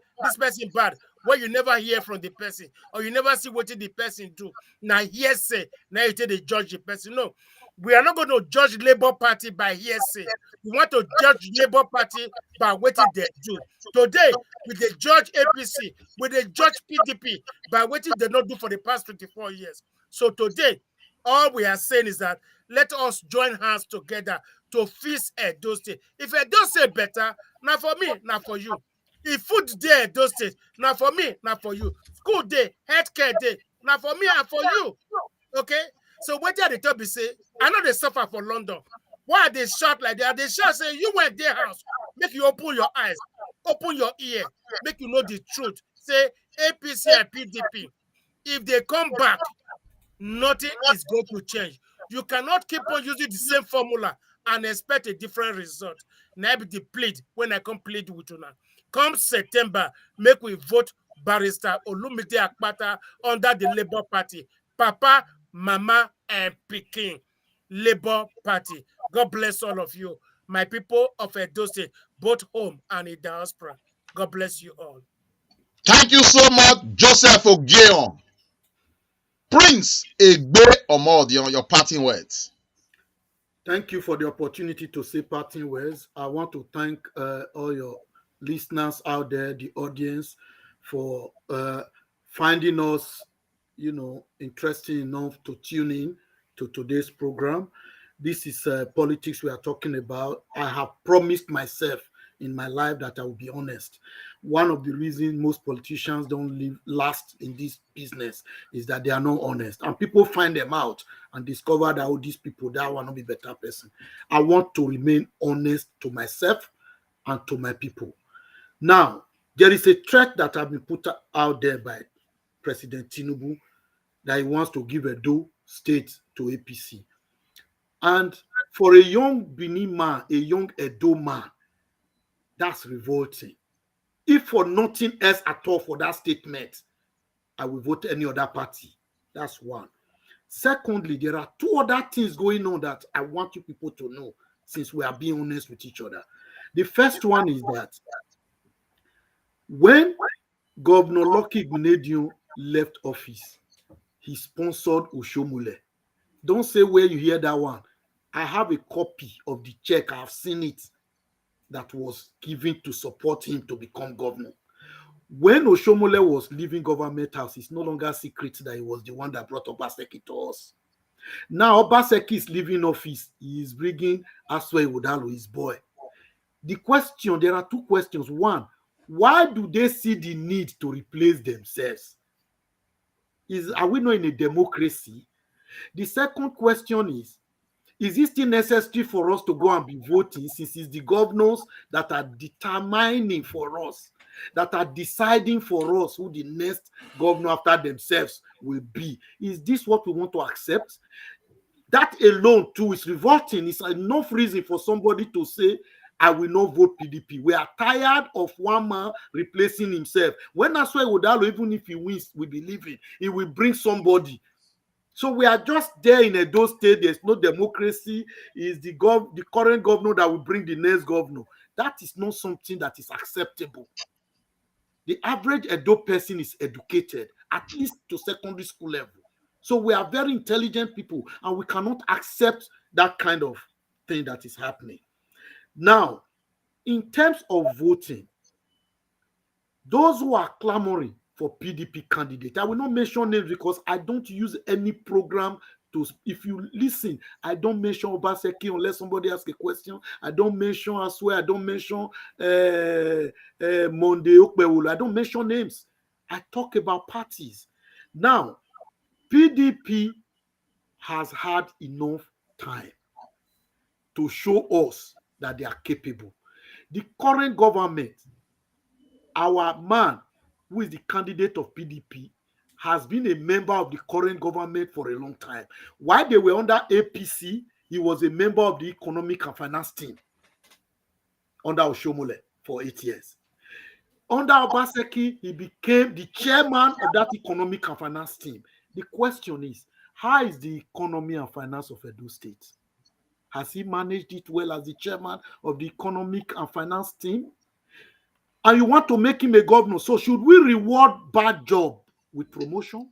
where you never hear from the person, or you never see what the person do. Now hearsay, now you take the judge the person. No, we are not going to judge Labour Party by hearsay. We want to judge Labour Party by what they do. Today, with the judge APC, with the judge PDP, by what they not do for the past 24 years. So today, all we are saying is that let us join hands together to fix Edo State. If Edo State better, not for me, not for you. If food day Edo State, not for me, not for you. School day, healthcare day, not for me and for you. Okay? So what did the top say? I know they suffer for London. Why are they shot like that? They shout say you went their house. Make you open your eyes, open your ear, make you know the truth. Say APC and PDP. If they come back, nothing is going to change. You cannot keep on using the same formula and expect a different result. Now be the plead when I come plead with you now. Come September, make we vote Barrister Olumide Akpata under the Labour Party. Papa, Mama, and Pikin. Labour Party. God bless all of you. My people of Edo State, both home and in diaspora. God bless you all. Thank you so much, Joseph Ogeon. Prince Egbe Omodion, your parting words. Thank you for the opportunity to say parting words. I want to thank all your listeners out there, the audience, for finding us, interesting enough to tune in to today's program. This is politics we are talking about. I have promised myself in my life that I will be honest. One of the reasons most politicians don't last in this business is that they are not honest. And people find them out and discover that, these people, that will not be a better person. I want to remain honest to myself and to my people. Now, there is a threat that has been put out there by President Tinubu that he wants to give Edo State to APC. And for a young Benin man, a young Edo man, that's revolting. If for nothing else at all for that statement, I will vote any other party. That's one. Secondly, there are two other things going on that I want you people to know, since we are being honest with each other. The first one is that when Governor Lucky Gunedion left office, he sponsored Oshomole. Don't say where you hear that one. I have a copy of the check. I've seen it, that was given to support him to become governor. When Oshomole was leaving government house, it's no longer secret that he was the one that brought Obaseki to us. Now Obaseki is leaving office. He is bringing Aswe Udalo, his boy. There are two questions. One, why do they see the need to replace themselves? Are we not in a democracy? The second question is it still necessary for us to go and be voting, since it's the governors that are determining for us, that are deciding for us who the next governor after themselves will be? Is this what we want to accept? That alone too is revolting. It's enough reason for somebody to say, I will not vote PDP. We are tired of one man replacing himself. When Aswe Udalo, even if he wins, we believe it, he will bring somebody So we are just there in Edo State. There's no democracy. Is the current governor that will bring the next governor. That is not something that is acceptable. The average Edo person is educated, at least to secondary school level. So we are very intelligent people, and we cannot accept that kind of thing that is happening. Now, in terms of voting, those who are clamoring for PDP candidate, I will not mention names because I don't use any program to. If you listen, I don't mention Obaseki unless somebody asks a question. I don't mention Aswe. I don't mention Monde Okpewolo. I don't mention names. I talk about parties. Now, PDP has had enough time to show us that they are capable. The current government, our man who is the candidate of PDP, has been a member of the current government for a long time. While they were under APC, he was a member of the economic and finance team under Oshomole for 8 years. Under Obaseki, he became the chairman of that economic and finance team. The question is, how is the economy and finance of Edo State? Has he managed it well as the chairman of the economic and finance team? And you want to make him a governor. So should we reward bad job with promotion?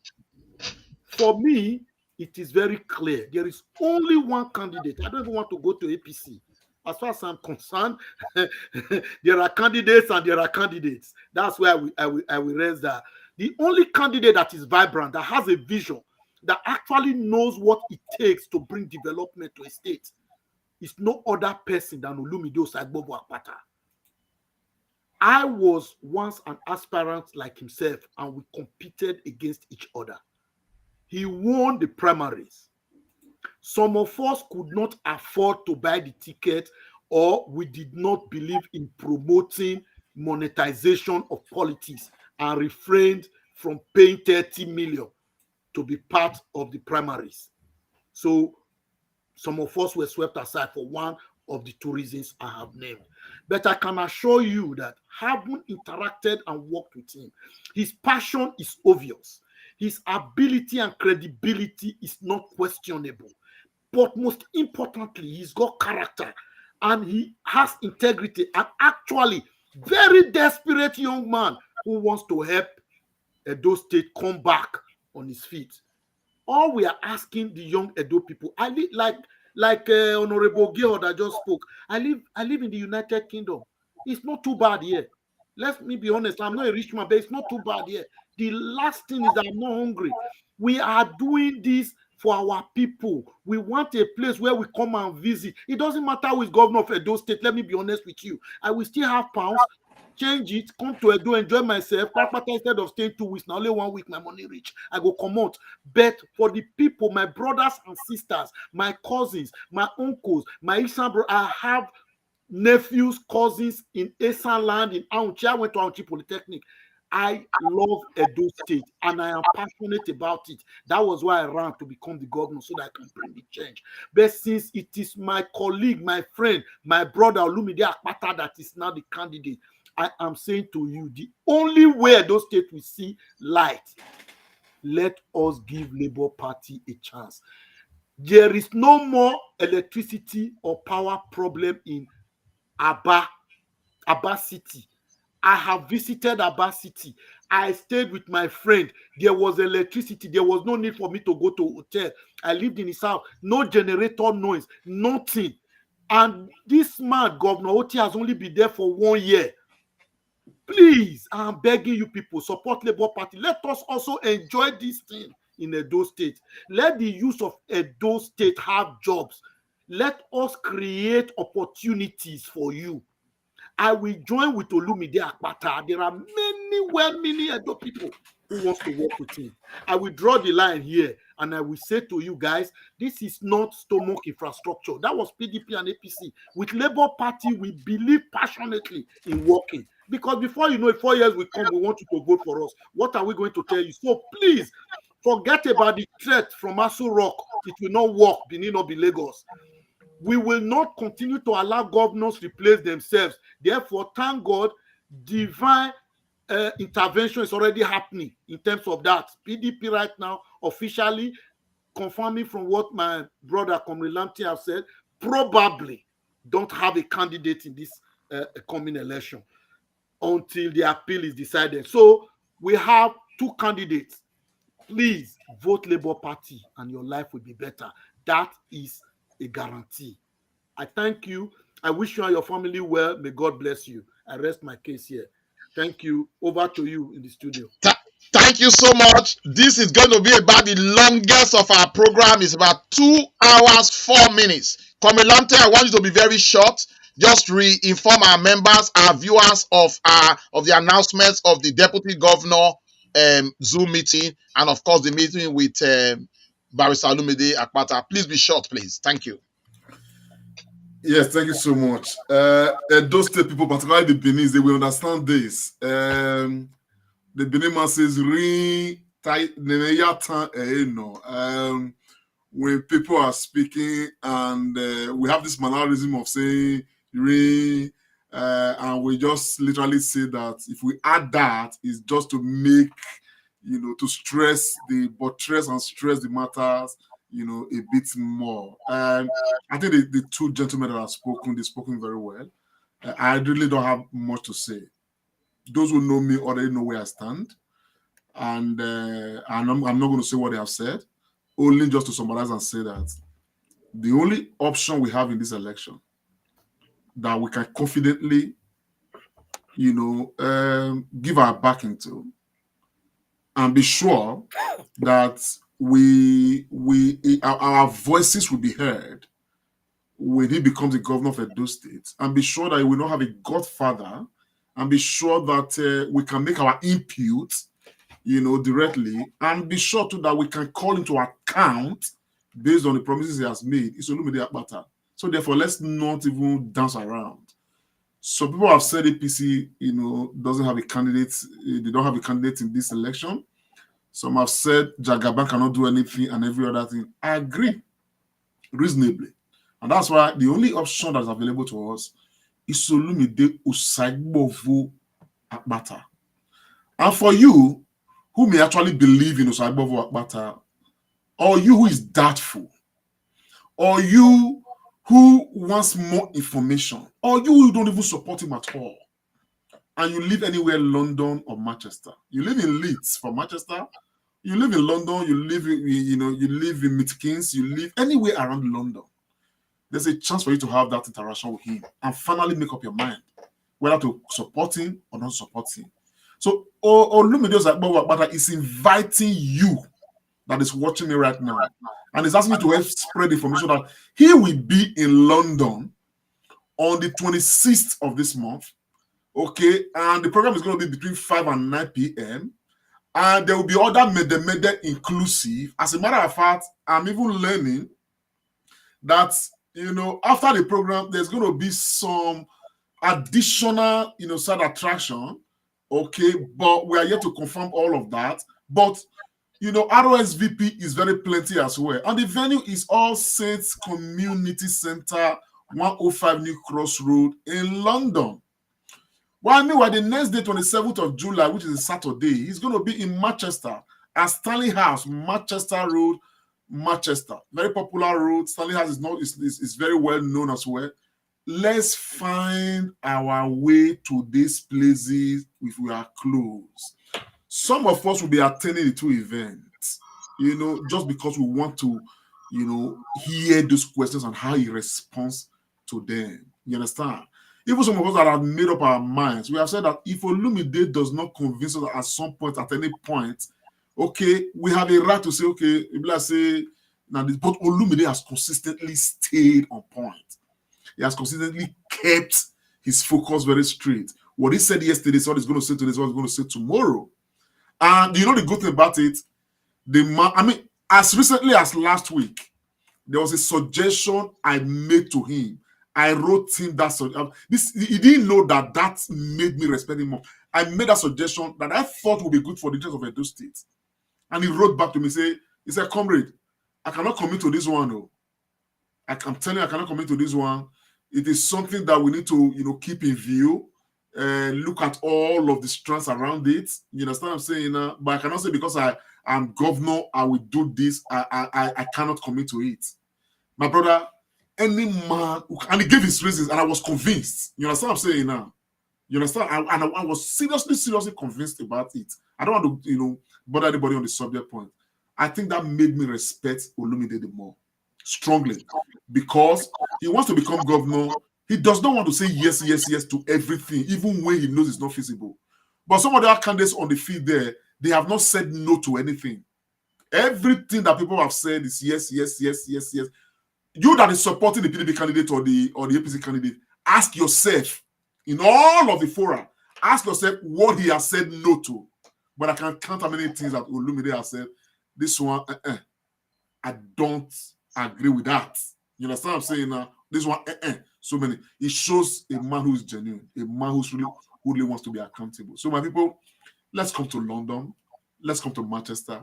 For me, it is very clear. There is only one candidate. I don't even want to go to APC. As far as I'm concerned, there are candidates and there are candidates. That's why I will raise that. The only candidate that is vibrant, that has a vision, that actually knows what it takes to bring development to a state is no other person than Olumide Osaigbovo Akpata. I was once an aspirant like himself, and we competed against each other. He won the primaries. Some of us could not afford to buy the ticket, or we did not believe in promoting monetization of politics and refrained from paying 30 million to be part of the primaries. So some of us were swept aside for one of the two reasons I have named. But I can assure you that having interacted and worked with him, his passion is obvious. His ability and credibility is not questionable. But most importantly, he's got character and he has integrity, and actually very desperate young man who wants to help Edo State come back on his feet. All we are asking the young Edo people, I live like Honorable Gil that just spoke. I live in the United Kingdom. It's not too bad here. Let me be honest. I'm not a rich man, but it's not too bad here. The last thing is that I'm not hungry. We are doing this for our people. We want a place where we come and visit. It doesn't matter who is governor of Edo State. Let me be honest with you. I will still have pounds, change it, come to Edo, enjoy myself. Instead of staying 2 weeks, now only 1 week, my money reach. I go come out. But for the people, my brothers and sisters, my cousins, my uncles, my Isan bro, I have nephews, cousins in Esan land, in Aunchi. I went to Aunchi Polytechnic. I love Edo State and I am passionate about it. That was why I ran to become the governor, so that I can bring the change. But since it is my colleague, my friend, my brother Olumide Akpata that is now the candidate, I am saying to you, the only way Edo State will see light, let us give Labour Party a chance. There is no more electricity or power problem in Aba City. I have visited Aba City. I stayed with my friend. There was electricity. There was no need for me to go to a hotel. I lived in his house. No generator noise, nothing. And this man, Governor Oti, has only been there for 1 year. Please, I'm begging you people, support Labour Party. Let us also enjoy this thing in Edo State. Let the youth of Edo State have jobs. Let us create opportunities for you. I will join with Olumide Akpata. There are many well-meaning Edo people who wants to work with him. I will draw the line here and I will say to you guys, this is not stomach infrastructure. That was PDP and APC. With Labour Party, we believe passionately in working. Because before you know it, 4 years will come, we want you to vote for us. What are we going to tell you? So please, forget about the threat from Aso Rock. It will not work. Benin or be Lagos. We will not continue to allow governors replace themselves. Therefore, thank God, divine intervention is already happening in terms of that. PDP right now, officially, confirming from what my brother Comrade Lamptey have said, probably don't have a candidate in this coming election until the appeal is decided. So we have two candidates. Please vote Labour Party and your life will be better. That is a guarantee. I thank you. I wish you and your family well. May God bless you. I rest my case here. Thank you. Over to you in the studio. Thank you so much. This is going to be about the longest of our program. It's about 2 hours, 4 minutes. Comrade Lamptey, I want you to be very short. Just re-inform our members, our viewers of the announcements of the Deputy Governor Zoom meeting, and of course the meeting with Barrister Olumide Akpata. Please be short, please. Thank you. Yes, thank you so much. Those state people, particularly the Benin, they will understand this. The Benin man says, when people are speaking and we have this mannerism of saying, and we just literally say that if we add that, it's just to make, to stress the buttress and stress the matters, a bit more. I think the two gentlemen that have spoken, they've spoken very well. I really don't have much to say. Those who know me already know where I stand. And I'm not going to say what they have said, only just to summarize and say that the only option we have in this election that we can confidently, give our backing to and be sure that our voices will be heard when he becomes the governor of Edo State, and be sure that he will not have a godfather, and be sure that we can make our input, directly, and be sure too that we can call into account based on the promises he has made. It's Olumide Akpata. So therefore, let's not even dance around. So people have said APC, doesn't have a candidate. They don't have a candidate in this election. Some have said Jagaban cannot do anything and every other thing. I agree reasonably. And that's why the only option that's available to us is Olumide Osaigbovo Akpata. And for you, who may actually believe in Osaigbovo Akpata, or you who is doubtful, or you who wants more information, or you who don't even support him at all, and you live anywhere in London or Manchester. You live in Leeds for Manchester, you live in London, you live in Mitkins, you live anywhere around London. There's a chance for you to have that interaction with him and finally make up your mind whether to support him or not support him. So Olumide Osaigbovo Akpata is inviting you that is watching me right now and is asking me to help spread information that he will be in London on the 26th of this month. Okay, and the program is going to be between 5 and 9 p.m. And there will be other mede inclusive. As a matter of fact, I'm even learning that, after the program, there's going to be some additional, side attraction. Okay, but we are yet to confirm all of that. But, ROSVP is very plenty as well. And the venue is All Saints Community Center, 105 New Cross Road in London. Well, meanwhile, the next day, 27th of July, which is a Saturday, he's going to be in Manchester at Stanley House, Manchester Road, Manchester. Very popular road. Stanley House is very well known as well. Let's find our way to these places if we are close. Some of us will be attending the two events, just because we want to, hear those questions and how he responds to them. You understand? Even some of us that have made up our minds, we have said that if Olumide does not convince us at some point, at any point, okay, we have a right to say, okay, let's say, now, but Olumide has consistently stayed on point. He has consistently kept his focus very straight. What he said yesterday is what he's going to say today, is what he's going to say tomorrow. And the good thing about it, as recently as last week, there was a suggestion I made to him. I wrote him that suggestion. He didn't know that made me respect him more. I made a suggestion that I thought would be good for the interest of Edo State. And he wrote back to me, he said, comrade, I cannot commit to this one. No. I'm telling you, I cannot commit to this one. It is something that we need to, keep in view. Look at all of the strands around it. You understand what I'm saying? But I cannot say because I I'm governor, I will do this. I cannot commit to it. My brother, any man, and he gave his reasons, and I was convinced. You understand what I'm saying now? You understand? I was seriously convinced about it. I don't want to, bother anybody on the subject point. I think that made me respect Olumide the more strongly, because he wants to become governor. He does not want to say yes to everything, even when he knows it's not feasible. But some of the other candidates on the field there, they have not said no to anything. Everything that people have said is yes. You that is supporting the PDP candidate or the APC candidate, ask yourself in all of the fora, ask yourself what he has said no to. But I can count how many things that Olumide has said. This one, I don't agree with that. You understand what I'm saying now? This one, so many. It shows a man who is genuine, a man who really wants to be accountable. So my people, let's come to London. Let's come to Manchester.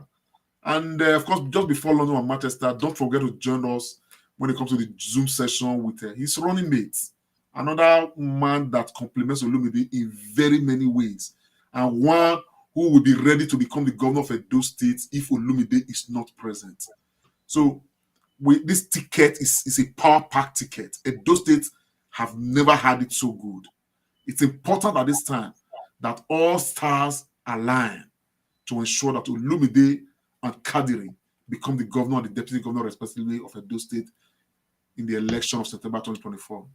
And of course, just before London and Manchester, don't forget to join us when it comes to the Zoom session with his running mates. Another man that complements Olumide in very many ways. And one who will be ready to become the governor of Edo State if Olumide is not present. So this ticket is a power-packed ticket. Edo State have never had it so good. It's important at this time that all stars align to ensure that Olumide and Kadiri become the governor and the deputy governor, respectively, of Edo State in the election of September 2024.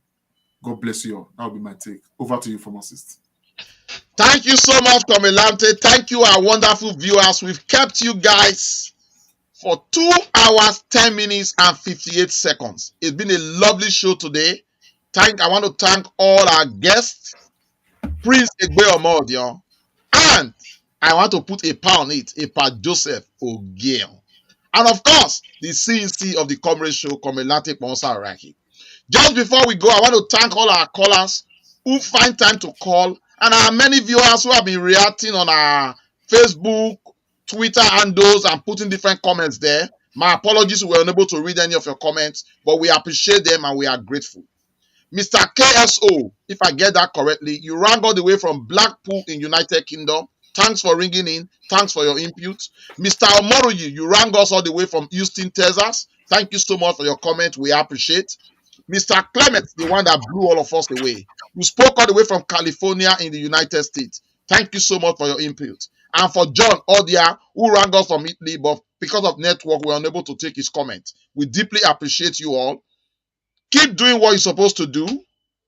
God bless you all. That will be my take. Over to you, pharmacist. Thank you so much, Comilante. Thank you, our wonderful viewers. We've kept you guys for 2 hours, 10 minutes, and 58 seconds. It's been a lovely show today. I want to thank all our guests, Prince Egbe Omodio, and I want to put a pound on it, a Pa Joseph Ogiel. And of course, the CNC of the Comrade Show, Comilante Ponsa Araki. Just before we go, I want to thank all our callers who find time to call, and our many viewers who have been reacting on our Facebook, Twitter handles and putting different comments there. My apologies, we were unable to read any of your comments, but we appreciate them and we are grateful. Mr. KSO, if I get that correctly, you rang all the way from Blackpool in United Kingdom. Thanks for ringing in. Thanks for your input. Mr. Omoroyi, you rang us all the way from Houston, Texas. Thank you so much for your comment. We appreciate. Mr. Clement, the one that blew all of us away. You spoke all the way from California in the United States. Thank you so much for your input. And for John Odia, who rang us from Italy, but because of network, we were unable to take his comment. We deeply appreciate you all. Keep doing what you're supposed to do.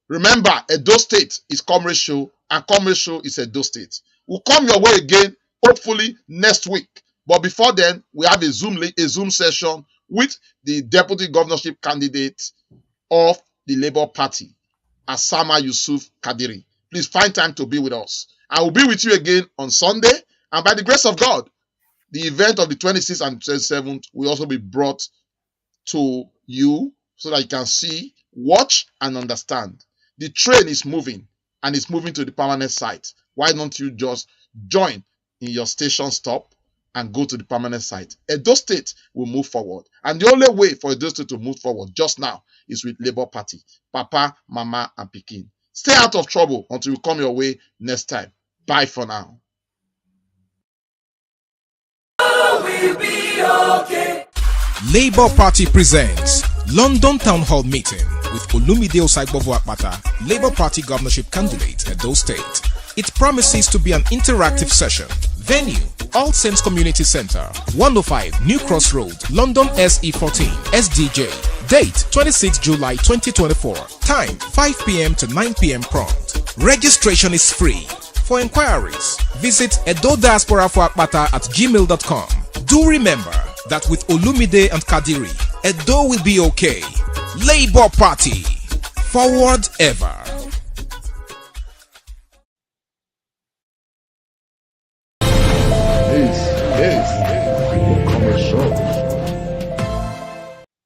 Remember, Edo State is Comrade Show, and Comrade Show is Edo State. We'll come your way again, hopefully next week. But before then, we have a Zoom session with the deputy governorship candidate of the Labour Party, Asama Yusuf Kadiri. Please find time to be with us. I will be with you again on Sunday, and by the grace of God, the event of the 26th and 27th will also be brought to you so that you can see, watch, and understand. The train is moving, and it's moving to the permanent site. Why don't you just join in your station stop and go to the permanent site? Edo State will move forward. And the only way for Edo State to move forward just now is with Labour Party. Papa, Mama, and Pikin. Stay out of trouble until we come your way next time. Bye for now. We'll be okay. Labour Party presents London Town Hall Meeting with Olumide Osaigbovo Akpata, Labour Party governorship candidate, Edo State. It promises to be an interactive session. Venue, All Saints Community Centre, 105 New Cross Road, London SE14, SDJ. Date, 26 July 2024. Time, 5 p.m. to 9 p.m. prompt. Registration is free. For inquiries, visit edodiasporaforakpata@gmail.com. Do remember that with Olumide and Kadiri, Edo will be okay. Labour Party, forward ever.